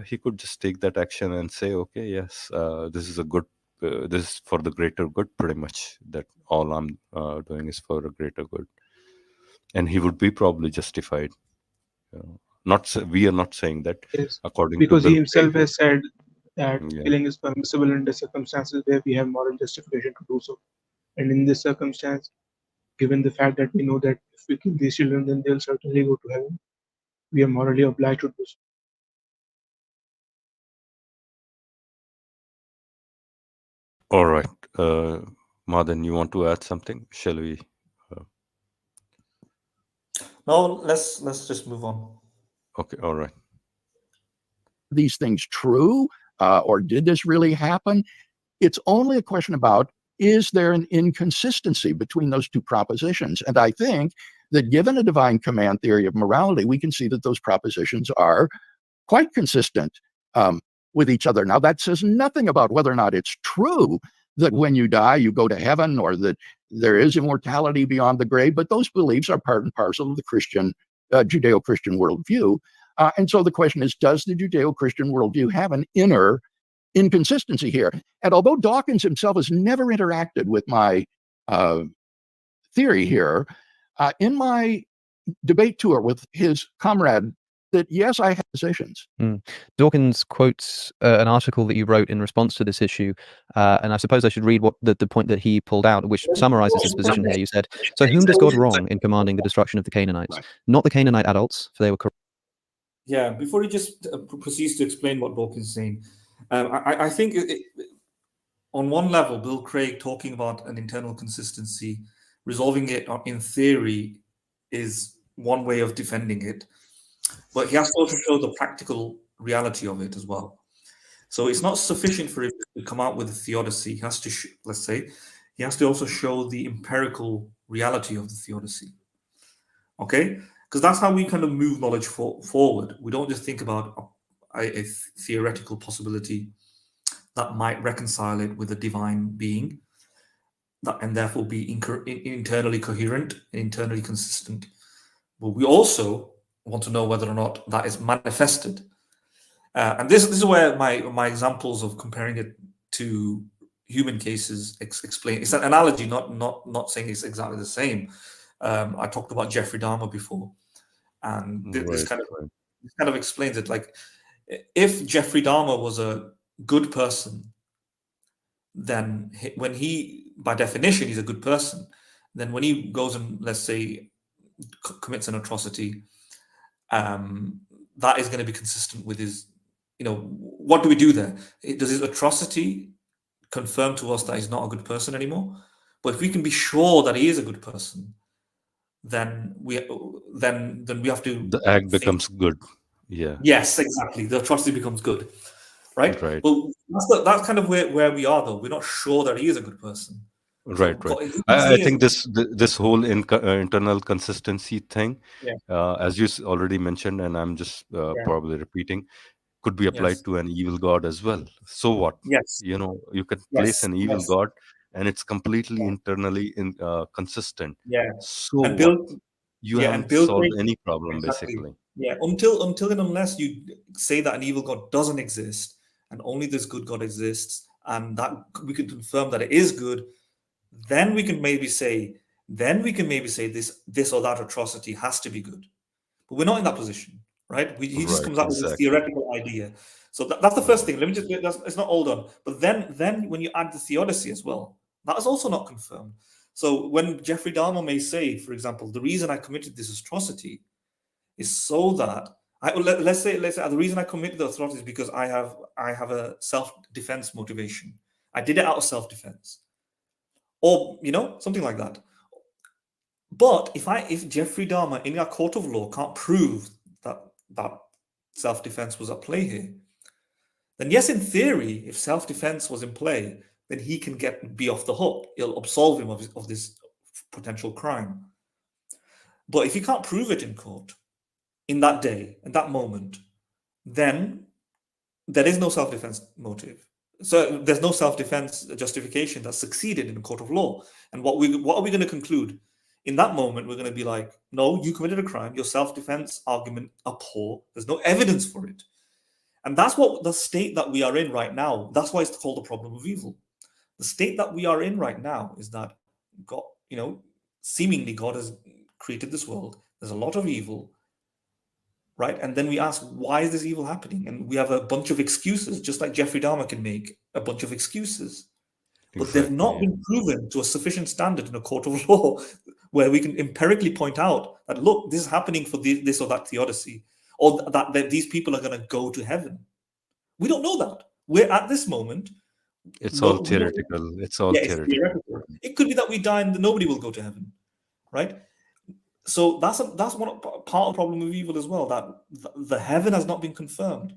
he could just take that action and say, okay, yes, this is a good, this is for the greater good, pretty much, that all I'm doing is for a greater good. And he would be probably justified. We are not saying that Yes, according to because he Bill Craig. himself has said that Yeah. killing is permissible in the circumstances where we have moral justification to do so. And in this circumstance, given the fact that we know that if we kill these children, then they'll certainly go to heaven, we are morally obliged to do so. All right. Uh, Madan, you want to add something? Shall we? Uh, No, let's just move on. okay. All right. These things true? Or did this really happen? It's only a question about, is there an inconsistency between those two propositions? And I think that given a divine command theory of morality, we can see that those propositions are quite consistent with each other. Now, that says nothing about whether or not it's true that when you die, you go to heaven, or that there is immortality beyond the grave, but those beliefs are part and parcel of the Christian, Judeo-Christian worldview. And so the question is, does the Judeo-Christian worldview have an inner inconsistency here? And although Dawkins himself has never interacted with my theory here, in my debate tour with his comrade, that yes, I have positions. Dawkins quotes an article that you wrote in response to this issue, and I suppose I should read what the point that he pulled out, which summarizes his position here. You said, "So whom does God wrong in commanding the destruction of the Canaanites? Right. Not the Canaanite adults, for they were corrupt." Yeah, before he just proceeds to explain what Dawkins is saying, I think on one level, Bill Craig talking about an internal consistency, resolving it in theory is one way of defending it, but he has to also show the practical reality of it as well. So it's not sufficient for him to come out with a theodicy. He has to, let's say, he has to also show the empirical reality of the theodicy. Okay? Because that's how we kind of move knowledge forward. We don't just think about a theoretical possibility that might reconcile it with a divine being, that and therefore be internally coherent, internally consistent. But we also want to know whether or not that is manifested. And this is where my examples of comparing it to human cases explain. It's an analogy, not saying it's exactly the same. I talked about Jeffrey Dahmer before, and this Right, kind right. of explains it. Like, if Jeffrey Dahmer was a good person, then when he, by definition, he's a good person. Then when he goes and, let's say, commits an atrocity, that is going to be consistent with his, what do we do there? Does his atrocity confirm to us that he's not a good person anymore? But if we can be sure that he is a good person, then we have to The act think, becomes good. Yeah, yes, exactly, the atrocity becomes good, right? right, Well, that's kind of where we are, though. We're not sure that he is a good person. So right, right. he can I see it. think this whole internal consistency thing, Yeah, as you already mentioned, and I'm just yeah, probably repeating, could be applied yes, to an evil god as well. So what? yes, You could place yes, an evil yes, god, and it's completely yeah, internally consistent. yeah. So And what? Bill, You yeah, and haven't Bill solved Gates, any problem, exactly. basically. Yeah, until and unless you say that an evil god doesn't exist and only this good god exists, and that we can confirm that it is good, then we can maybe say, this or that atrocity has to be good. But we're not in that position, right? He just Right, comes out with this exactly. theoretical idea. So that's the first Right, thing. Let me just, it's not all done. But then when you add the theodicy as well, that is also not confirmed. So when Jeffrey Dahmer may say, for example, the reason I committed this atrocity is so that let's say the reason I committed the atrocity is because I have a self-defense motivation. I did it out of self-defense, or something like that. But if Jeffrey Dahmer in a court of law can't prove that self-defense was at play here, then yes, in theory, if self-defense was in play, then he can be off the hook. It'll absolve him of this potential crime. But if he can't prove it in court in that day, in that moment, then there is no self-defense motive. So there's no self-defense justification that succeeded in a court of law. And what are we going to conclude? In that moment, we're going to be like, no, you committed a crime. Your self-defense argument are poor. There's no evidence for it. And that's what the state that we are in right now. That's why it's called the problem of evil. The state that we are in right now is that God, seemingly God has created this world. There's a lot of evil, right? And then we ask, why is this evil happening? And we have a bunch of excuses, just like Jeffrey Dahmer can make a bunch of excuses. But they've exactly. not Yeah. been proven to a sufficient standard in a court of law where we can empirically point out that, look, this is happening for this or that theodicy, or that these people are going to go to heaven. We don't know that. We're at this moment. It's No, all theoretical. It's all yeah, it's theoretical. theoretical. It could be that we die and nobody will go to heaven, right? So that's one part of the problem of evil as well. That the heaven has not been confirmed.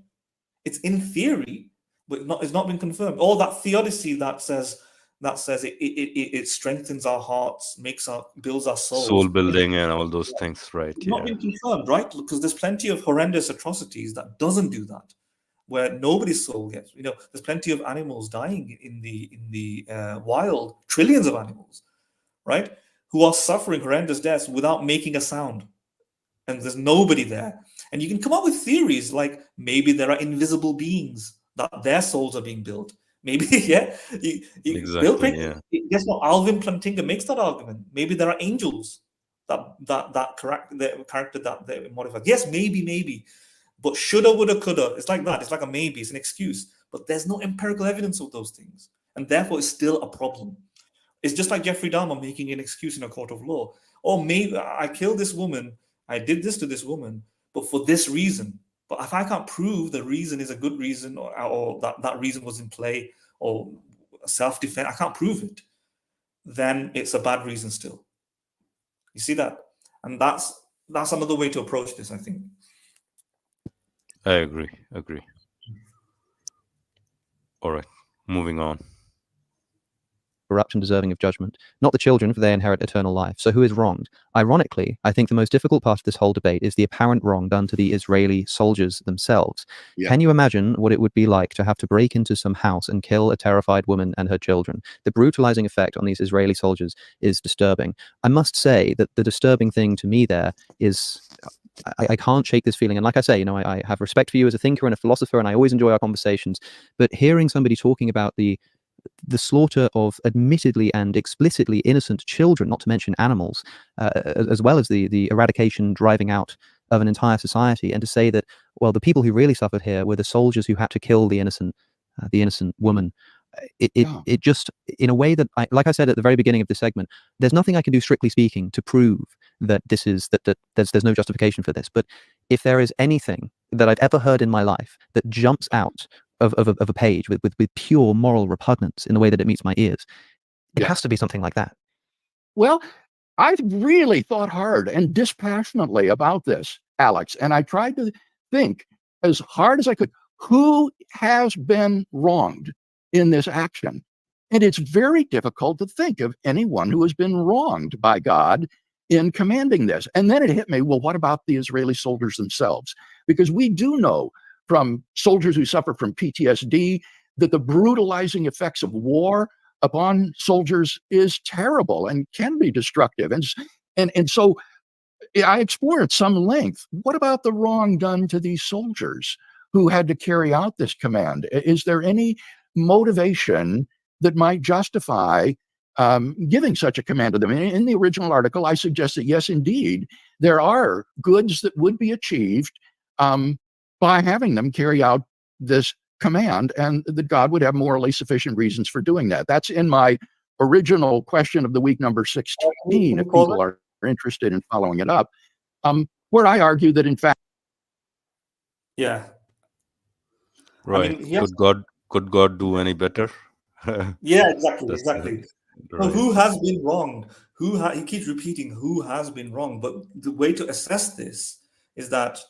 It's in theory, but it's not been confirmed. Or that theodicy that says it strengthens our hearts, builds our souls. Soul building and all those things, right? It's not been confirmed, right? Because there's plenty of horrendous atrocities that doesn't do that, where nobody's soul gets. There's plenty of animals dying in the wild, trillions of animals, right, who are suffering horrendous deaths without making a sound, and there's nobody there. And you can come up with theories like maybe there are invisible beings that their souls are being built. Maybe, yeah. Exactly. Yeah. Guess what? Alvin Plantinga makes that argument. Maybe there are angels that character that they modified. Yes, maybe. But shoulda, woulda, coulda. It's like that. It's like a maybe. It's an excuse. But there's no empirical evidence of those things, and therefore it's still a problem. It's just like Jeffrey Dahmer making an excuse in a court of law. Or maybe I killed this woman, I did this to this woman, but for this reason. But if I can't prove the reason is a good reason, or that reason was in play, or self-defense, I can't prove it, then it's a bad reason still. You see that? And that's another way to approach this, I think. I agree. All right, moving on. Corrupt and deserving of judgment, not the children, for they inherit eternal life. So who is wronged? Ironically, I think the most difficult part of this whole debate is the apparent wrong done to the Israeli soldiers themselves. Yeah. Can you imagine what it would be like to have to break into some house and kill a terrified woman and her children? The brutalizing effect on these Israeli soldiers is disturbing. I must say that the disturbing thing to me there is I can't shake this feeling. And like I say, I have respect for you as a thinker and a philosopher, and I always enjoy our conversations. But hearing somebody talking about the slaughter of admittedly and explicitly innocent children, not to mention animals, as well as the eradication, driving out of an entire society, and to say that, well, the people who really suffered here were the soldiers who had to kill the innocent woman. It just, in a way that, like I said at the very beginning of this segment, there's nothing I can do, strictly speaking, to prove that this is that there's no justification for this. But if there is anything that I've ever heard in my life that jumps out of a page with pure moral repugnance in the way that it meets my ears, it has to be something like that. Well, I've really thought hard and dispassionately about this, Alex, and I tried to think as hard as I could, who has been wronged in this action? And it's very difficult to think of anyone who has been wronged by God in commanding this. And then it hit me, well, what about the Israeli soldiers themselves? Because we do know from soldiers who suffer from PTSD that the brutalizing effects of war upon soldiers is terrible and can be destructive. And so I explored at some length, what about the wrong done to these soldiers who had to carry out this command? Is there any motivation that might justify giving such a command to them? In the original article, I suggest that yes, indeed, there are goods that would be achieved by having them carry out this command, and that God would have morally sufficient reasons for doing that. That's in my original question of the week, number 16, if people are interested in following it up, where I argue that, in fact... Yeah. Right. I mean, Could God do any better? Yeah, exactly. Right. So who has been wronged? He keeps repeating who has been wronged, but the way to assess this is that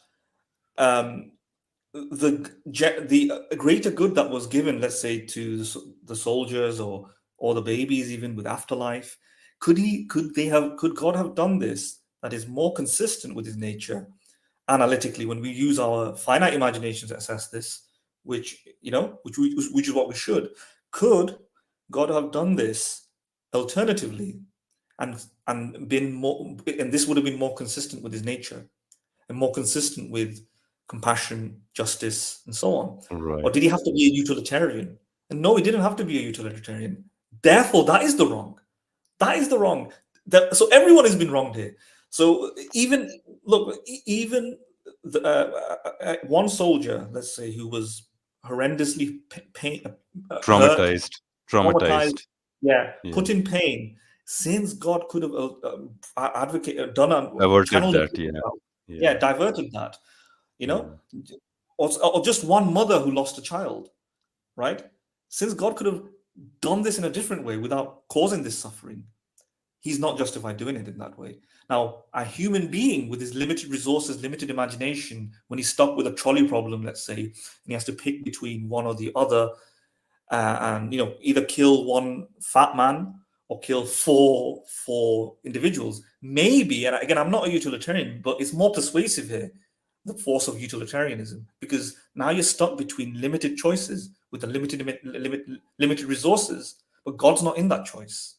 the greater good that was given, let's say, to the soldiers or the babies, even with afterlife, could God have done this that is more consistent with his nature analytically when we use our finite imagination to assess this, which is what we should? Could God have done this alternatively and been more, and this would have been more consistent with his nature and more consistent with compassion, justice, and so on? Right. Or did he have to be a utilitarian? And no, he didn't have to be a utilitarian. Therefore, that is the wrong. That is the wrong. So everyone has been wronged here. So even one soldier, let's say, who was horrendously traumatized, put in pain, since God could have advocated, averted that, diverted that, or just one mother who lost a child, right? Since God could have done this in a different way without causing this suffering, he's not justified doing it in that way. Now, a human being with his limited resources, limited imagination, when he's stuck with a trolley problem, let's say, and he has to pick between one or the other, and either kill one fat man or kill four individuals, maybe, and again, I'm not a utilitarian, but it's more persuasive here, the force of utilitarianism, because now you're stuck between limited choices with the limited resources, but God's not in that choice.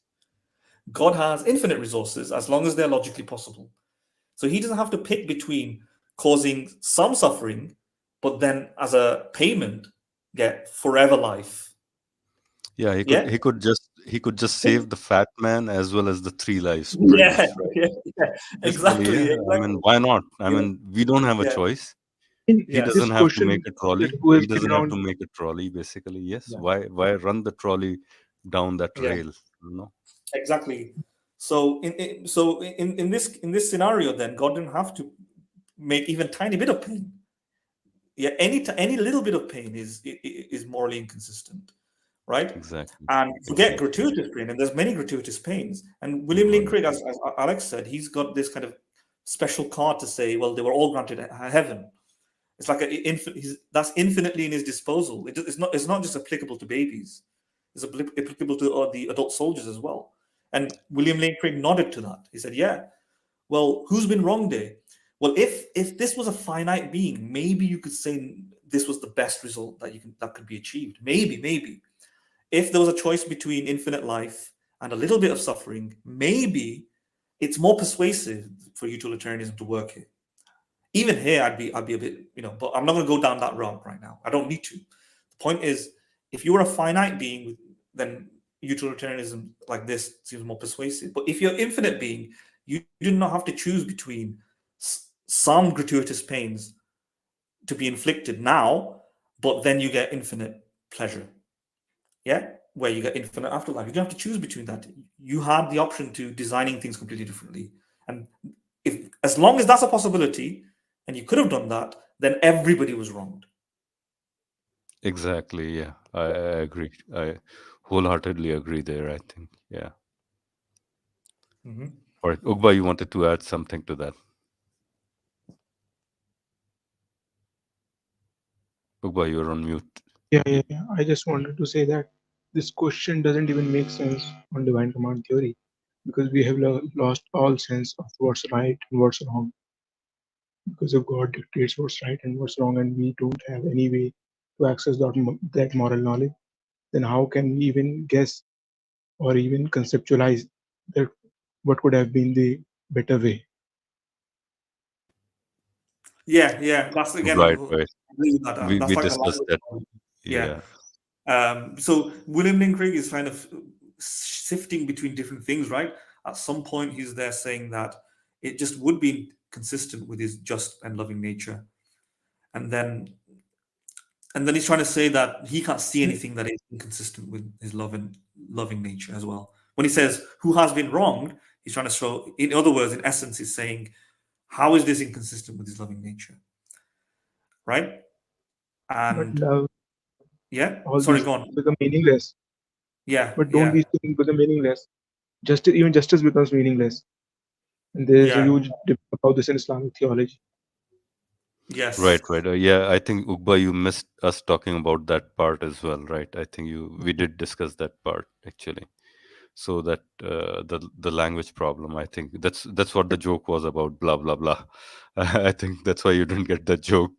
God has infinite resources as long as they're logically possible. So he doesn't have to pick between causing some suffering, but then as a payment, get forever life. Yeah, he could just save the fat man as well as the 3 lives. Exactly. I mean, why not? I mean, we don't have a choice. He doesn't have to make a trolley. He doesn't have to make a trolley, basically. Yes. Yeah. Why run the trolley down that rail? Exactly. So in this scenario, then God didn't have to make even tiny bit of pain. Yeah, any little bit of pain is morally inconsistent, right? Exactly. And forget gratuitous pain, and there's many gratuitous pains. And William Lane Craig, as Alex said, he's got this kind of special card to say, well, they were all granted heaven. It's like that's infinitely in his disposal. It's not just applicable to babies. It's applicable to the adult soldiers as well. And William Lane Craig nodded to that. He said, yeah, well, who's been wronged there? Well, if this was a finite being, maybe you could say this was the best result that could be achieved. Maybe. If there was a choice between infinite life and a little bit of suffering, maybe it's more persuasive for utilitarianism to work here. Even here, I'd be a bit, but I'm not going to go down that route right now. I don't need to. The point is, if you're a finite being, then utilitarianism like this seems more persuasive. But if you're an infinite being, you do not have to choose between some gratuitous pains to be inflicted now, but then you get infinite pleasure. Yeah, where you get infinite afterlife. You don't have to choose between that. You had the option to designing things completely differently, and if as long as that's a possibility, and you could have done that, then everybody was wronged. Exactly. Yeah, I agree. I wholeheartedly agree there. I think. Yeah. Mm-hmm. All right, Ugba, you wanted to add something to that. Ugba, you're on mute. Yeah. I just wanted to say that this question doesn't even make sense on divine command theory, because we have lost all sense of what's right and what's wrong. Because if God dictates what's right and what's wrong, and we don't have any way to access that moral knowledge, then how can we even guess or even conceptualize that what could have been the better way? Yeah. That's again. Right, right. That's We like the discussed language that. problem. Yeah. Yeah. So William Lane Craig is kind of sifting between different things, right? At some point, he's there saying that it just would be consistent with his just and loving nature, and then he's trying to say that he can't see anything that is inconsistent with his loving nature as well. When he says who has been wronged, he's trying to show, in other words, in essence, he's saying how is this inconsistent with his loving nature, right? But And love, yeah, all sorry, these go on. become meaningless. Yeah, But don't yeah, these things become meaningless? Even justice becomes meaningless. And there's a yeah, huge debate about this in Islamic theology. yes, Right, right. Yeah, I think Ugba, you missed us talking about that part as well, right? I think we did discuss that part actually. So that the language problem, I think that's what the joke was about. Blah blah blah. I think that's why you didn't get that joke.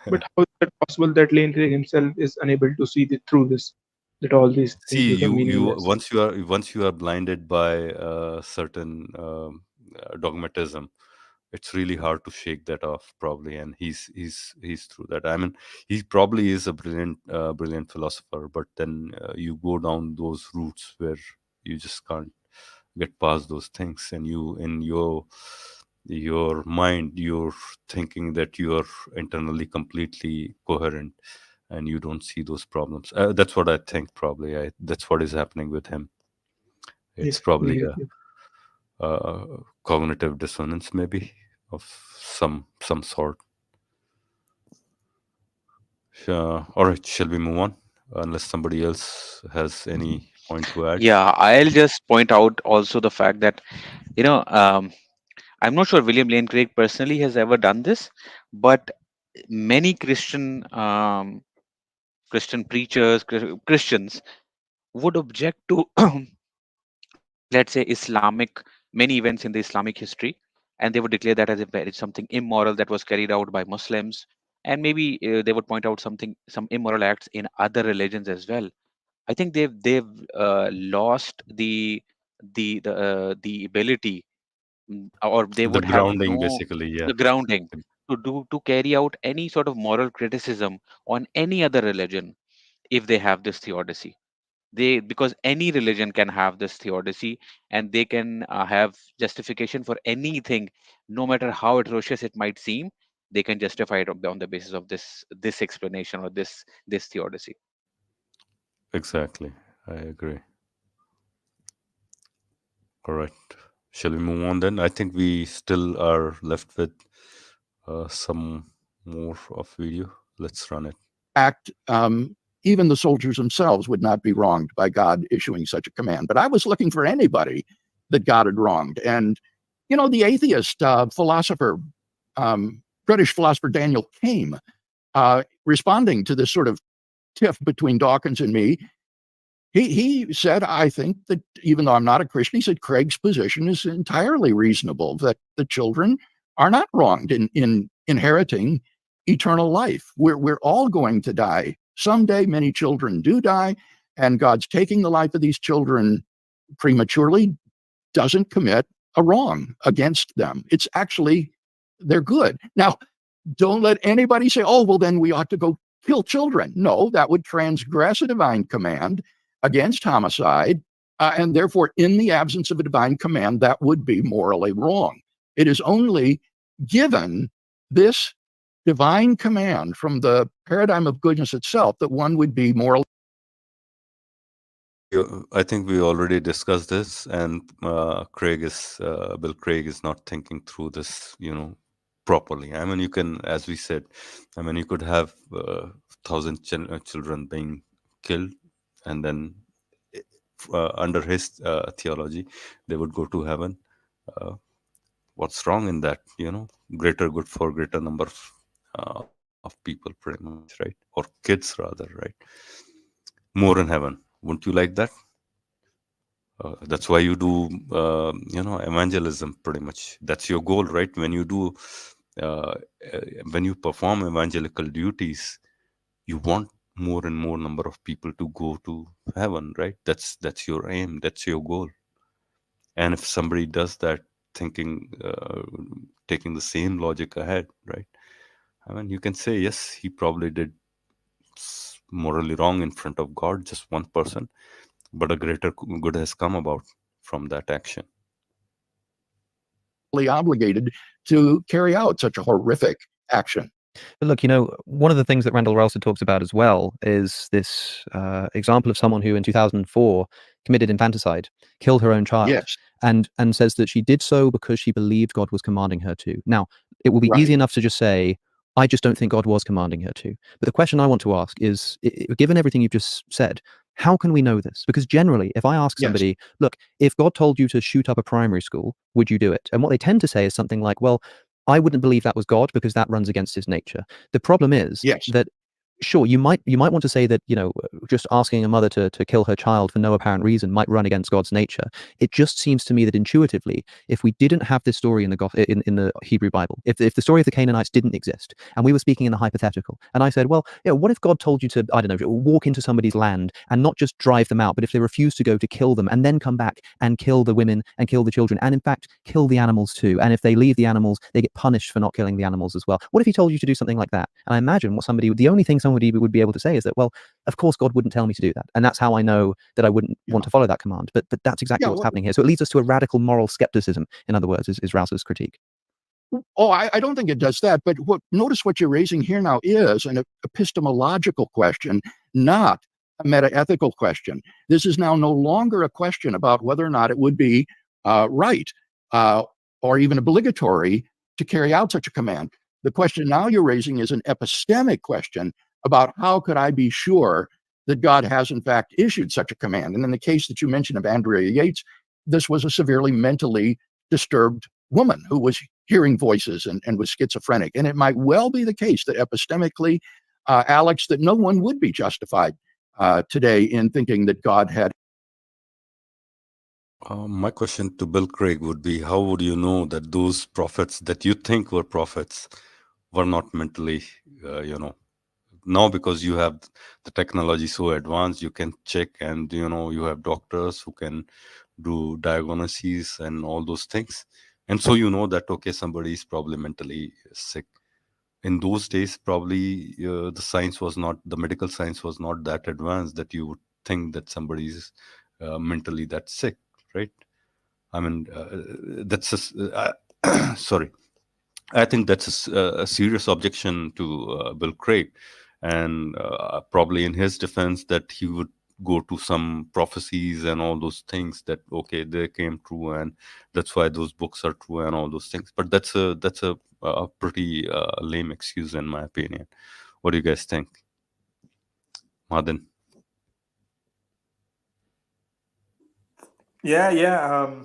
But how is it possible that Lane Craig himself is unable to see through this, that all these things See, become you meaningless? once you are blinded by certain dogmatism, it's really hard to shake that off probably, and he's through that. I mean, he probably is a brilliant philosopher, but then you go down those routes where you just can't get past those things, and you in your mind you're thinking that you're internally completely coherent, and you don't see those problems. That's what I think probably. That's what is happening with him. Yeah, It's probably exactly. a cognitive dissonance maybe of some sort. All right, shall we move on? Unless somebody else has any point to add. Yeah, I'll just point out also the fact that, you know, I'm not sure William Lane Craig personally has ever done this, but many Christian preachers, Christians would object to, let's say, many events in the Islamic history, and they would declare that as if it's something immoral that was carried out by Muslims, and maybe they would point out some immoral acts in other religions as well. I think they've lost the ability, or they The would have grounding, no basically, yeah. the grounding to carry out any sort of moral criticism on any other religion if they have this theodicy. Because any religion can have this theodicy, and they can have justification for anything, no matter how atrocious it might seem. They can justify it on the basis of this explanation or this theodicy. Exactly, I agree. All right, shall we move on then? I think we still are left with some more of video. Let's run it. Act, even the soldiers themselves would not be wronged by God issuing such a command. But I was looking for anybody that God had wronged. And, the atheist philosopher, British philosopher Daniel Came, responding to this sort of tiff between Dawkins and me, he said, I think that even though I'm not a Christian, he said Craig's position is entirely reasonable, that the children are not wronged in inheriting eternal life. We're all going to die. Someday, many children do die, and God's taking the life of these children prematurely doesn't commit a wrong against them. It's actually they're good. Now, don't let anybody say, oh, well, then we ought to go kill children. No, that would transgress a divine command against homicide. And therefore, in the absence of a divine command, that would be morally wrong. It is only given this divine command from the paradigm of goodness itself that one would be morally. I think we already discussed this, and Bill Craig is not thinking through this, properly. I mean, you can, as we said, I mean, you could have 1,000 children being killed, and then under his theology, they would go to heaven. What's wrong in that? Greater good for greater number of people, pretty much, right? Or kids, rather, right? More in heaven. Wouldn't you like that? That's why you do, evangelism, pretty much. That's your goal, right? When you perform evangelical duties, you want more and more number of people to go to heaven, right? That's your aim. That's your goal. And if somebody does that, thinking, taking the same logic ahead, right? I mean, you can say, yes, he probably did morally wrong in front of God, just one person, but a greater good has come about from that action. Obligated to carry out such a horrific action. But look, one of the things that Randall Ralston talks about as well is this example of someone who in 2004 committed infanticide, killed her own child, Yes. and says that she did so because she believed God was commanding her to. Now, it will be easy enough to just say, I just don't think God was commanding her to. But the question I want to ask is, given everything you've just said, how can we know this? Because generally, if I ask somebody, look, if God told you to shoot up a primary school, would you do it? And what they tend to say is something like, well, I wouldn't believe that was God because that runs against his nature. The problem is that, sure, you might want to say that, just asking a mother to kill her child for no apparent reason might run against God's nature. It just seems to me that intuitively, if we didn't have this story in the Hebrew Bible, if the story of the Canaanites didn't exist, and we were speaking in a hypothetical, and I said, well, what if God told you to, I don't know, walk into somebody's land and not just drive them out, but if they refuse to go, to kill them, and then come back and kill the women and kill the children, and in fact kill the animals too, and if they leave the animals, they get punished for not killing the animals as well. What if he told you to do something like that? And I imagine the only thing somebody would be able to say is that, well, of course God wouldn't tell me to do that, and that's how I know that I wouldn't want to follow that command. But that's exactly what's happening here. So it leads us to a radical moral skepticism, in other words, is Rouse's critique. Oh, I don't think it does that. But notice what you're raising here now is an epistemological question, not a meta-ethical question. This is now no longer a question about whether or not it would be right or even obligatory to carry out such a command. The question now you're raising is an epistemic question about how could I be sure that God has in fact issued such a command. And in the case that you mentioned of Andrea Yates, this was a severely mentally disturbed woman who was hearing voices and was schizophrenic. And it might well be the case that epistemically, Alex, that no one would be justified today in thinking that God had. My question to Bill Craig would be, how would you know that those prophets that you think were prophets were not mentally, now because you have the technology so advanced, you can check, and, you have doctors who can do diagnoses and all those things. And so that, okay, somebody is probably mentally sick. In those days, probably the medical science was not that advanced that you would think that somebody is mentally that sick, right? I mean, sorry. I think that's a serious objection to Bill Craig. And probably in his defense that he would go to some prophecies and all those things that, okay, they came true, and that's why those books are true and all those things. But that's a pretty lame excuse, in my opinion. What do you guys think, Madin? Yeah.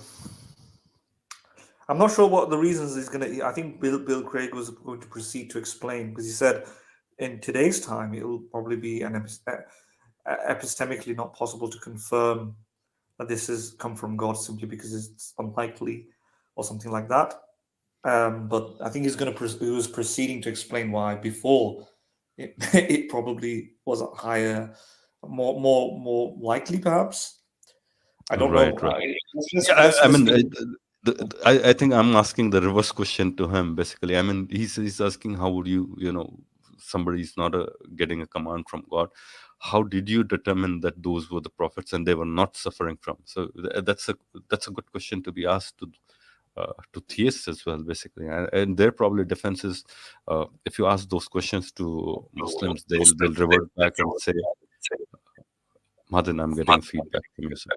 I'm not sure what the reasons he's going to. I think Bill Craig was going to proceed to explain, because he said in today's time it will probably be epistemically not possible to confirm that this has come from God, simply because it's unlikely or something like that. But I think he was proceeding to explain why before it probably was higher, more likely, perhaps. I don't know. Right. I think I'm asking the reverse question to him. Basically, I mean, he's asking how would you, somebody's not getting a command from God. How did you determine that those were the prophets and they were not suffering from? So that's a good question to be asked to theists as well, basically. And their probably defense is, if you ask those questions to Muslims, they'll revert back and say, Madin, I'm getting feedback from you, sir.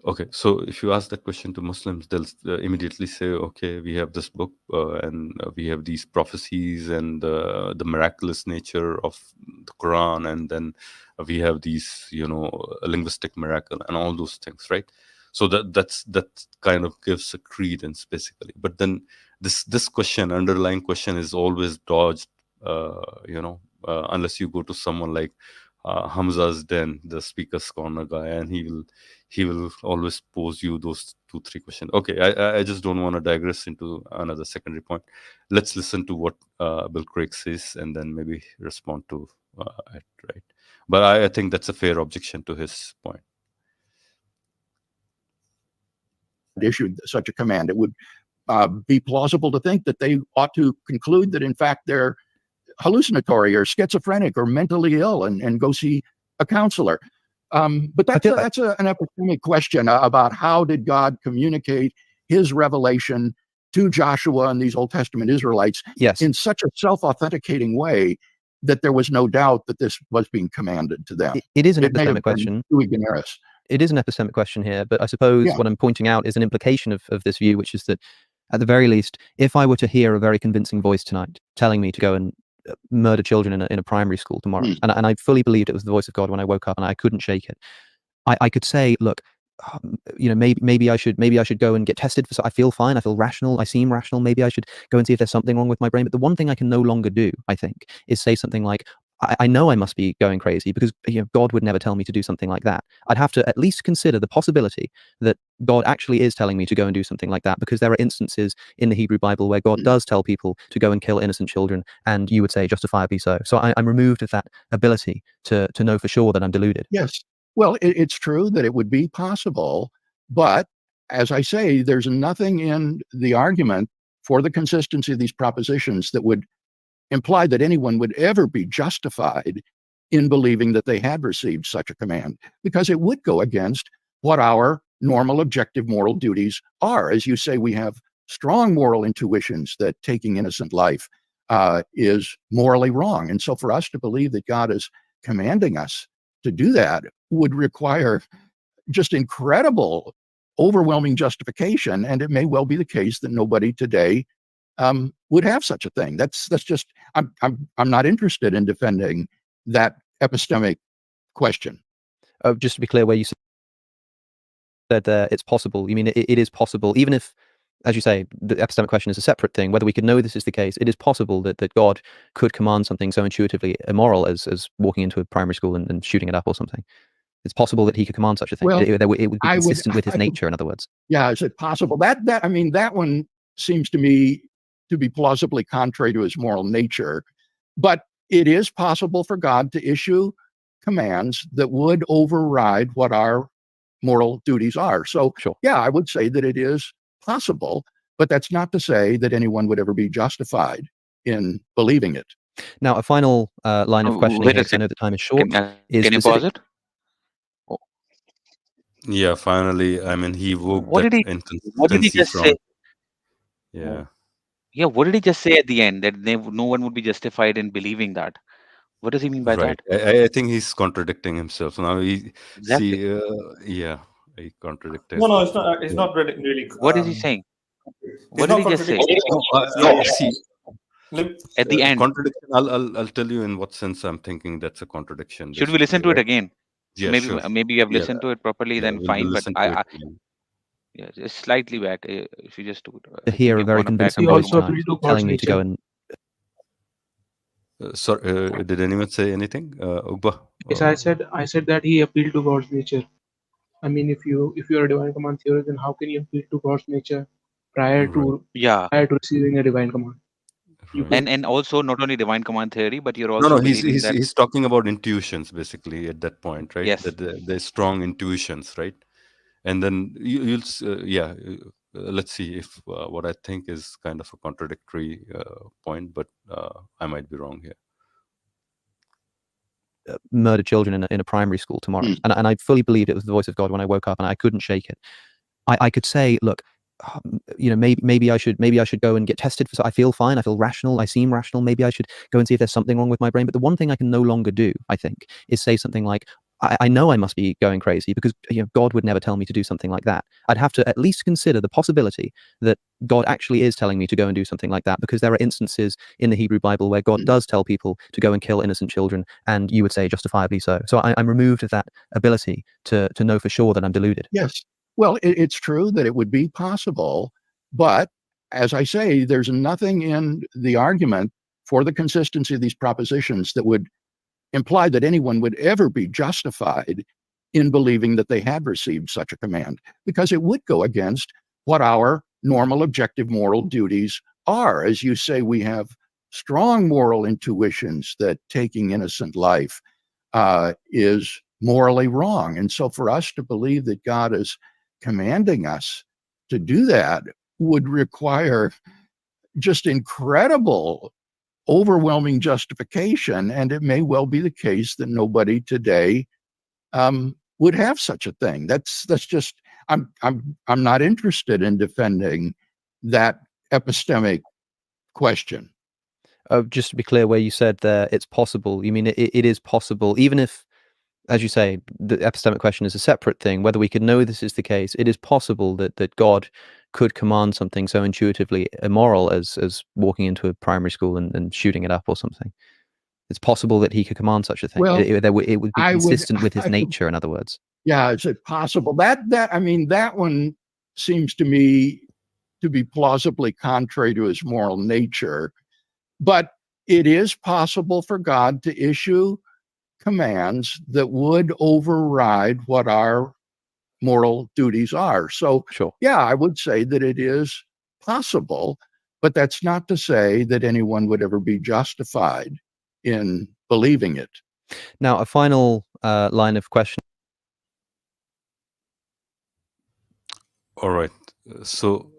Okay, so if you ask that question to Muslims, they'll immediately say, "Okay, we have this book, and we have these prophecies, and the miraculous nature of the Quran, and then we have these, linguistic miracle, and all those things, right?" So that kind of gives a credence, basically. But then this question, underlying question, is always dodged, unless you go to someone like Hamza's Den, the speaker's corner guy, and he will always pose you those 2 3 questions. Okay, I just don't want to digress into another secondary point. Let's listen to what Bill Craig says and then maybe respond to it, right? But I think that's a fair objection to his point. Issued such a command, it would be plausible to think that they ought to conclude that in fact they're hallucinatory or schizophrenic or mentally ill and go see a counselor. But that's an epistemic question about how did God communicate his revelation to Joshua and these Old Testament Israelites in such a self-authenticating way that there was no doubt that this was being commanded to them. It is an epistemic question. It is an epistemic question here, but I suppose what I'm pointing out is an implication of this view, which is that at the very least, if I were to hear a very convincing voice tonight telling me to go and murder children in a primary school tomorrow, and I fully believed it was the voice of God when I woke up and I couldn't shake it, I could say, look, maybe I should go and get tested for. I feel fine. I feel rational. I seem rational. Maybe I should go and see if there's something wrong with my brain. But the one thing I can no longer do, I think, is say something like, I know I must be going crazy because God would never tell me to do something like that. I'd have to at least consider the possibility that God actually is telling me to go and do something like that, because there are instances in the Hebrew Bible where God does tell people to go and kill innocent children, and you would say justifiably so. So I'm removed of that ability to know for sure that I'm deluded. Yes. Well, it's true that it would be possible, but as I say, there's nothing in the argument for the consistency of these propositions that would imply that anyone would ever be justified in believing that they had received such a command, because it would go against what our normal objective moral duties are. As you say, we have strong moral intuitions that taking innocent life is morally wrong. And so for us to believe that God is commanding us to do that would require just incredible, overwhelming justification. And it may well be the case that nobody today would have such a thing. That's just, I'm not interested in defending that epistemic question. Just to be clear, where you said it's possible, you mean it is possible, even if, as you say, the epistemic question is a separate thing, whether we could know this is the case, it is possible that God could command something so intuitively immoral as walking into a primary school and shooting it up or something. It's possible that he could command such a thing. Well, it would be consistent with his nature, in other words. Yeah, is it possible? That one seems to me to be plausibly contrary to his moral nature. But it is possible for God to issue commands that would override what our moral duties are. So, yeah, I would say that it is possible, but that's not to say that anyone would ever be justified in believing it. Now, a final line of questioning here, because I know the time is short. Can you pause it? Yeah, finally, I mean, he woke What did he just say? Yeah. Yeah, what did he just say at the end? That no one would be justified in believing that. What does he mean by that? I think he's contradicting himself. Now he he contradicted. No, it's not. It's not really. What is he saying? What did he just say? At the end, contradiction. I'll tell you in what sense I'm thinking that's a contradiction. Should we listen to it again? Yeah, maybe you have listened to it properly. Then fine, but yeah, just slightly back. If you just do to hear a very convincing voice telling me to go and. Sorry, did anyone say anything? Ugba? Yes, I said that he appealed to God's nature. I mean, if you are a divine command theorist, then how can you appeal to God's nature prior to receiving a divine command? And also not only divine command theory, but you're also he's talking about intuitions basically at that point, right? Yes. That the strong intuitions, right? And then let's see if what I think is kind of a contradictory point, but I might be wrong here. Murder children in a primary school tomorrow, and I fully believed it was the voice of God when I woke up, and I couldn't shake it. I could say, look, maybe I should go and get tested for. I feel fine. I feel rational. I seem rational. Maybe I should go and see if there's something wrong with my brain. But the one thing I can no longer do, I think, is say something like, I know I must be going crazy, because God would never tell me to do something like that. I'd have to at least consider the possibility that God actually is telling me to go and do something like that, because there are instances in the Hebrew Bible where God does tell people to go and kill innocent children, and you would say justifiably so. So I'm removed of that ability to know for sure that I'm deluded. Yes. Well, it's true that it would be possible, but as I say, there's nothing in the argument for the consistency of these propositions that would imply that anyone would ever be justified in believing that they had received such a command, because it would go against what our normal objective moral duties are. As you say, we have strong moral intuitions that taking innocent life is morally wrong. And so for us to believe that God is commanding us to do that would require just incredible, overwhelming justification. And it may well be the case that nobody today would have such a thing. That's just, I'm not interested in defending that epistemic question. Just to be clear, where you said there, it's possible, you mean it is possible, even if, as you say, the epistemic question is a separate thing, whether we could know this is the case, it is possible that God could command something so intuitively immoral as walking into a primary school and shooting it up or something. It's possible that he could command such a thing. Well, it would be consistent with his nature, in other words. Yeah, is it possible? That one seems to me to be plausibly contrary to his moral nature. But it is possible for God to issue commands that would override what our moral duties are. So, Sure. yeah, I would say that it is possible, but that's not to say that anyone would ever be justified in believing it. Now, a final line of question. All right. So,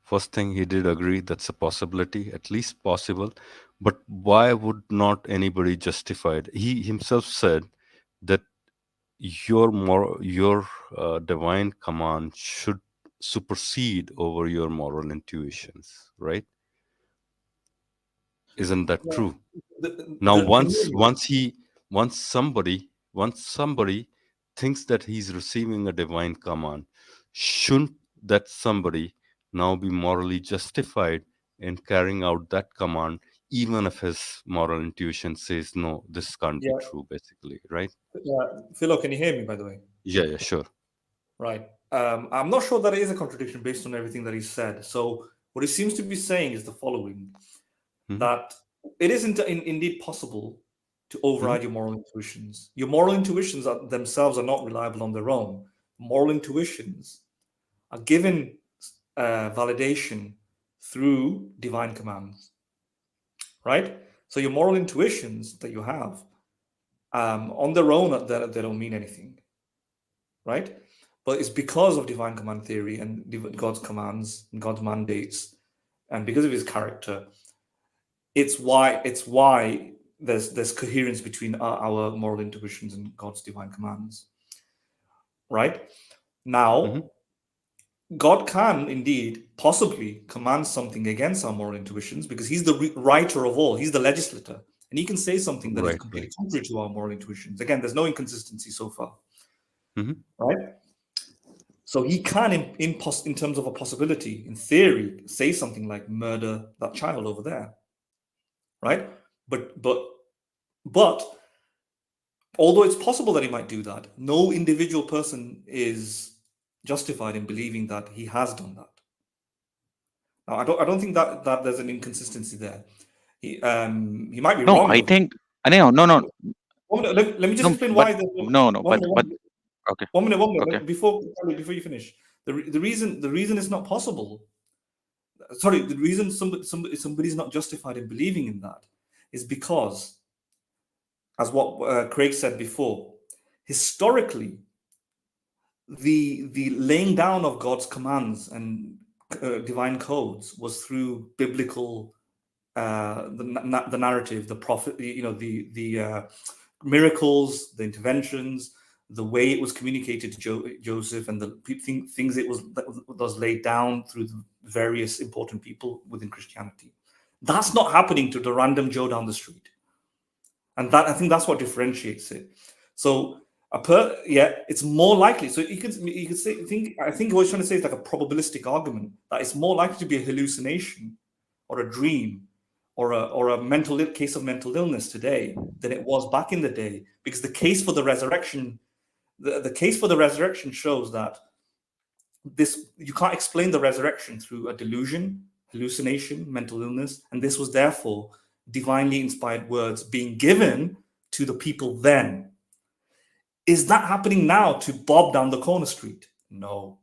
first thing, he did agree that's a possibility, at least possible. But why would not anybody justify it? He himself said that your divine command should supersede over your moral intuitions, right? Isn't that true? Now, once somebody thinks that he's receiving a divine command, shouldn't that somebody now be morally justified in carrying out that command, even if his moral intuition says no, this can't be true, basically, right? Philo, can you hear me, by the way? Yeah, sure. Right. I'm not sure that it is a contradiction based on everything that he said. So what he seems to be saying is the following, that it isn't indeed possible to override your moral intuitions. Your moral intuitions themselves are not reliable on their own. Moral intuitions are given validation through divine commands, right? So your moral intuitions that you have on their own, they don't mean anything, right? But it's because of divine command theory and God's commands and God's mandates, and because of his character, it's why there's coherence between our moral intuitions and God's divine commands. Right? Now, God can indeed possibly command something against our moral intuitions, because he's the writer of all. He's the legislator, and he can say something that is completely contrary to our moral intuitions. Again, there's no inconsistency so far. Right? So he can, in terms of a possibility, in theory, say something like murder that child over there. Right? But although it's possible that he might do that, no individual person is justified in believing that he has done that. Now, I don't think that there's an inconsistency there. He might be wrong. I think no. Let me just explain why. Okay. One minute. Okay. Before you finish, the reason it's not possible. Sorry, the reason somebody's not justified in believing in that is because, as what Craig said before, historically, the laying down of God's commands and divine codes was through biblical the narrative, the prophet, the miracles, the interventions, the way it was communicated to Joseph, and the things it was laid down through the various important people within Christianity. That's not happening to the random Joe down the street, and that I think that's what differentiates it. So it's more likely. So you could say I think what he's trying to say is like a probabilistic argument that it's more likely to be a hallucination or a dream or a mental case of mental illness today than it was back in the day, because the case for the resurrection, the case for the resurrection shows that you can't explain the resurrection through a delusion, hallucination, mental illness, and this was therefore divinely inspired words being given to the people then. Is that happening now to Bob down the corner street? No.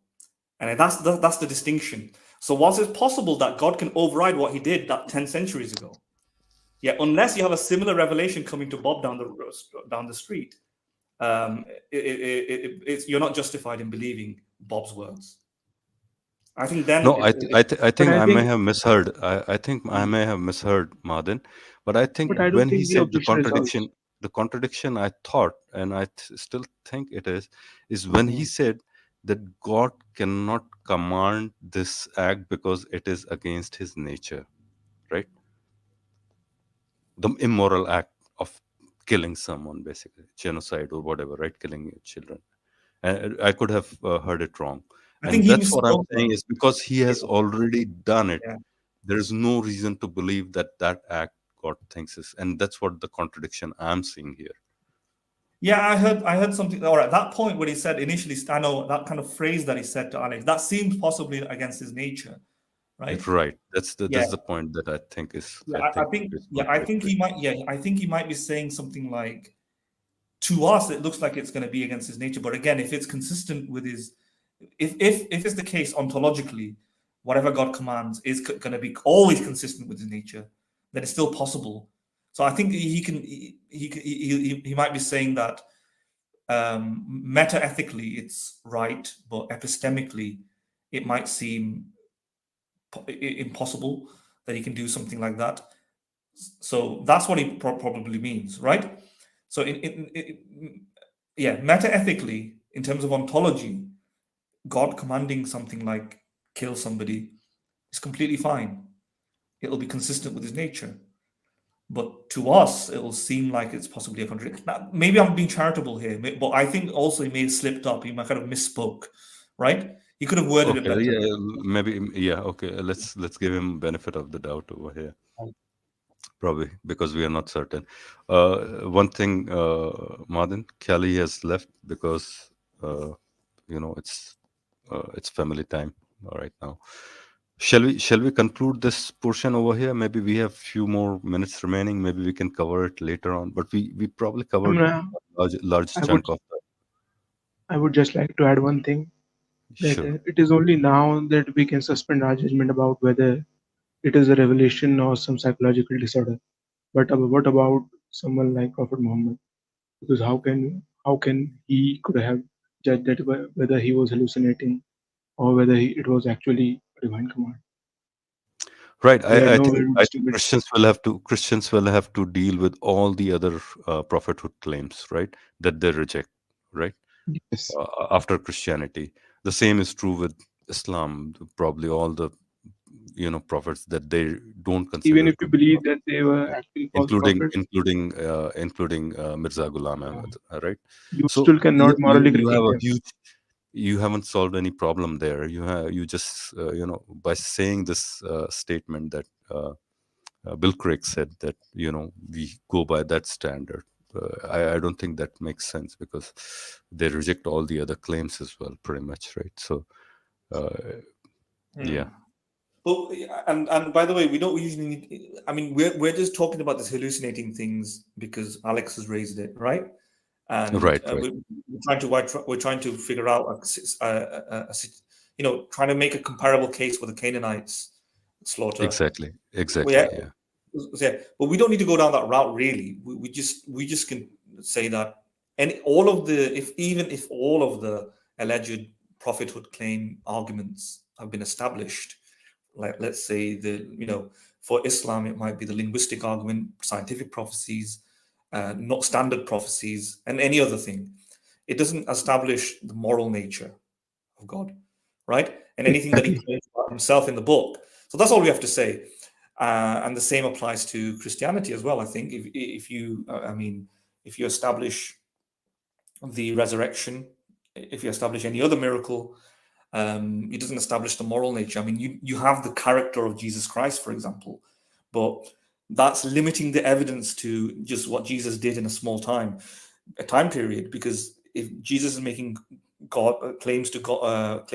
And that's the distinction. So whilst it's possible that God can override what he did that 10 centuries ago, yeah, unless you have a similar revelation coming to Bob down the street, you're not justified in believing Bob's words. I think then. No, I think I I may think, have misheard. I think I may have misheard Madin, but I think but I don't when he think the said objection resolves. the contradiction I thought, and I still think it is when he said that God cannot command this act because it is against his nature, right? The immoral act of killing someone, basically genocide or whatever, right? Killing your children. And I could have heard it wrong. I think And he that's what I'm misspoke. saying is because he has already done it, Yeah. there is no reason to believe that that act God thinks is. And that's what the contradiction I'm seeing here. Yeah, I heard something. All right, that point where he said initially, I know that kind of phrase that he said to Alex, that seems possibly against his nature, right? Right. That's Yeah, the point that I think is yeah. I think is I think contradictory. he might. Yeah, I think he might be saying something like, to us, it looks like it's going to be against his nature. But again, if it's consistent with his, if it's the case ontologically, whatever God commands is going to be always consistent with his nature, then it's still possible. So I think he might be saying that meta ethically it's right, but epistemically it might seem impossible that he can do something like that. So that's what he probably means, right? So meta ethically, in terms of ontology, God commanding something like kill somebody is completely fine. It'll be consistent with his nature. But to us, it'll seem like it's possibly a contradiction. Now, maybe I'm being charitable here, but I think also he may have slipped up. He might kind of misspoke, right? He could have worded it Okay, better. yeah, maybe yeah, okay. Let's give him benefit of the doubt over here. Probably because we are not certain. One thing, Madin, Kelly has left because it's family time right now. Shall we conclude this portion over here? Maybe we have few more minutes remaining. Maybe we can cover it later on. But we probably covered Um, a large I would chunk of that. I would just like to add one thing, that Sure. it is only now that we can suspend our judgment about whether it is a revelation or some psychological disorder. But what about someone like Prophet Muhammad? Because how can he could have judged that whether he was hallucinating or whether it was actually a divine command? Right. He had I no think way to I think distinguish. Christians will have to deal with all the other prophethood claims, right? That they reject, right? Yes, After Christianity, the same is true with Islam. Probably all the prophets that they don't even consider if to you be believe prophets, that they were actually false including prophets, Mirza Ghulam uh, Ahmad, right? you So still cannot morally you have critique a them. huge, you haven't solved any problem there. You just by saying this statement that Bill Craig said that we go by that standard. I don't think that makes sense because they reject all the other claims as well, pretty much, right? So yeah, Well, and by the way, we don't usually need. I mean, we're just talking about this hallucinating things because Alex has raised it, right? And right, right, we're trying to figure out trying to make a comparable case for the Canaanites slaughter. exactly, Yeah, yeah. yeah, but we don't need to go down that route really. We just can say that, and all of the if all of the alleged prophethood claim arguments have been established, like let's say for Islam it might be the linguistic argument, scientific prophecies, not standard prophecies, and any other thing. It doesn't establish the moral nature of God, right? And anything that he Exactly. claims about himself in the book. So that's all we have to say. And the same applies to Christianity as well. I think if you establish the resurrection, if you establish any other miracle, it doesn't establish the moral nature. I mean, you have the character of Jesus Christ, for example, but that's limiting the evidence to just what Jesus did in a small time period. Because if Jesus is making God claims about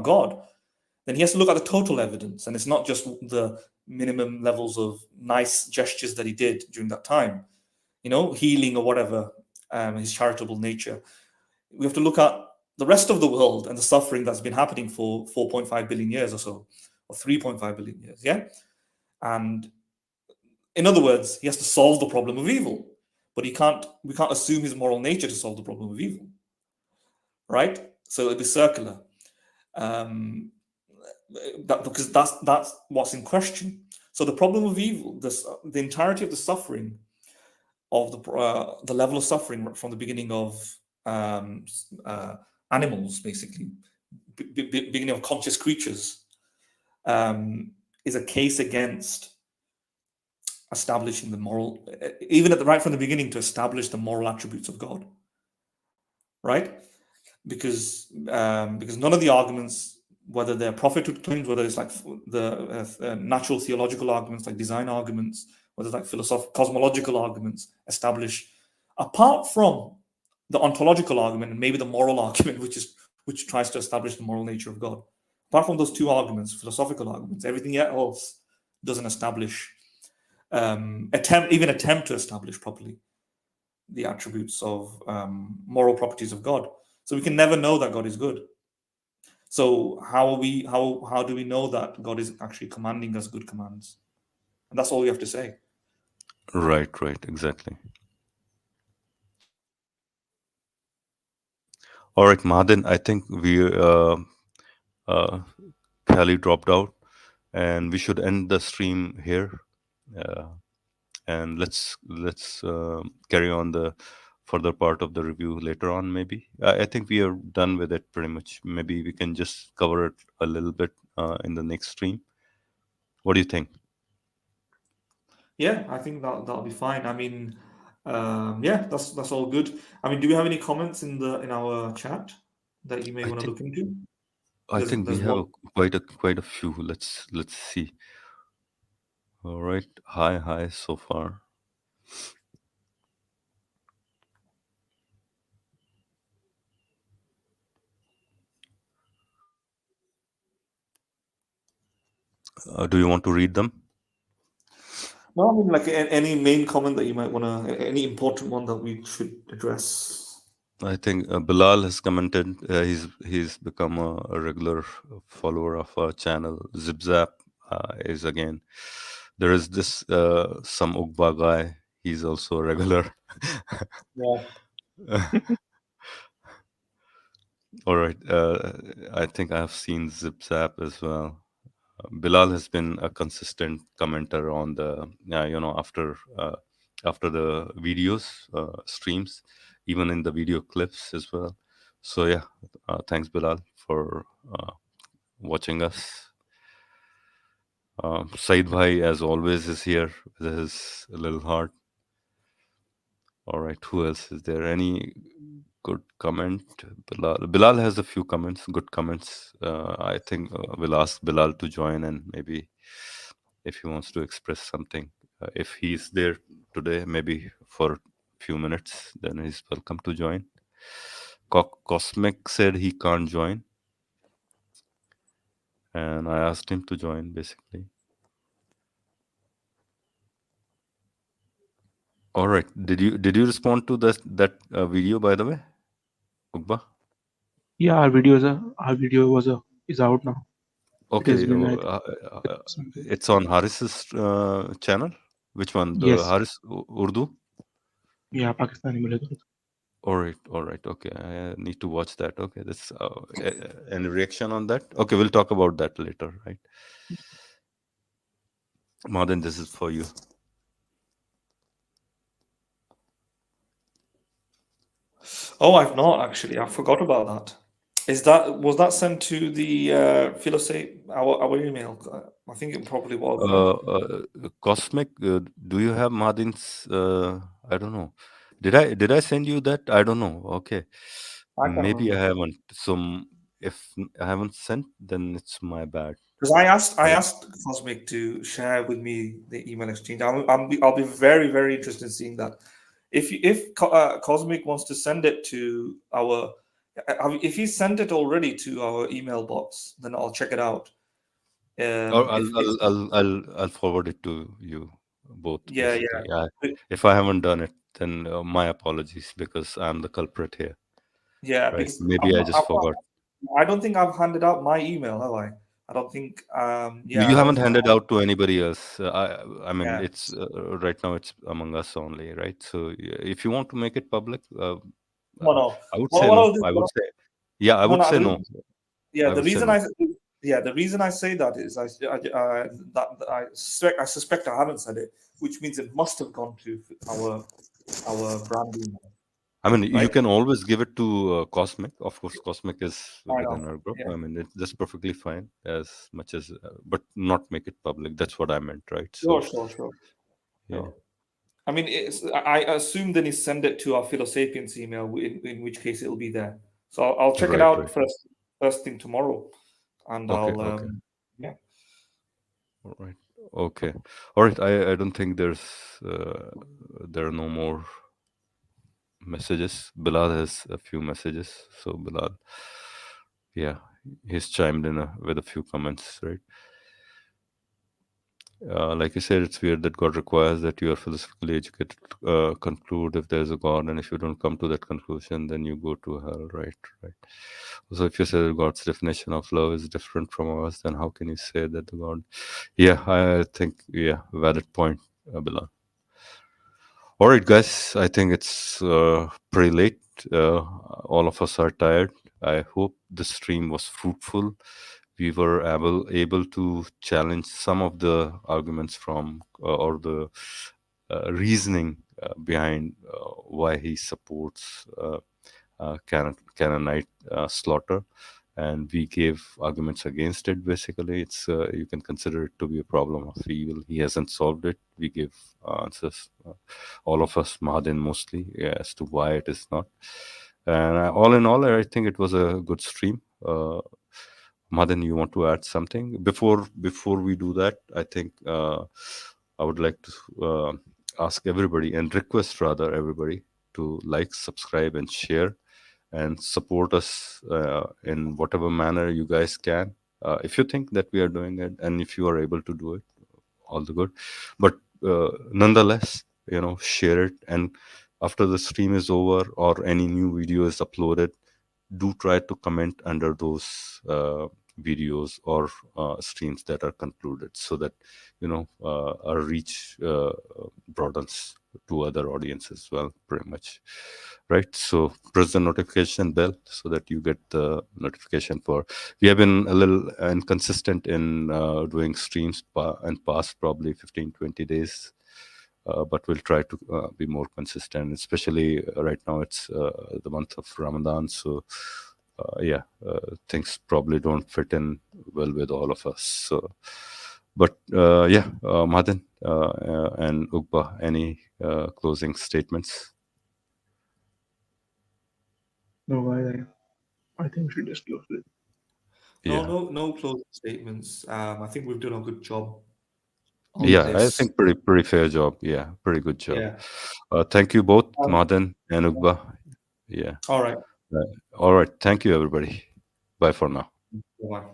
God, then he has to look at the total evidence, and it's not just the minimum levels of nice gestures that he did during that time, healing or whatever, his charitable nature. We have to look at the rest of the world and the suffering that's been happening for 4.5 billion years or so, or 3.5 billion years. Yeah. And in other words, he has to solve the problem of evil, but we can't assume his moral nature to solve the problem of evil. Right? So it'll be circular. Because that's what's in question. So the problem of evil, the entirety of the suffering, of the level of suffering from the beginning of animals, basically, beginning of conscious creatures, is a case against establishing the moral, even right from the beginning, to establish the moral attributes of God, right? Because none of the arguments, whether they're prophethood claims, whether it's like the natural theological arguments, like design arguments, whether it's like philosophical cosmological arguments, establish, apart from the ontological argument and maybe the moral argument, which tries to establish the moral nature of God. Apart from those two arguments, philosophical arguments, everything else doesn't establish, attempt to establish properly the attributes of moral properties of God. So we can never know that God is good. So how do we know that God is actually commanding us good commands? And that's all we have to say. Right, exactly. All right, Mahaden, I think Kelly dropped out, and we should end the stream here. And let's carry on the further part of the review later on. Maybe I think we are done with it pretty much. Maybe we can just cover it a little bit in the next stream. What do you think? Yeah, I think that'll be fine. I mean, yeah, that's all good. I mean, do we have any comments in our chat that you may I want to think look into? I think we There's have one. quite a few. Let's see. All right, hi so far. Do you want to read them? No, I mean, like any main comment that you might want to, any important one that we should address. I think Bilal has commented. He's become a regular follower of our channel. Zipzap is again. There is this some Ugba guy. He's also a regular. Yeah. All right. I think I have seen Zipzap as well. Bilal has been a consistent commenter on the after the videos streams, even in the video clips as well. So yeah, thanks Bilal for watching us. Said Bhai, as always, is here with his little heart. All right, who else is there? Any good comment? Bilal has a few comments, good comments. I think we'll ask Bilal to join, and maybe if he wants to express something, if he's there today, maybe for a few minutes, then he's welcome to join. Cosmic said he can't join, and I asked him to join basically. All right, did you respond to that video, by the way, Ugba? Yeah, our video is out now. It has Okay, been, I think. it's on Haris's channel. Which one? The Yes. Haris Urdu? Yeah, Pakistani Military. All right. Okay, I need to watch that. Okay, this any reaction on that? Okay, we'll talk about that later, right? Madan, this is for you. Oh, I've not actually. I forgot about that. Was that sent to the Philosophy our email? I think it probably was, right? Cosmic, do you have Madin's? I don't know. Did I send you that? I don't know. Okay, I can't maybe I remember. haven't. So if I haven't sent, then it's my bad. Because I Right. asked Cosmic to share with me the email exchange. I'll be very very interested in seeing that. If Cosmic wants to send it to our, if he sent it already to our email box, then I'll check it out. Or If I'll forward it to you both. yeah, Basically, yeah, if I haven't done it, then my apologies because I'm the culprit here. yeah, Right? because Maybe I just forgot. I don't think I've handed out my email, have I? I don't think. You Yeah, haven't handed out to anybody else. I mean, yeah. it's right now it's among us only, right? So if you want to make it public, No, no. I would say What no. I'll do? I would say, yeah, I No, would no. say no. Yeah, I the would say reason no. the reason I say that is I suspect I haven't said it, which means it must have gone to our brand email, I mean, you right? can always give it to Cosmic. Of course, Cosmic is I within know. our group. Yeah. I mean, that's perfectly fine as much as, but not make it public. That's what I meant, right? Sure, So, sure, sure, yeah, sure. I mean, I assume then he send it to our Philosapiens email, in which case it'll be there. So I'll check it right, out right. first thing tomorrow, and Okay, I'll okay, yeah. all right, okay, all right. I don't think there are no more messages. Bilal has a few messages, so Bilal, yeah, he's chimed in with a few comments, right? Like you said, it's weird that God requires that you are philosophically educated to conclude if there's a God, and if you don't come to that conclusion, then you go to hell, right? Right. So if you say that God's definition of love is different from ours, then how can you say that the God? Yeah, I think, yeah, valid point, Bilal. All right, guys, I think it's pretty late. All of us are tired. I hope the stream was fruitful. We were able to challenge some of the arguments from or the reasoning behind why he supports Canaanite slaughter, and we gave arguments against it. Basically, it's you can consider it to be a problem of evil. He hasn't solved it. We gave answers, all of us, Mahadin mostly, yeah, as to why it is not. And all in all, I think it was a good stream. Madan, you want to add something before we do that? I think I would like to ask everybody and request rather everybody to like, subscribe, and share, and support us in whatever manner you guys can. If you think that we are doing it, and if you are able to do it, all the good. But nonetheless, share it, and after the stream is over or any new video is uploaded, do try to comment under those videos or streams that are concluded, so that our reach broadens to other audience as well, pretty much, right? So press the notification bell so that you get the notification for. We have been a little inconsistent in doing streams in past probably 15-20 days, but we'll try to be more consistent, especially right now it's the month of Ramadan. So yeah, things probably don't fit in well with all of us. So, but yeah, Madan and Ugba, any closing statements? No, I think we should just close it. No, Yeah, no closing statements. I think we've done a good job on yeah, I this. think pretty fair job. Yeah, pretty good job. Yeah. Thank you both, Um, Madan and Ugba. Yeah. all right. All right. Thank you, everybody. Bye for now. Bye.